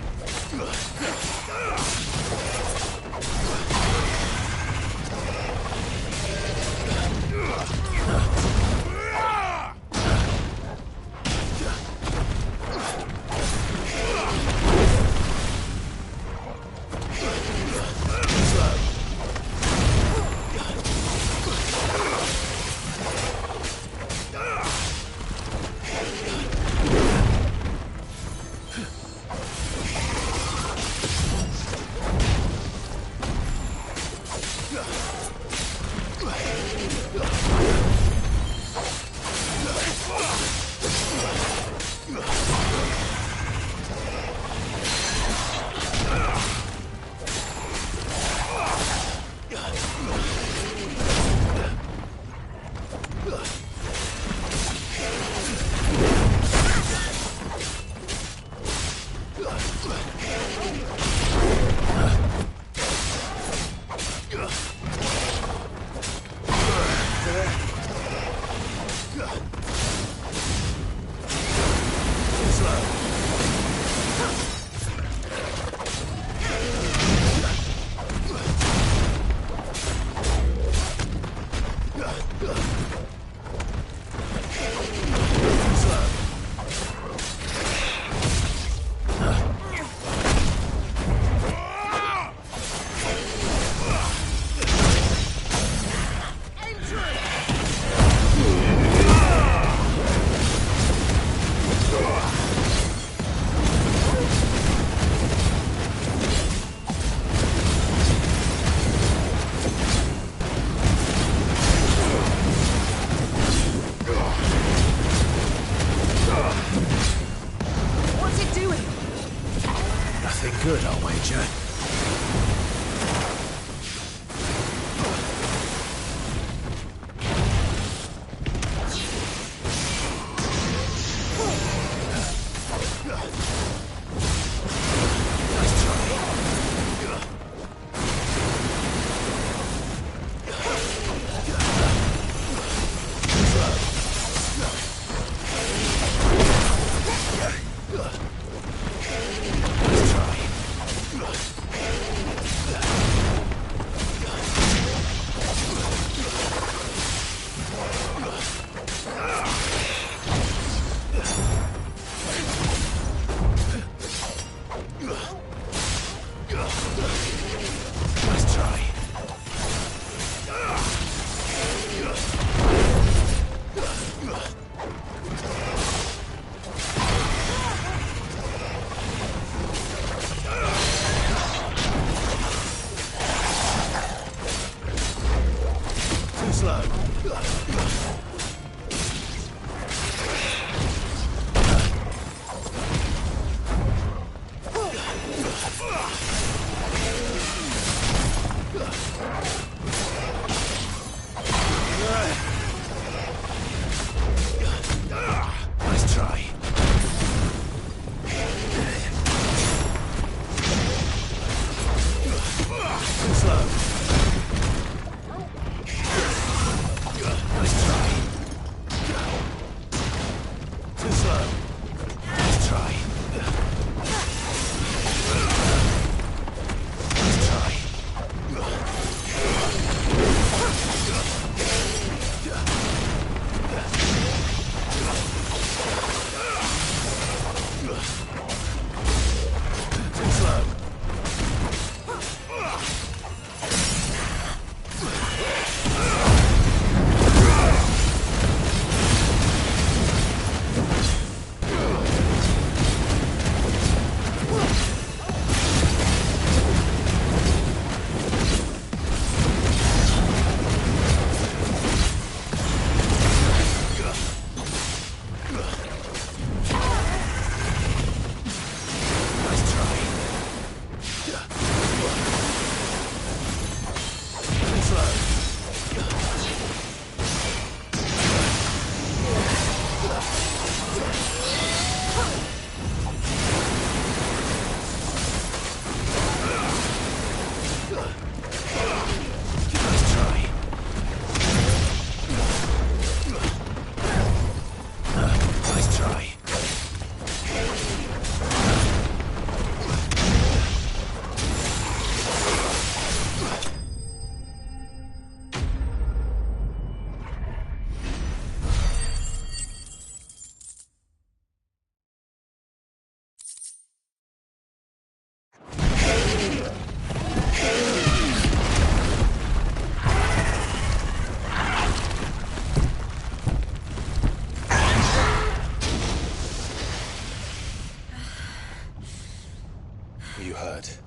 hurt?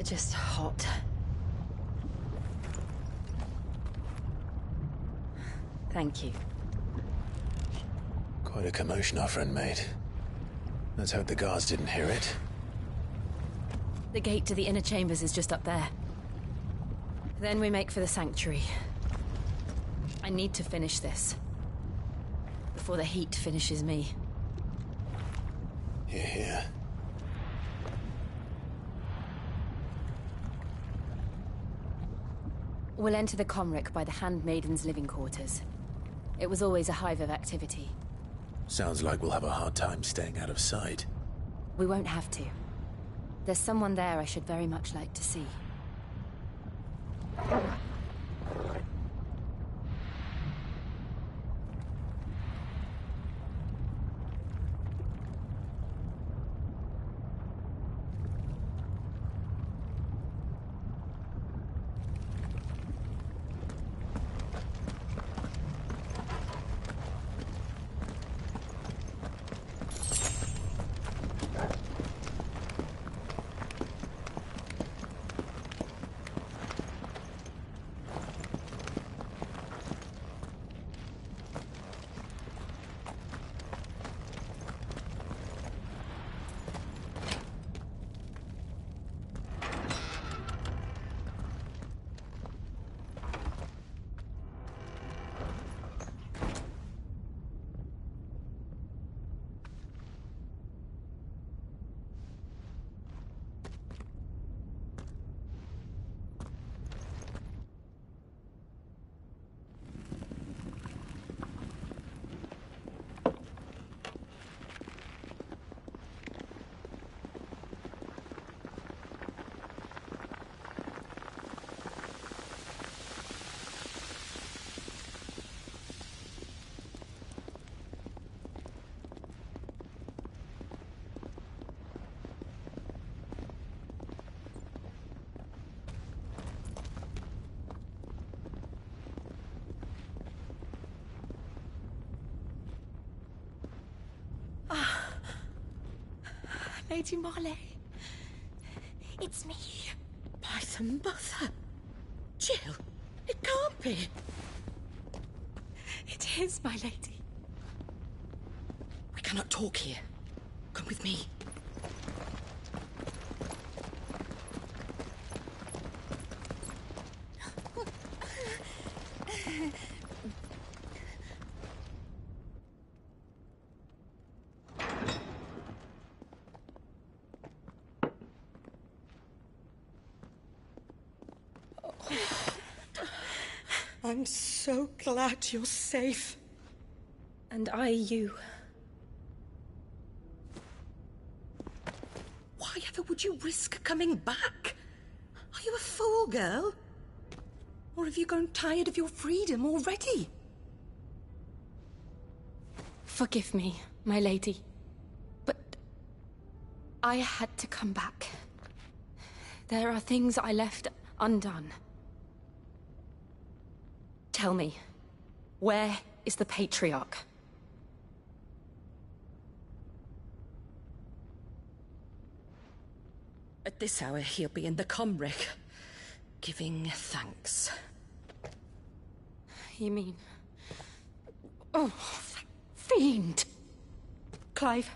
Just hot. Thank you. Quite a commotion our friend made. Let's hope the guards didn't hear it. The gate to the inner chambers is just up there. Then we make for the sanctuary. I need to finish this. Before the heat finishes me. Hear, hear. We'll enter the Comric by the Handmaiden's living quarters. It was always a hive of activity. Sounds like we'll have a hard time staying out of sight. We won't have to. There's someone there I should very much like to see. Lady Marley. It's me. By the mother. Jill, it can't be. It is, my lady. We cannot talk here. Come with me. I'm so glad you're safe. And I you. Why ever would you risk coming back? Are you a fool, girl? Or have you grown tired of your freedom already? Forgive me, my lady. But I had to come back. There are things I left undone. Tell me, where is the Patriarch? At this hour, he'll be in the Comric, giving thanks. You mean... Oh, that fiend! Clive,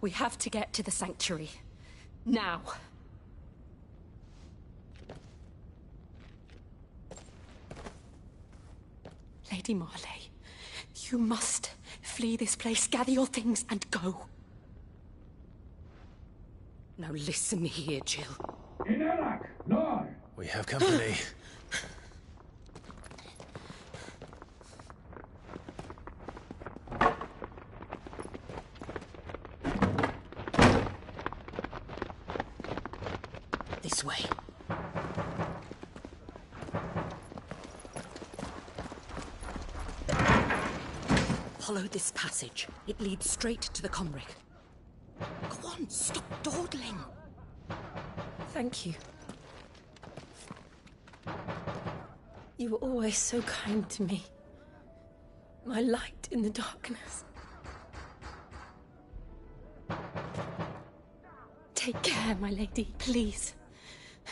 we have to get to the sanctuary. Now. Lady Marley, you must flee this place, gather your things, and go. Now listen here, Jill. We have company. This way. Follow this passage. It leads straight to the Comric. Go on, stop dawdling. Thank you. You were always so kind to me. My light in the darkness. Take care, my lady, please.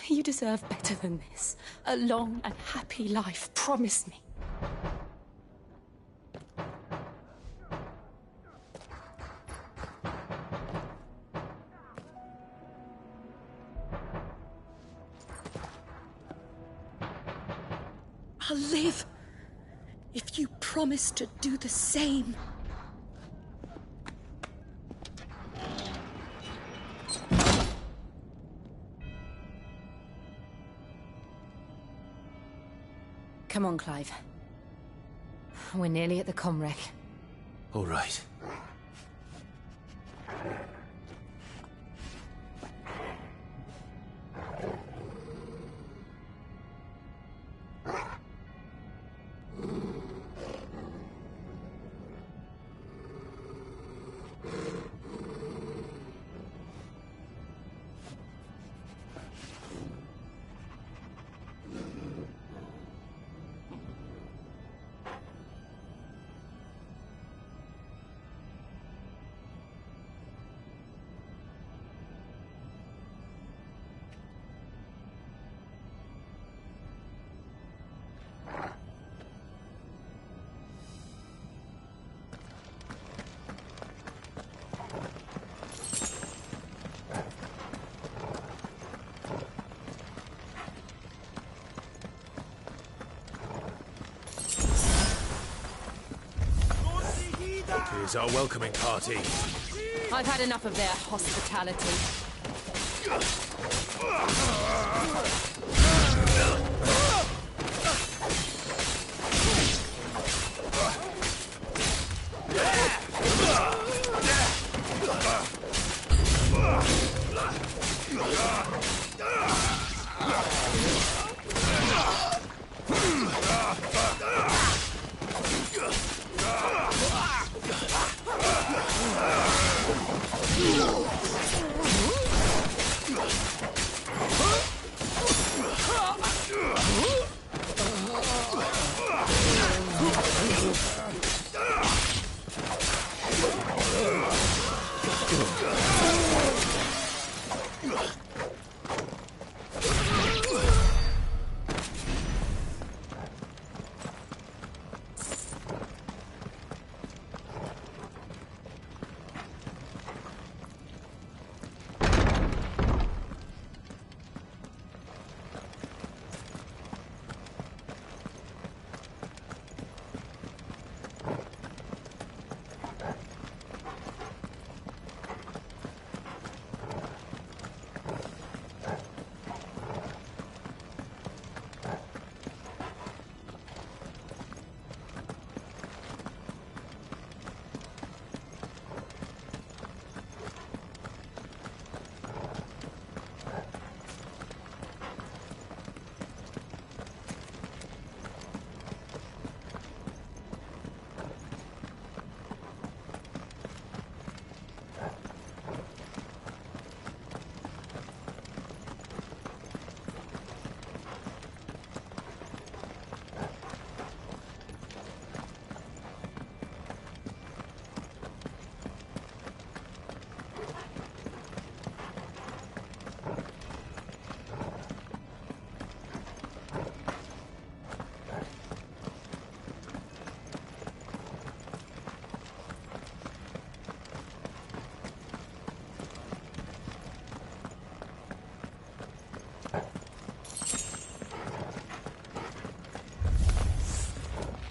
You deserve better than this. A long and happy life, promise me. I'll live if you promise to do the same. Come on, Clive. We're nearly at the comwreck. All right. Here's our welcoming party. I've had enough of their hospitality.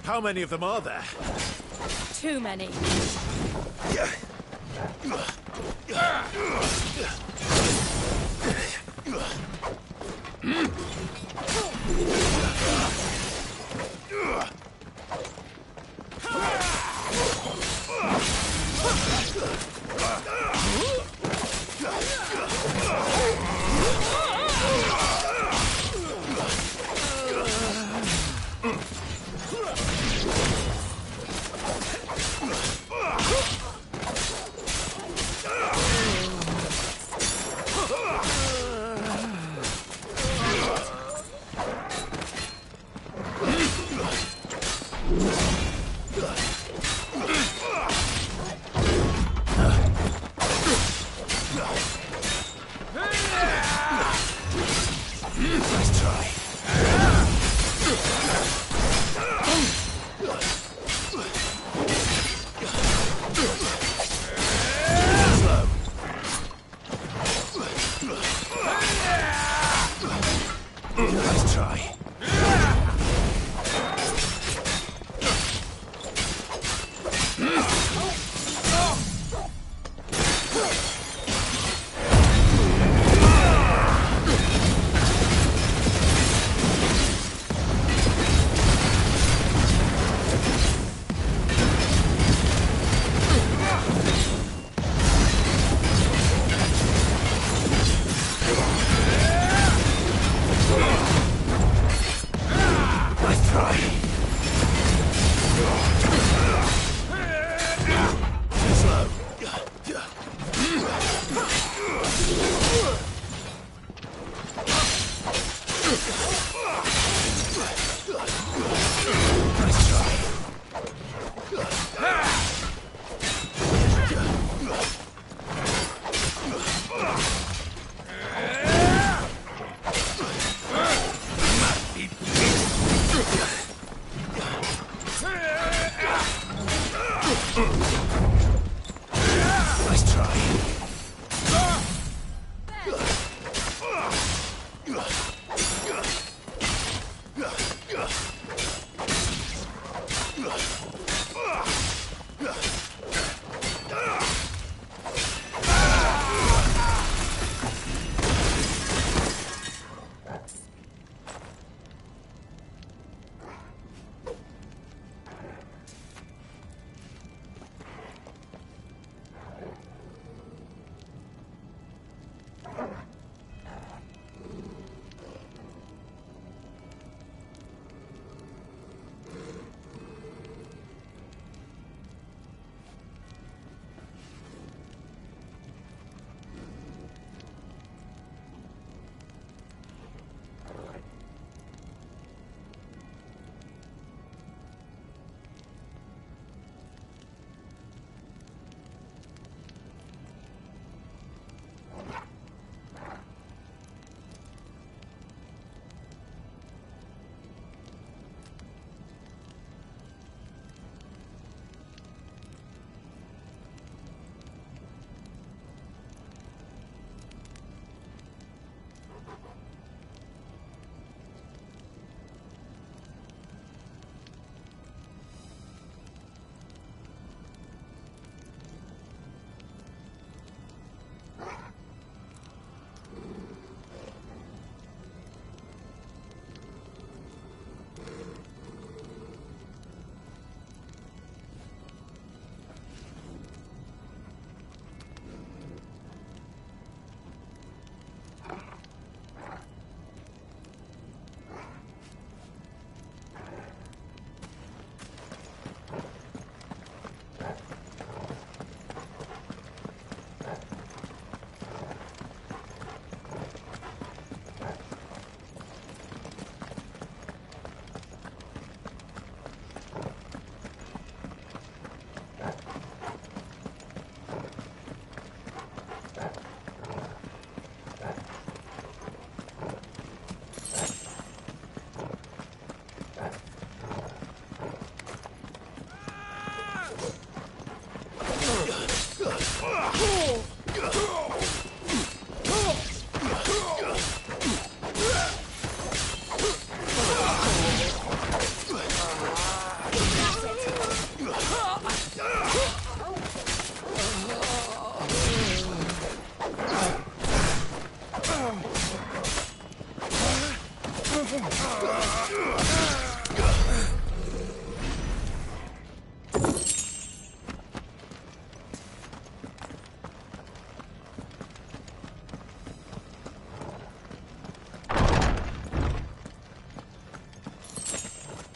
How many of them are there? Too many.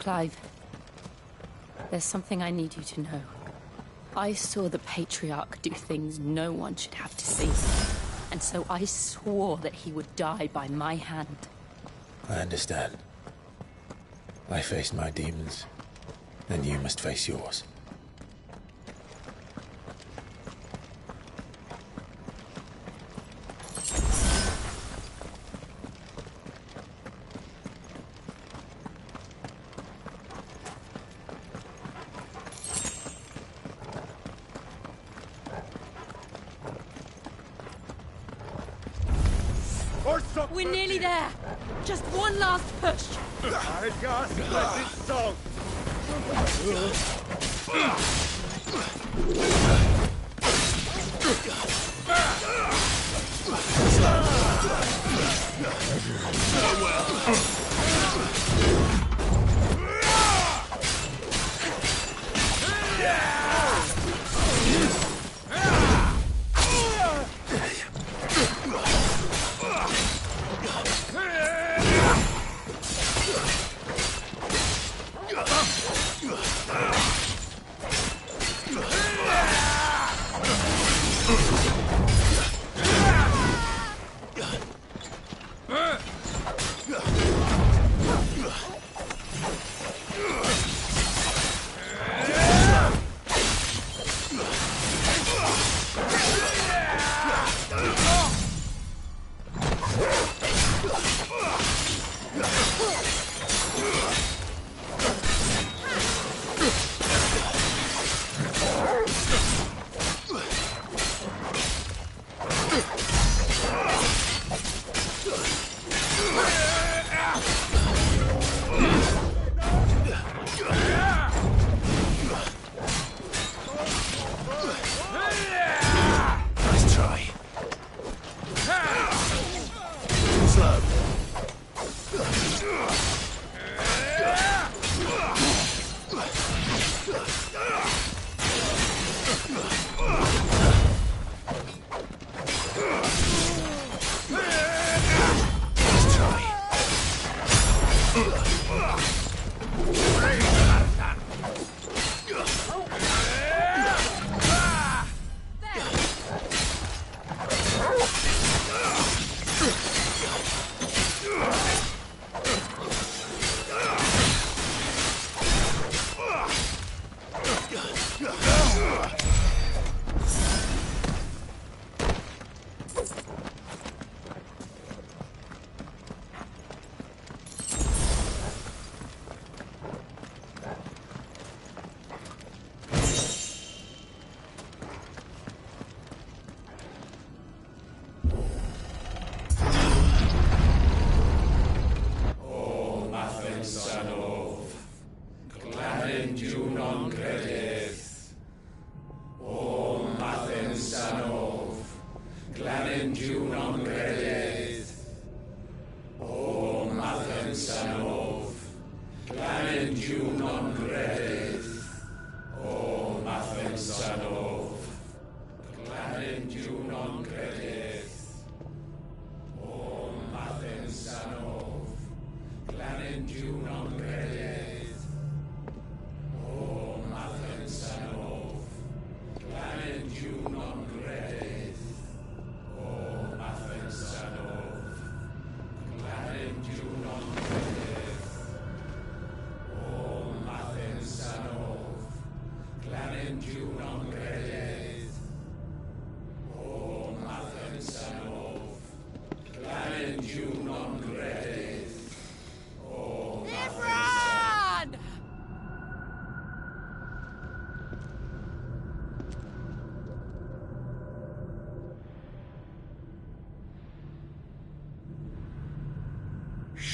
Clive, there's something I need you to know. I saw the Patriarch do things no one should have to see. And so I swore that he would die by my hand. I understand. I faced my demons, and you must face yours. We're nearly there. Just one last push.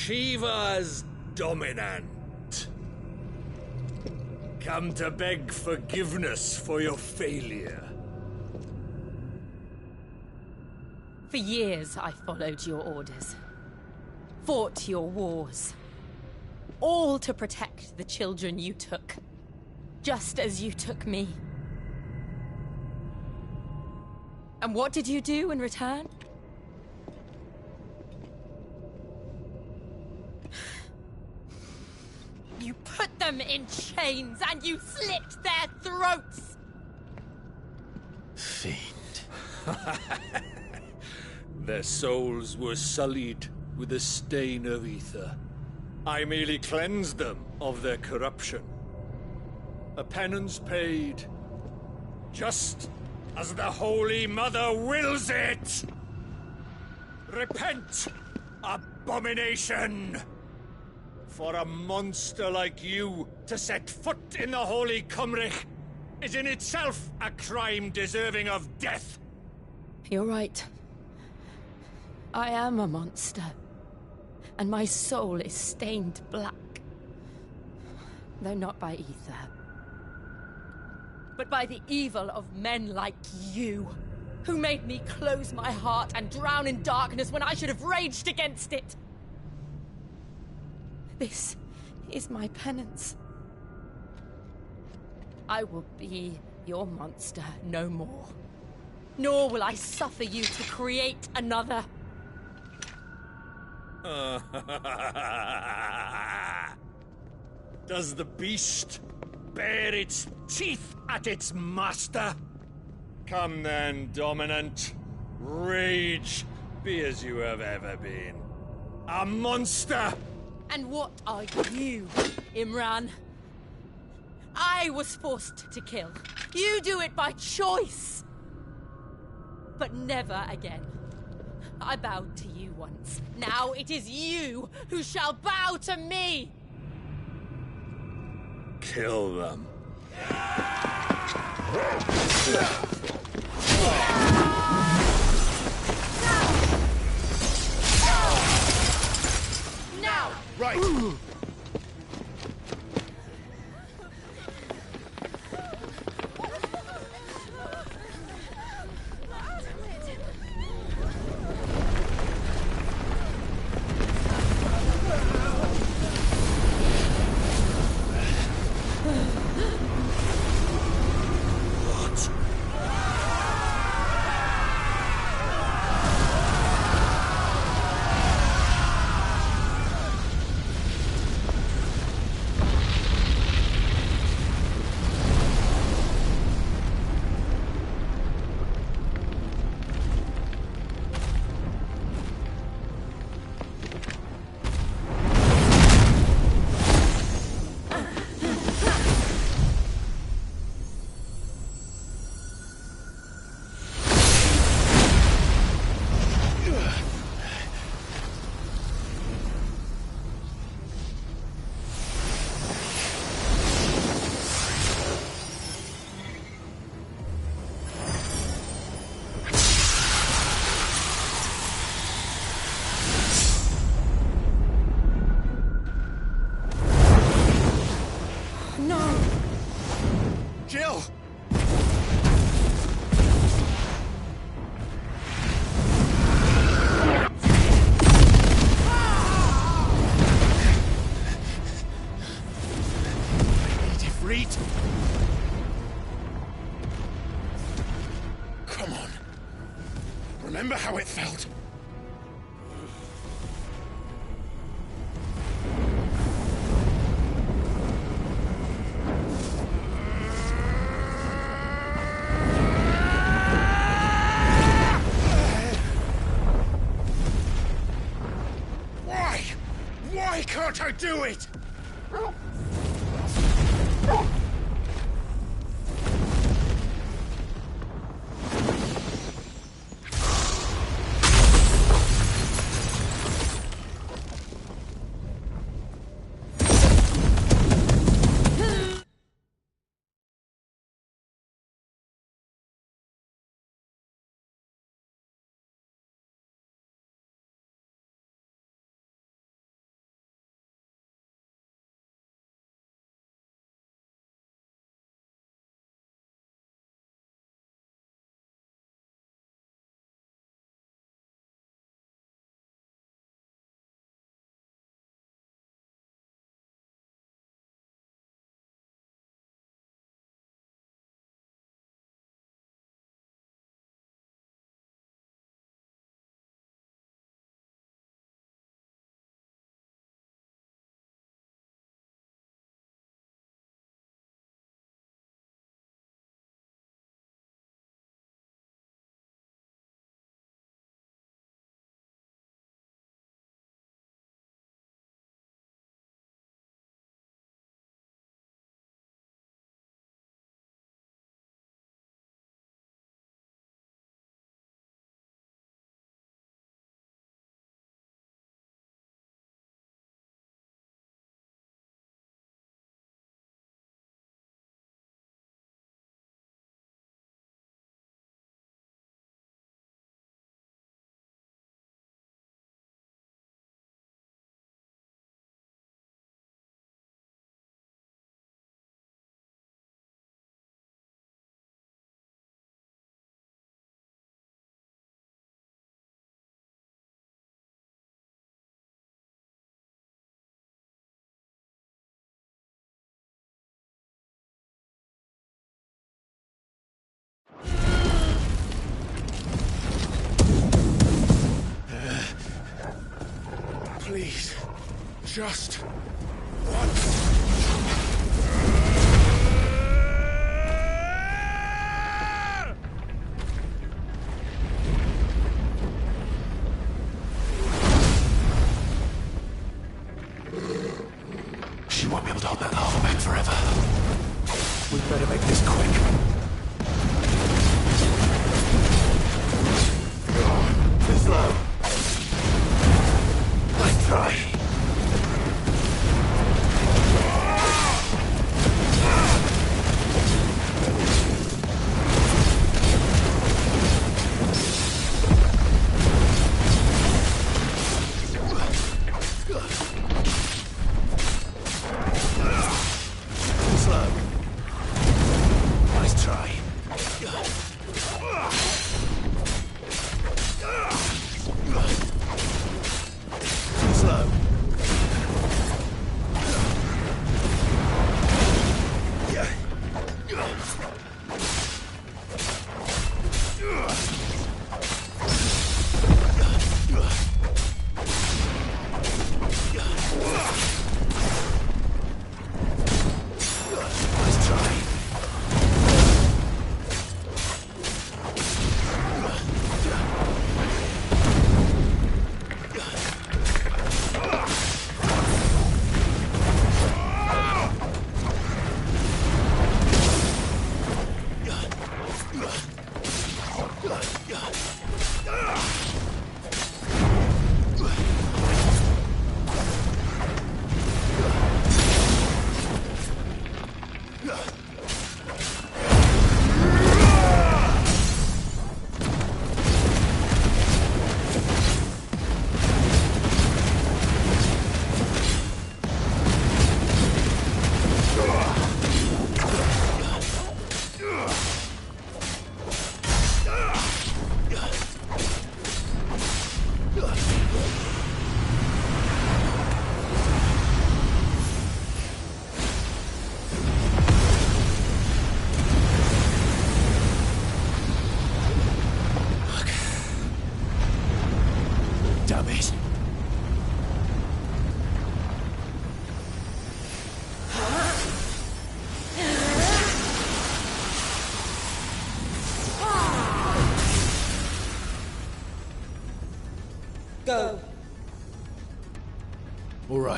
Shiva's dominant. Come to beg forgiveness for your failure. For years I followed your orders. Fought your wars. All to protect the children you took. Just as you took me. And what did you do in return? You put them in chains and you slit their throats! Fiend. Their souls were sullied with the stain of ether. I merely cleansed them of their corruption. A penance paid, just as the Holy Mother wills it! Repent, abomination! For a monster like you to set foot in the Holy Cymrich is in itself a crime deserving of death. You're right. I am a monster. And my soul is stained black. Though not by ether. But by the evil of men like you, who made me close my heart and drown in darkness when I should have raged against it. This is my penance. I will be your monster no more. Nor will I suffer you to create another. Does the beast bare its teeth at its master? Come then, dominant. Rage, be as you have ever been. A monster! And what are you, Imran? I was forced to kill. You do it by choice. But never again. I bowed to you once. Now it is you who shall bow to me! Kill them. Now! Right! Jill! Defreet! Come on. Remember how it felt? Why can't I do it? Please, just once. She won't be able to hold that lava back forever. We better make this quick. Too slow. Nice try.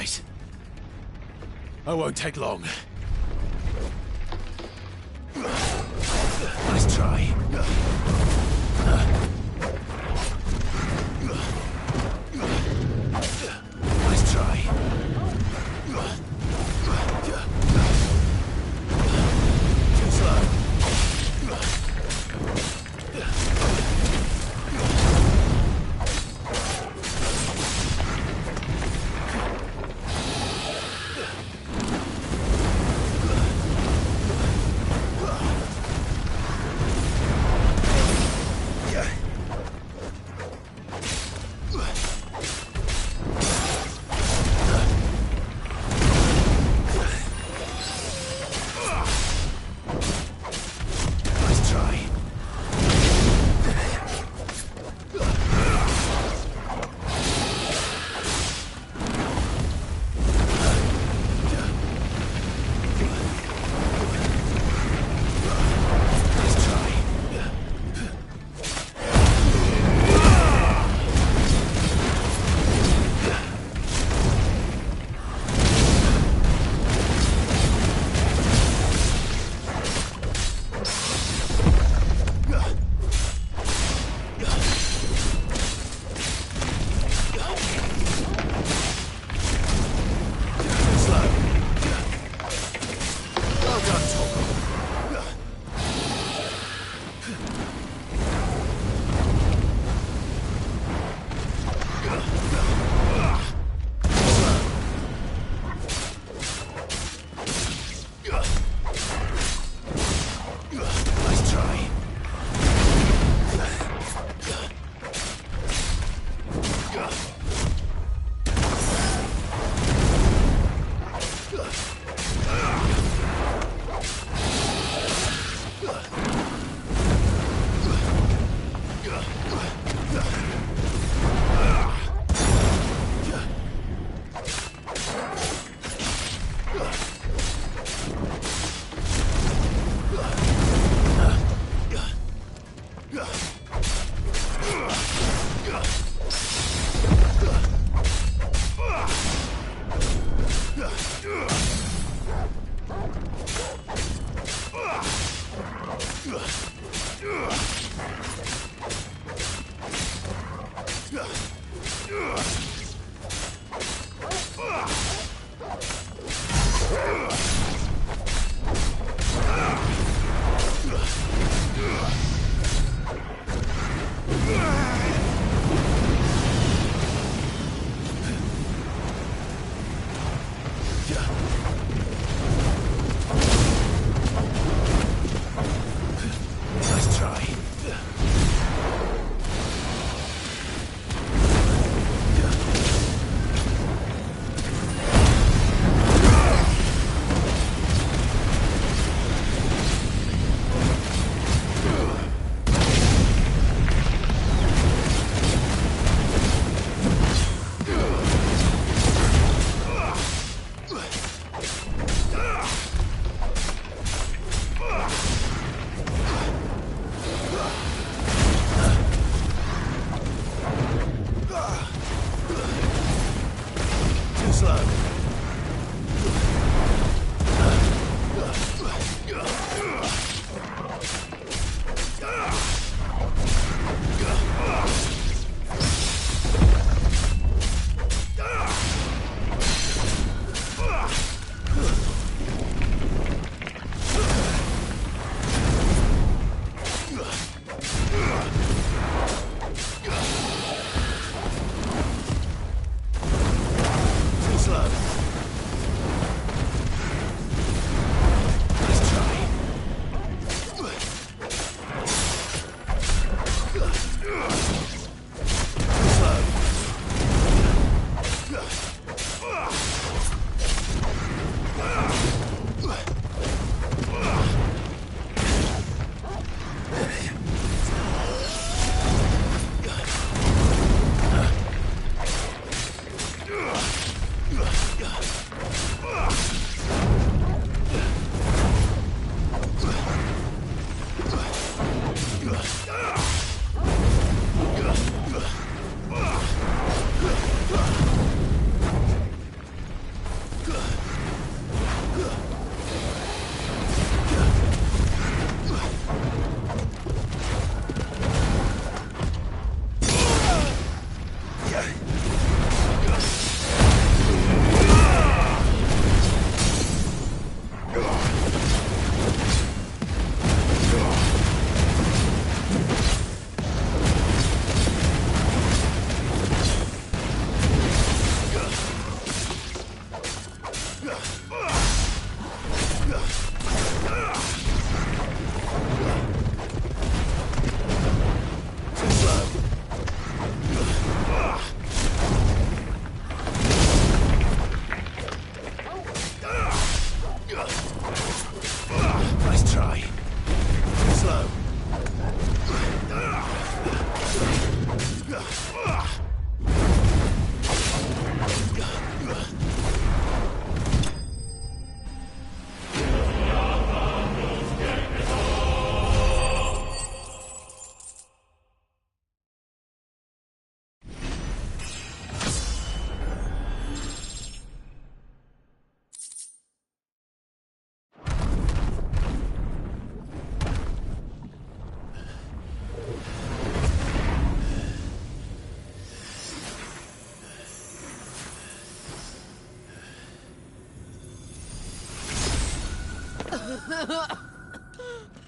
right. I won't take long. Nice try. Nice try. Too slow.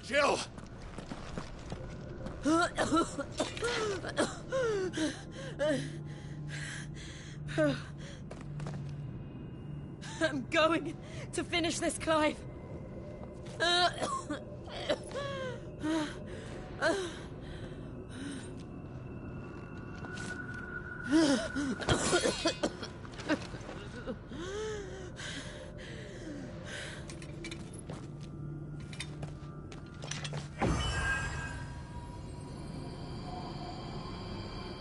Jill! I'm going to finish this, Clive.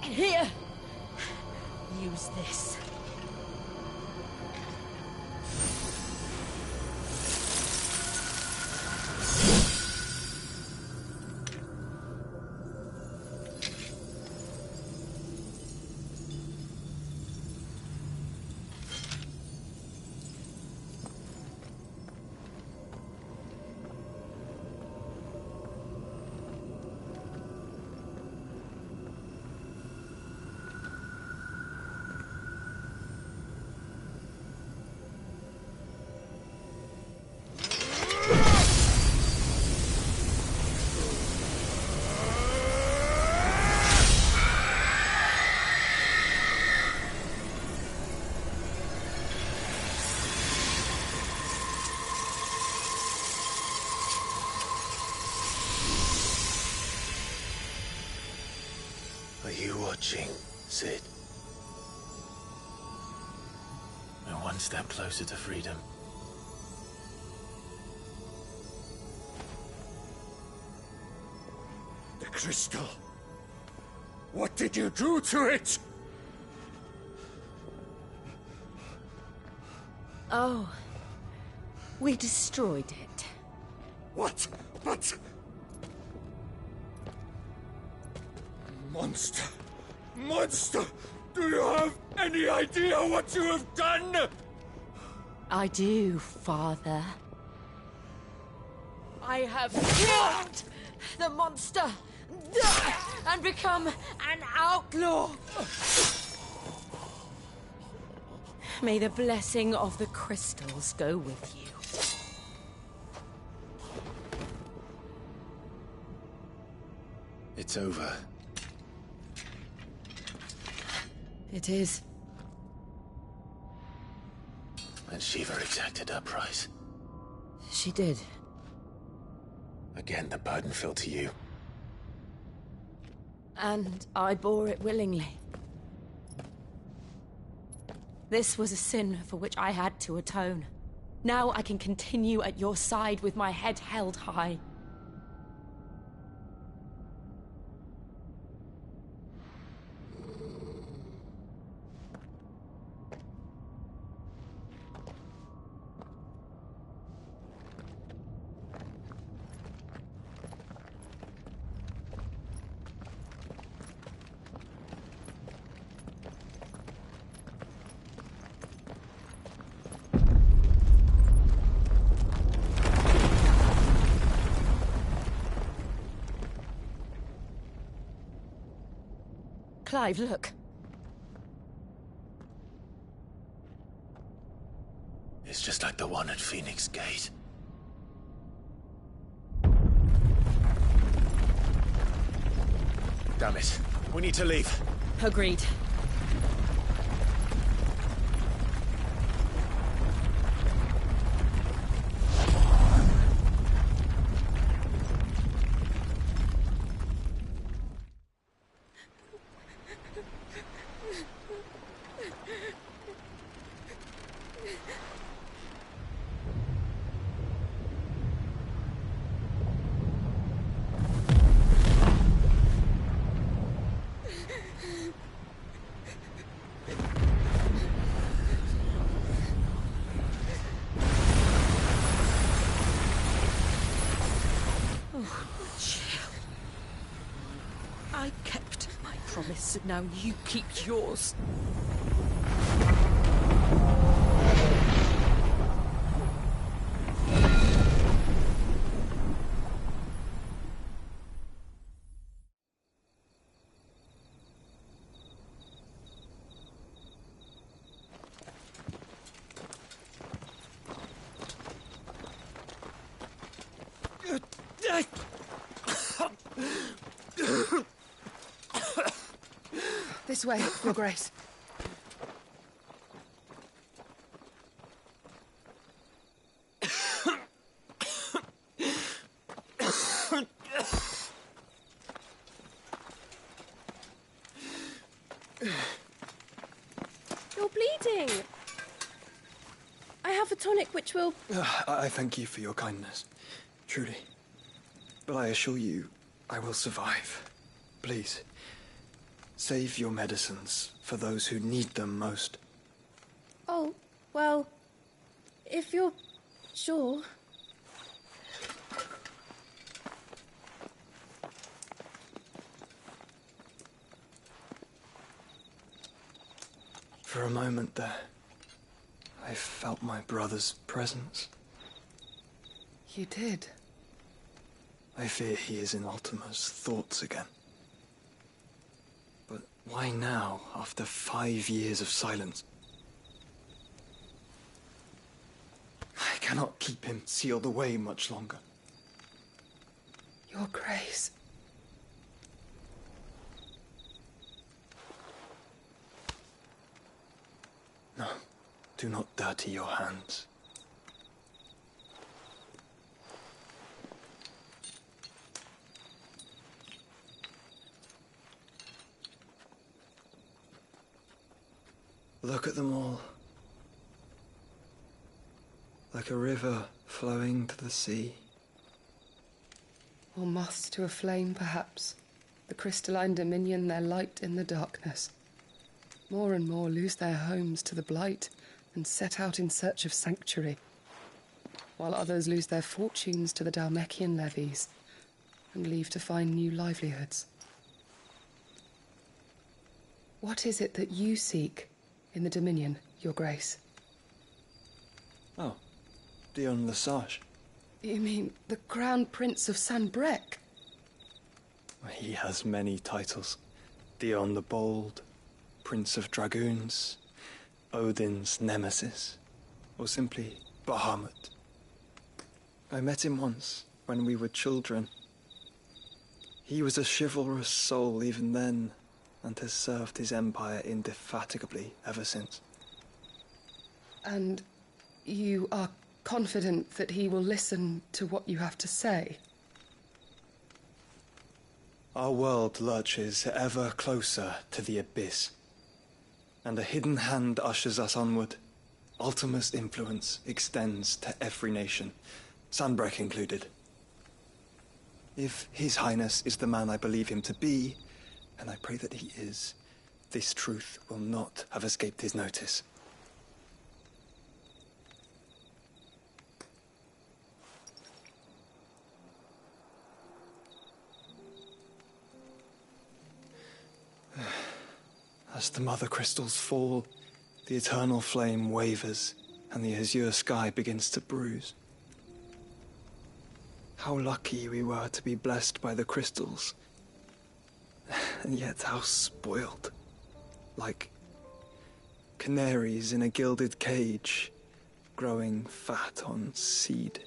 Here. Use this. Are you watching, Sid? We're one step closer to freedom. The crystal. What did you do to it? Oh. We destroyed it. What? But... Monster! Monster! Do you have any idea what you have done? I do, Father. I have killed the monster and become an outlaw. May the blessing of the crystals go with you. It's over. It is. And Shiva exacted her price. She did. Again, the burden fell to you. And I bore it willingly. This was a sin for which I had to atone. Now I can continue at your side with my head held high. Clive, look. It's just like the one at Phoenix Gate. Damn it. We need to leave. Agreed. I kept my promise, and now you keep yours. This way, Your Grace. You're bleeding. I have a tonic which will... I thank you for your kindness, truly. But I assure you, I will survive. Please, save your medicines for those who need them most. Oh, well, if you're sure... For a moment there, I felt my brother's presence. You did? I fear he is in Ultima's thoughts again. But why now, after 5 years of silence? I cannot keep him sealed away much longer. Your Grace. No, do not dirty your hands. Look at them all. Like a river flowing to the sea. Or moths to a flame, perhaps. The crystalline dominion, their light in the darkness. More and more lose their homes to the blight and set out in search of sanctuary, while others lose their fortunes to the Dhalmekian levies and leave to find new livelihoods. What is it that you seek in the Dominion, Your Grace? Oh, Dion Lesage. You mean the Crown Prince of Sanbreque? He has many titles. Dion the Bold, Prince of Dragoons, Odin's Nemesis, or simply Bahamut. I met him once, when we were children. He was a chivalrous soul even then, and has served his empire indefatigably ever since. And you are confident that he will listen to what you have to say? Our world lurches ever closer to the abyss, and a hidden hand ushers us onward. Ultima's influence extends to every nation, Sanbreque included. If His Highness is the man I believe him to be, and I pray that he is, this truth will not have escaped his notice. As the mother crystals fall, the eternal flame wavers, and the azure sky begins to bruise. How lucky we were to be blessed by the crystals, and yet how spoiled. Like canaries in a gilded cage, growing fat on seed.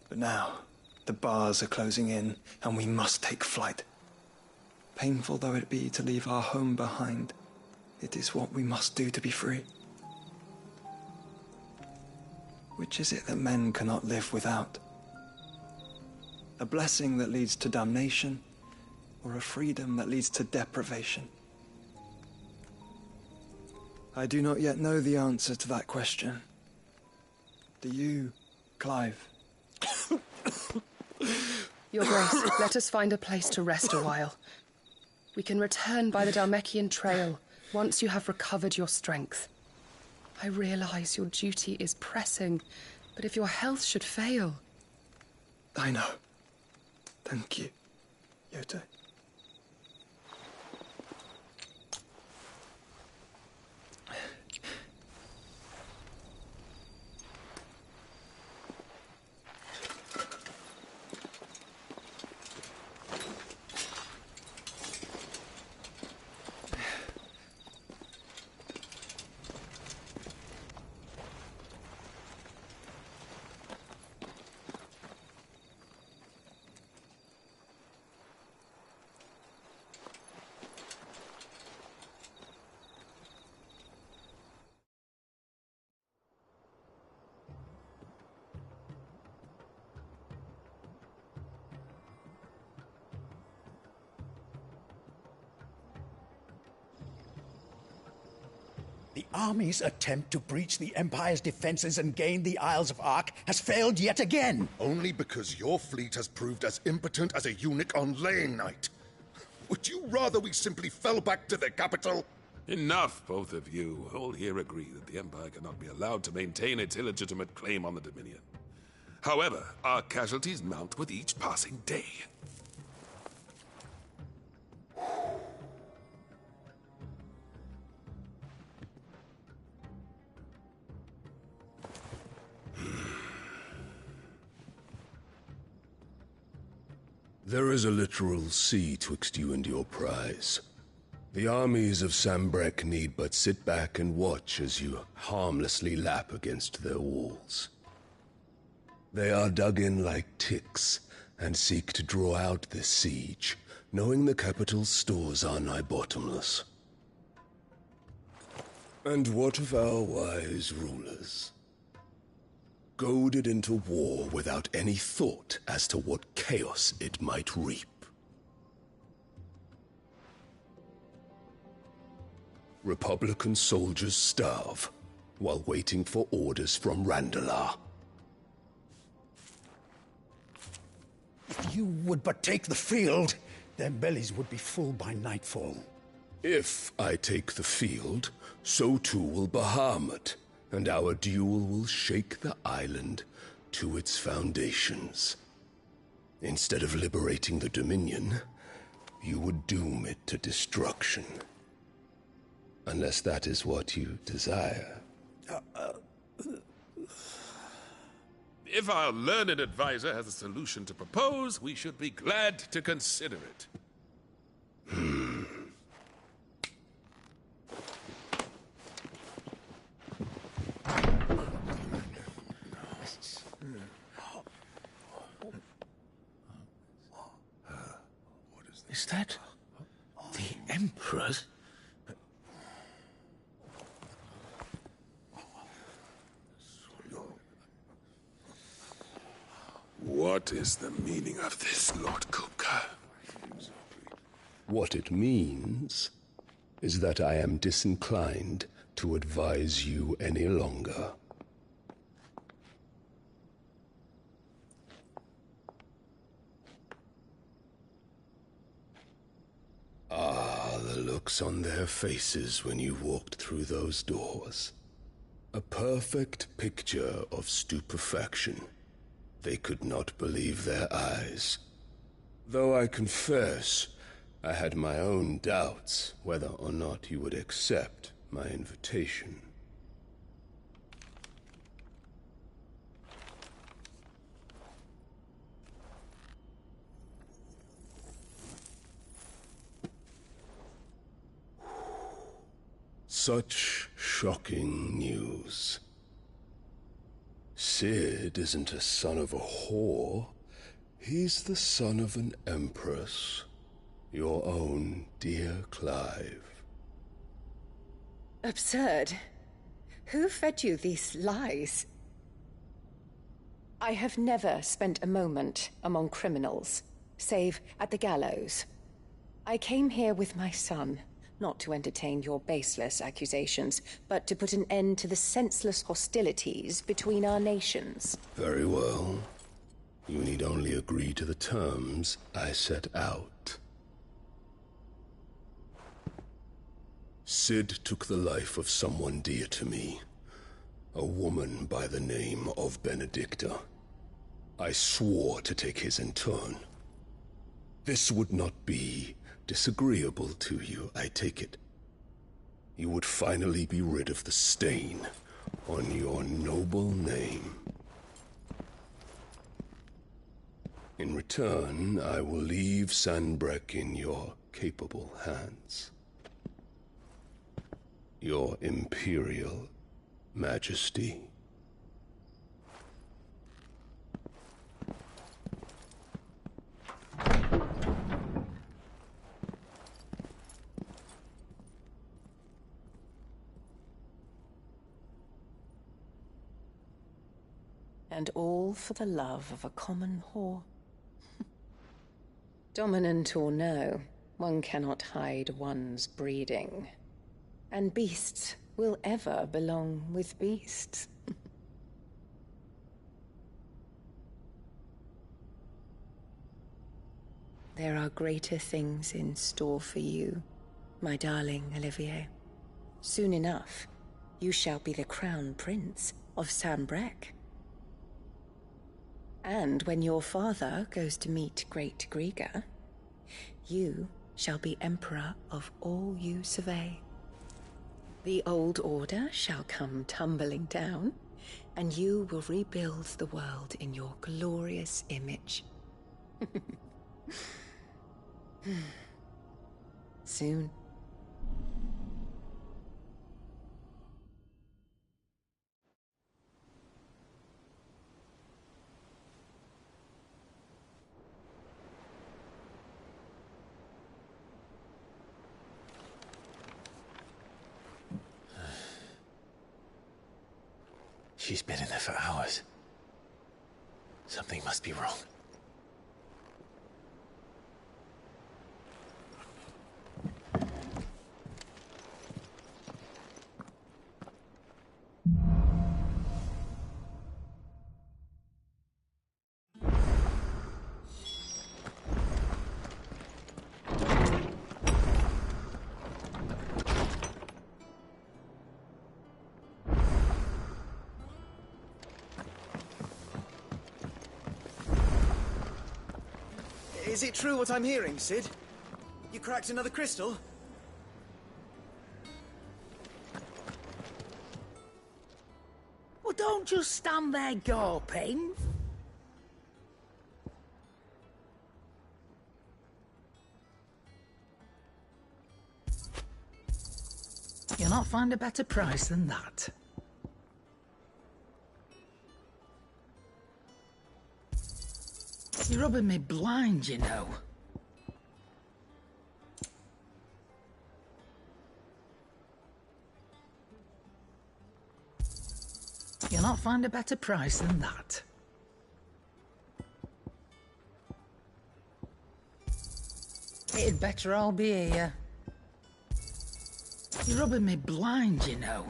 But now, the bars are closing in, and we must take flight. Painful though it be to leave our home behind, it is what we must do to be free. Which is it that men cannot live without? A blessing that leads to damnation, or a freedom that leads to deprivation? I do not yet know the answer to that question. Do you, Clive? Your Grace, let us find a place to rest a while. We can return by the Dhalmekian trail once you have recovered your strength. I realize your duty is pressing, but if your health should fail... I know. Thank you, Yote. army's attempt to breach the Empire's defenses and gain the Isles of Ark has failed yet again. Only because your fleet has proved as impotent as a eunuch on laying night. Would you rather we simply fell back to the capital? Enough, both of you. All here agree that the Empire cannot be allowed to maintain its illegitimate claim on the Dominion. However, our casualties mount with each passing day. There is a literal sea twixt you and your prize. The armies of Sanbreque need but sit back and watch as you harmlessly lap against their walls. They are dug in like ticks and seek to draw out this siege, knowing the capital's stores are nigh bottomless. And what of our wise rulers? Goaded into war without any thought as to what chaos it might reap. Republican soldiers starve while waiting for orders from Randalar. If you would but take the field, their bellies would be full by nightfall. If I take the field, so too will Bahamut, and our duel will shake the island to its foundations. Instead of liberating the Dominion, you would doom it to destruction. Unless that is what you desire. If our learned advisor has a solution to propose, we should be glad to consider it. Is that the Emperor's? What is the meaning of this, Lord Kupka? What it means is that I am disinclined to advise you any longer. Ah, the looks on their faces when you walked through those doors. A perfect picture of stupefaction. They could not believe their eyes. Though I confess, I had my own doubts whether or not you would accept my invitation. Such shocking news. Sid isn't a son of a whore. He's the son of an empress. Your own dear Clive. Absurd. Who fed you these lies? I have never spent a moment among criminals, save at the gallows. I came here with my son, not to entertain your baseless accusations, but to put an end to the senseless hostilities between our nations. Very well. You need only agree to the terms I set out. Sid took the life of someone dear to me, a woman by the name of Benedicta. I swore to take his in turn. This would not be disagreeable to you, I take it. You would finally be rid of the stain on your noble name. In return, I will leave Sanbreque in your capable hands. Your Imperial Majesty. And all for the love of a common whore. Dominant or no, one cannot hide one's breeding. And beasts will ever belong with beasts. There are greater things in store for you, my darling Olivier. Soon enough, you shall be the crown prince of Sambrec. And when your father goes to meet Great Griga, you shall be emperor of all you survey. The old order shall come tumbling down, and you will rebuild the world in your glorious image. Soon. She's been in there for hours. Something must be wrong. Is it true what I'm hearing, Cid? You cracked another crystal? Well, don't just stand there gawping. You'll not find a better price than that. You're rubbing me blind, you know. You'll not find a better price than that. It'd better all be here. You're rubbing me blind, you know.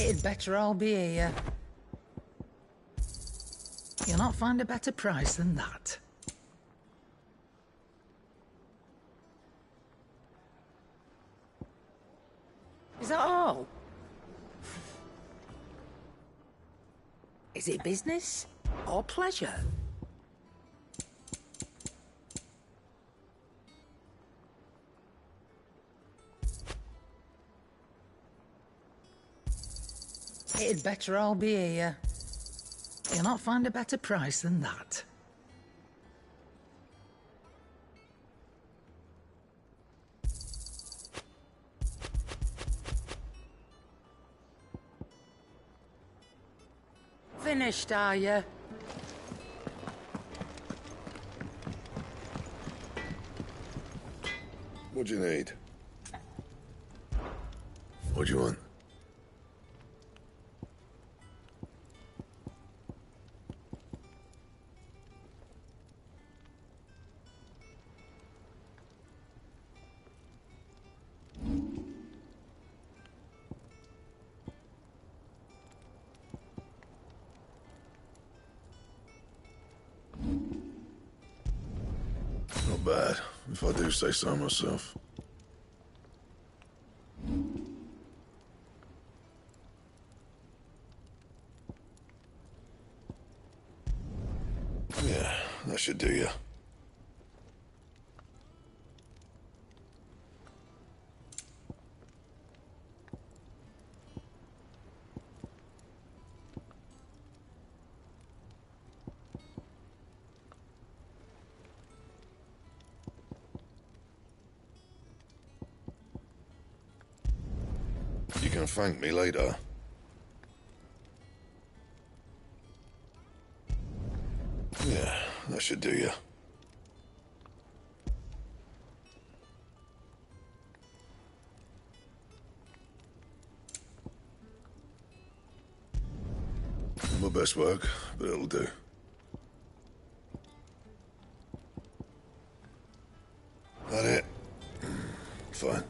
It'd better all be here. You'll not find a better price than that. Is that all? Is it business or pleasure? It'd better all be here. You'll not find a better price than that. Finished, are you? What do you need? What do you want? Not bad, if I do say so myself. Yeah, that should do you. You can thank me later. Yeah, that should do you. best work, but it'll do. That it? Fine.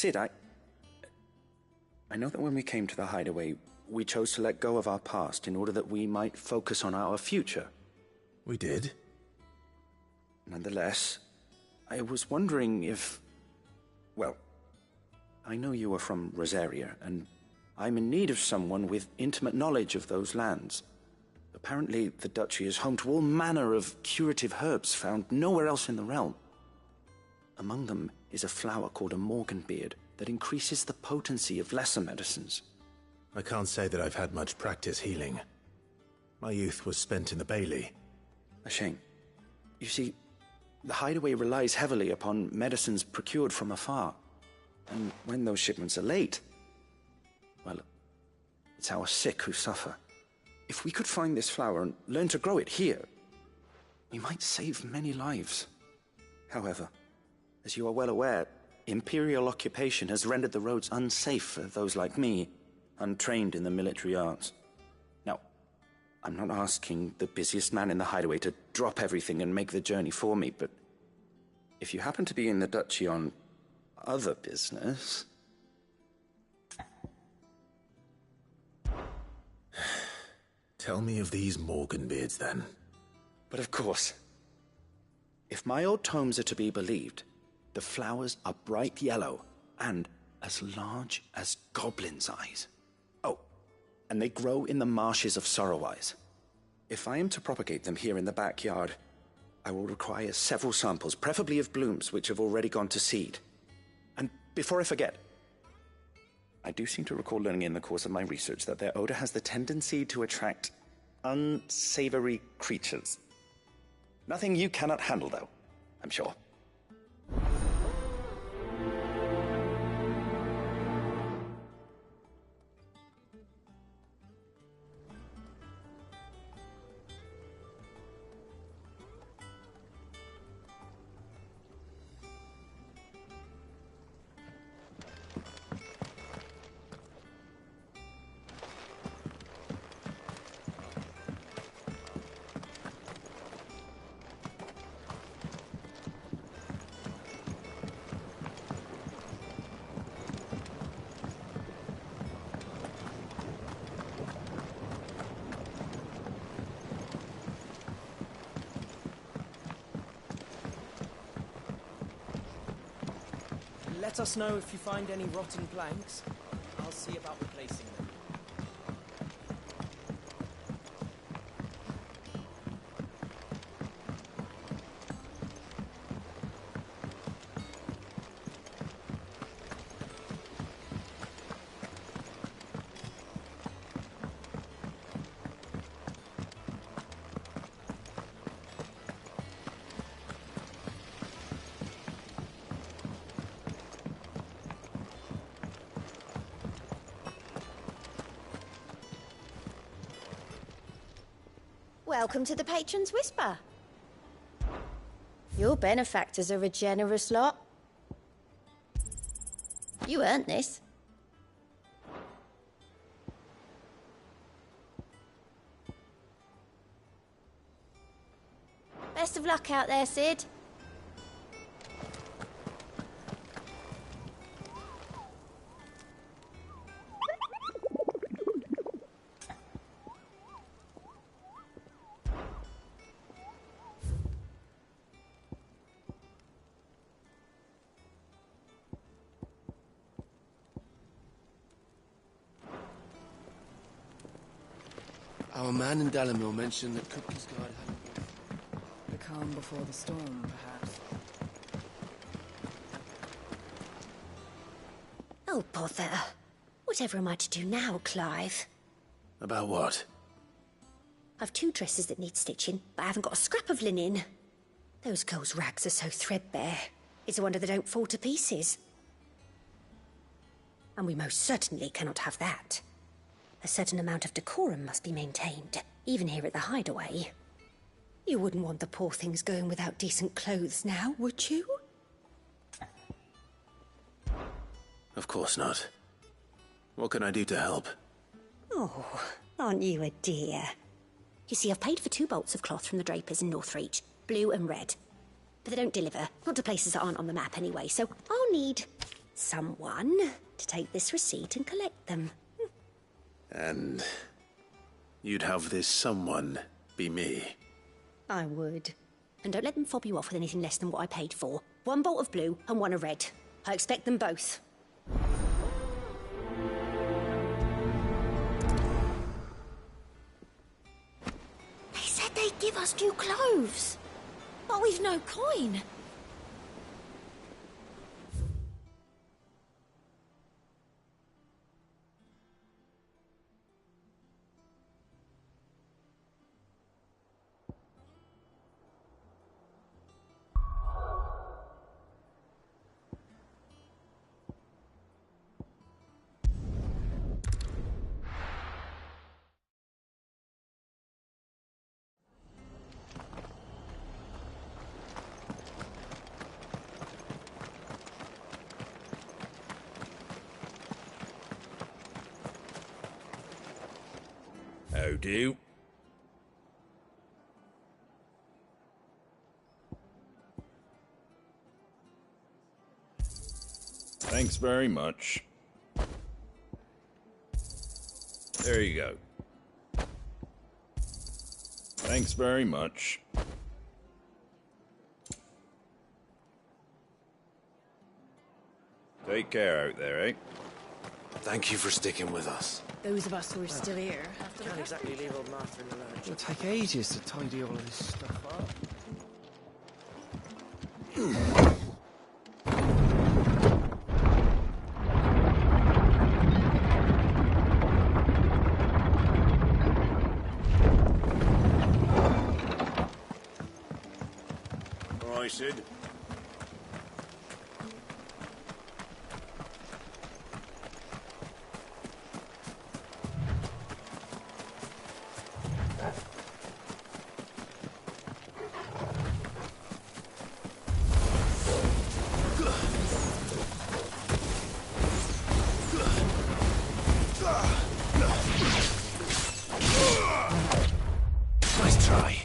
Sid, I know that when we came to the hideaway, we chose to let go of our past in order that we might focus on our future. We did? Nonetheless, I was wondering if... Well, I know you are from Rosaria, and I'm in need of someone with intimate knowledge of those lands. Apparently, the duchy is home to all manner of curative herbs found nowhere else in the realm. Among them is a flower called a morganbeard that increases the potency of lesser medicines. I can't say that I've had much practice healing. My youth was spent in the Bailey. A shame. You see, the hideaway relies heavily upon medicines procured from afar. And when those shipments are late, well, it's our sick who suffer. If we could find this flower and learn to grow it here, we might save many lives. However, as you are well aware, Imperial occupation has rendered the roads unsafe for those like me, untrained in the military arts. Now, I'm not asking the busiest man in the hideaway to drop everything and make the journey for me, but if you happen to be in the duchy on other business... Tell me of these Morganbeards, then. But of course. If my old tomes are to be believed, the flowers are bright yellow and as large as goblins' eyes. Oh, and they grow in the marshes of Sorrowwise. If I am to propagate them here in the backyard, I will require several samples, preferably of blooms which have already gone to seed. And before I forget, I do seem to recall learning in the course of my research that their odor has the tendency to attract unsavory creatures. Nothing you cannot handle, though, I'm sure. Let us know if you find any rotten planks. I'll see about replacing them. Welcome to the Patron's Whisper. Your benefactors are a generous lot. You earned this. Best of luck out there, Sid. Our man in Dalamil mentioned that Cookie's guard had... The calm before the storm, perhaps. Oh, bother. Whatever am I to do now, Clive? About what? I've 2 dresses that need stitching, but I haven't got a scrap of linen. Those girls' rags are so threadbare. It's a wonder they don't fall to pieces. And we most certainly cannot have that. A certain amount of decorum must be maintained, even here at the Hideaway. You wouldn't want the poor things going without decent clothes now, would you? Of course not. What can I do to help? Oh, aren't you a dear? You see, I've paid for 2 bolts of cloth from the drapers in Northreach, blue and red. But they don't deliver, not to places that aren't on the map anyway, so I'll need someone to take this receipt and collect them. And you'd have this someone be me? I would. And don't let them fob you off with anything less than what I paid for. 1 bolt of blue and 1 of red. I expect them both. They said they'd give us new clothes. But we've no coin. How do? Thanks very much. There you go. Thanks very much. Take care out there, eh? Thank you for sticking with us. Those of us who are still here have to Can't exactly leave old Master in the lurch. It'll take ages to tidy all of this stuff up. All right, Sid. Nice try.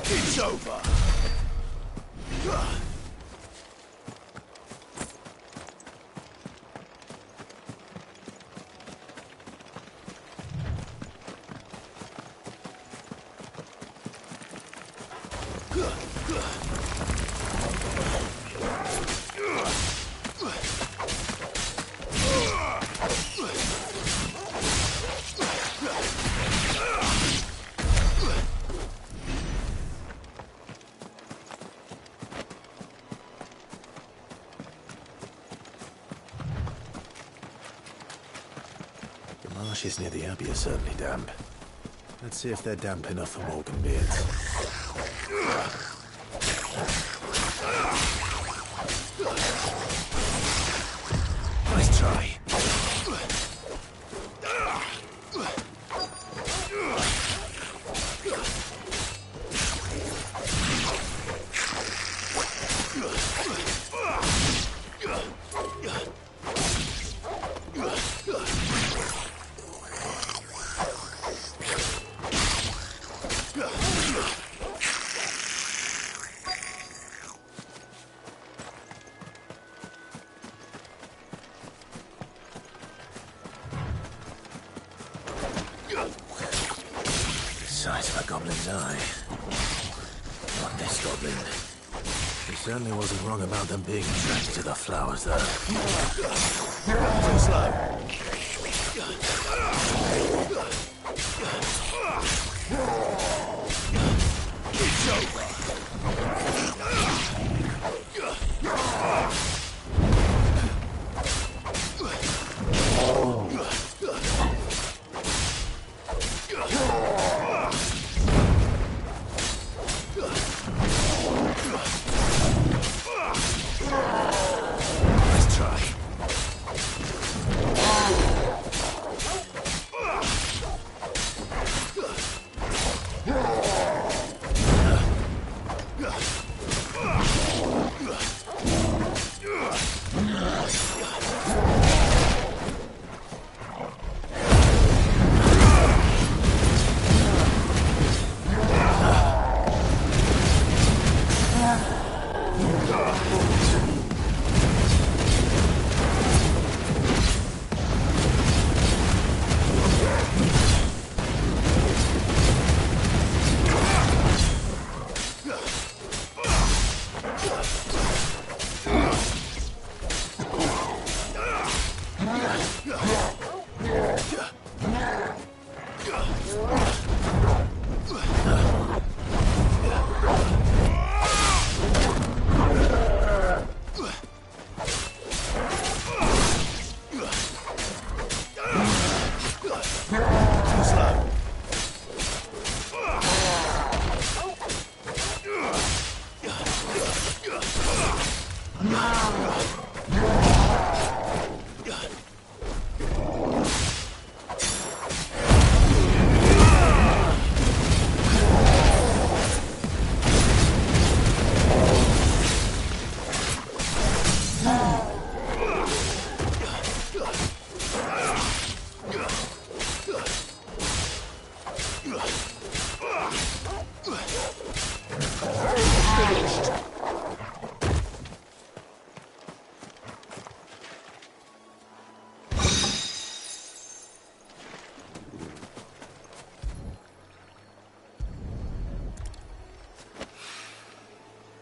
It's over. The marshes near the Abbey are certainly damp. Let's see if they're damp enough for Morgan beards. Nice try. Size of a goblin's eye. Not this goblin. He certainly wasn't wrong about them being attracted to the flowers, though. Too slow. It's over. Nice try.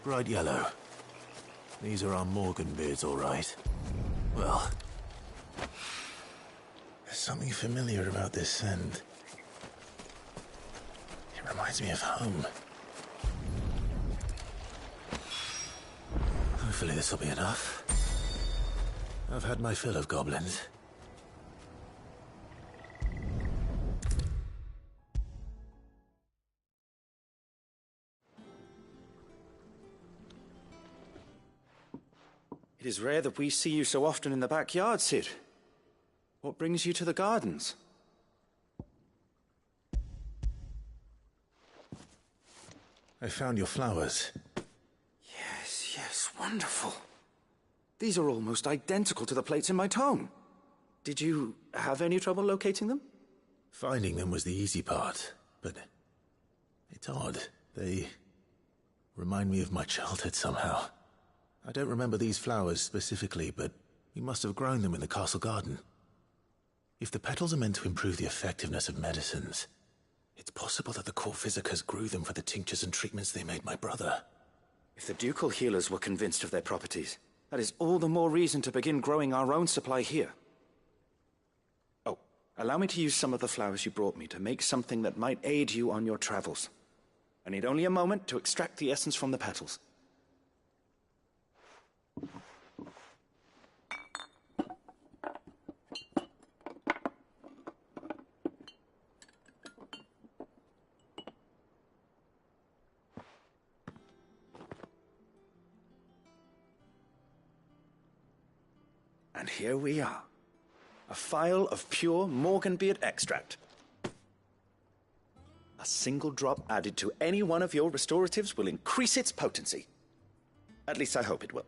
Bright yellow. These are our Morgan beards, all right. Well, there's something familiar about this scent. It reminds me of home. Hopefully this will be enough. I've had my fill of goblins. It is rare that we see you so often in the backyard, Cid. What brings you to the gardens? I found your flowers. Yes, wonderful. These are almost identical to the plates in my tome. Did you have any trouble locating them? Finding them was the easy part, but it's odd. They remind me of my childhood somehow. I don't remember these flowers specifically, but we must have grown them in the castle garden. If the petals are meant to improve the effectiveness of medicines, it's possible that the court physicers grew them for the tinctures and treatments they made my brother. If the ducal healers were convinced of their properties, that is all the more reason to begin growing our own supply here. Oh, allow me to use some of the flowers you brought me to make something that might aid you on your travels. I need only a moment to extract the essence from the petals. And here we are. A phial of pure Morganbeard extract. A single drop added to any one of your restoratives will increase its potency. At least I hope it will.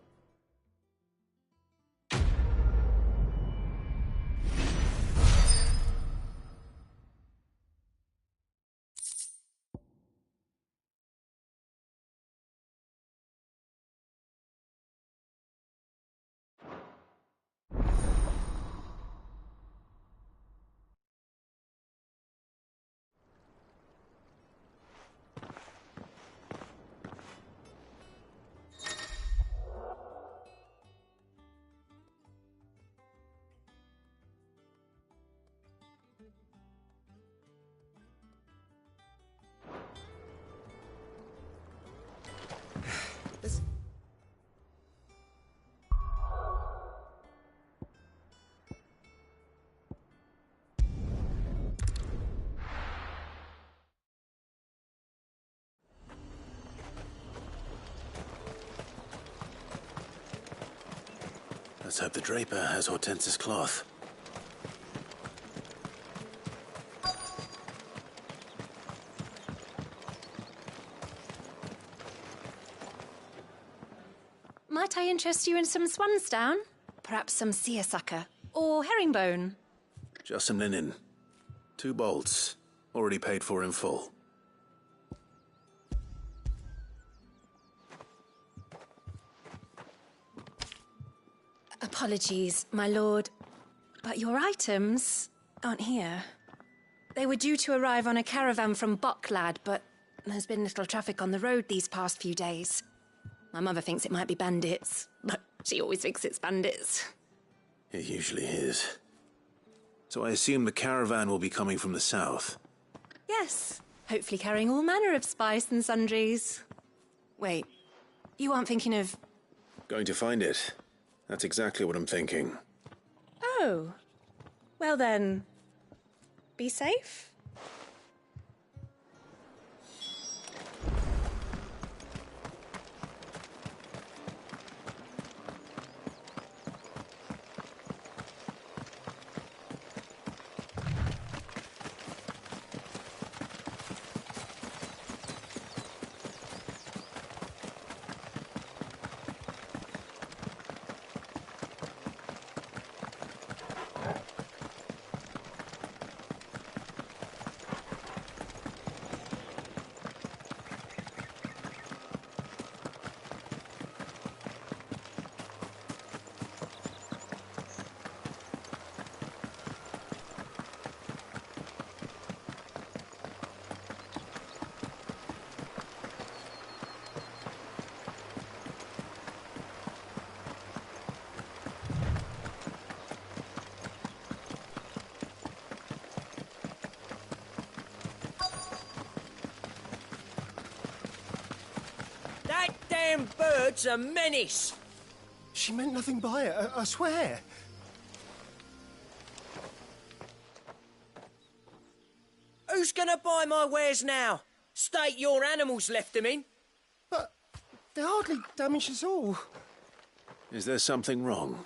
Let's hope the draper has Hortense's cloth. Might I interest you in some swansdown? Perhaps some seersucker or herringbone? Just some linen. 2 bolts. Already paid for in full. Apologies, my lord, but your items aren't here. They were due to arrive on a caravan from Bocklad, but there's been little traffic on the road these past few days. My mother thinks it might be bandits, but she always thinks it's bandits. It usually is. So I assume the caravan will be coming from the south. Yes, hopefully carrying all manner of spice and sundries. Wait, you aren't thinking of... Going to find it. That's exactly what I'm thinking. Oh, well then, be safe. word's a menace. She meant nothing by it, I swear. Who's gonna buy my wares now? State your animals left them in. But they hardly damaged us all. Is there something wrong?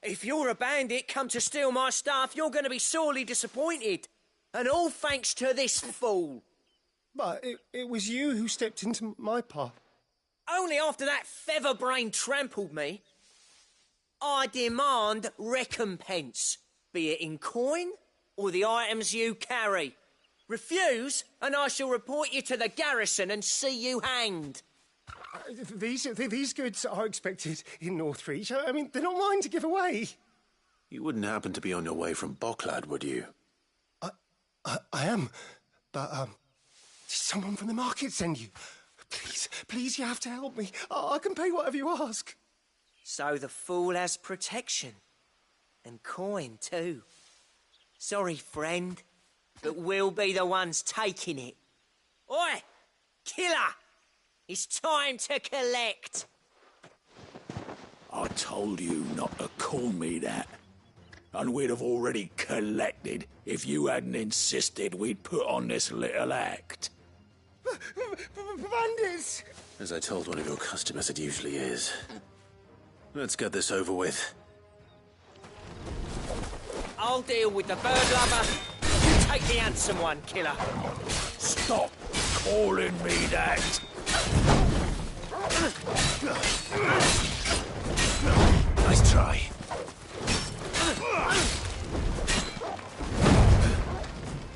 If you're a bandit come to steal my stuff, you're gonna be sorely disappointed. And all thanks to this fool. But it was you who stepped into my path. Only after that feather-brain trampled me. I demand recompense, be it in coin or the items you carry. Refuse, and I shall report you to the garrison and see you hanged. These goods are expected in Northreach. I mean, they're not mine to give away. You wouldn't happen to be on your way from Bocklad, would you? I am, but, did someone from the market send you? Please, you have to help me. I can pay whatever you ask. So the fool has protection. And coin, too. Sorry, friend, but we'll be the ones taking it. Oi! Killer! It's time to collect. I told you not to call me that. And we'd have already collected if you hadn't insisted we'd put on this little act. Bandits! As I told one of your customers, it usually is. Let's get this over with. I'll deal with the bird lover. You take the handsome one, killer. Stop calling me that. Nice try.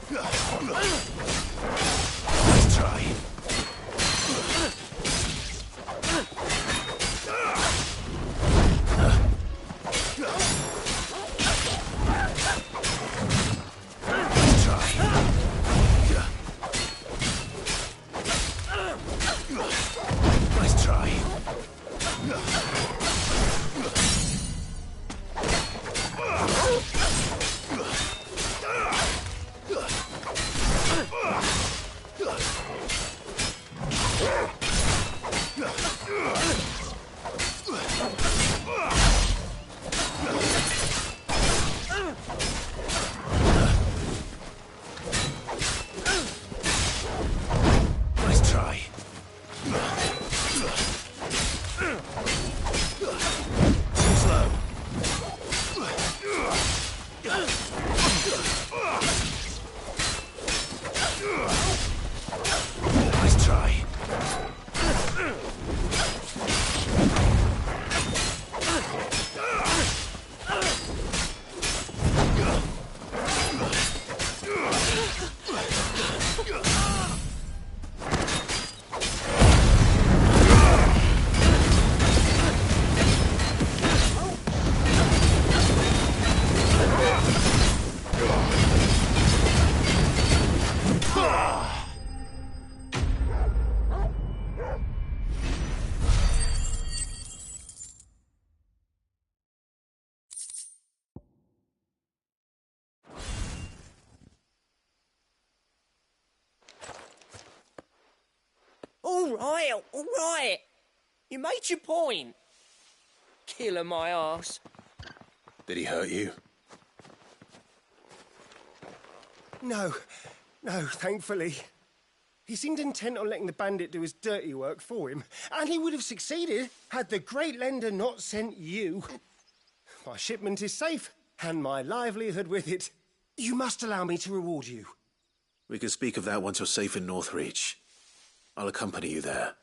Nice try. All right. You made your point. Killer my arse. Did he hurt you? No, thankfully. He seemed intent on letting the bandit do his dirty work for him, and he would have succeeded had the great lender not sent you. My shipment is safe, and my livelihood with it. You must allow me to reward you. We can speak of that once you're safe in Northreach. I'll accompany you there.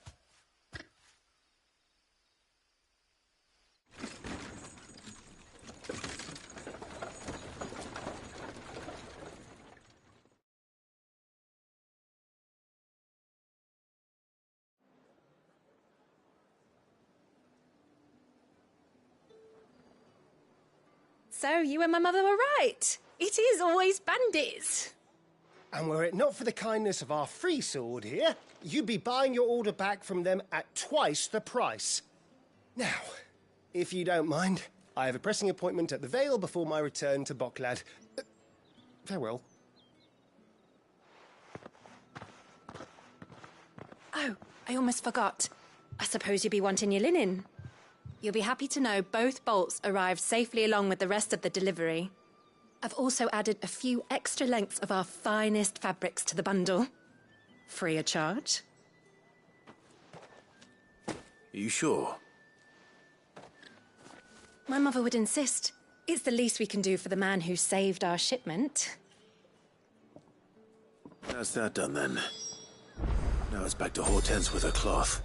So you and my mother were right. It is always bandits. And were it not for the kindness of our free sword here, you'd be buying your order back from them at twice the price. Now, if you don't mind, I have a pressing appointment at the Vale before my return to Bocklad. Farewell. Oh, I almost forgot. I suppose you'll be wanting your linen. You'll be happy to know both bolts arrived safely along with the rest of the delivery. I've also added a few extra lengths of our finest fabrics to the bundle. Free of charge. Are you sure? My mother would insist. It's the least we can do for the man who saved our shipment. That's that done then. Now it's back to Hortense with her cloth.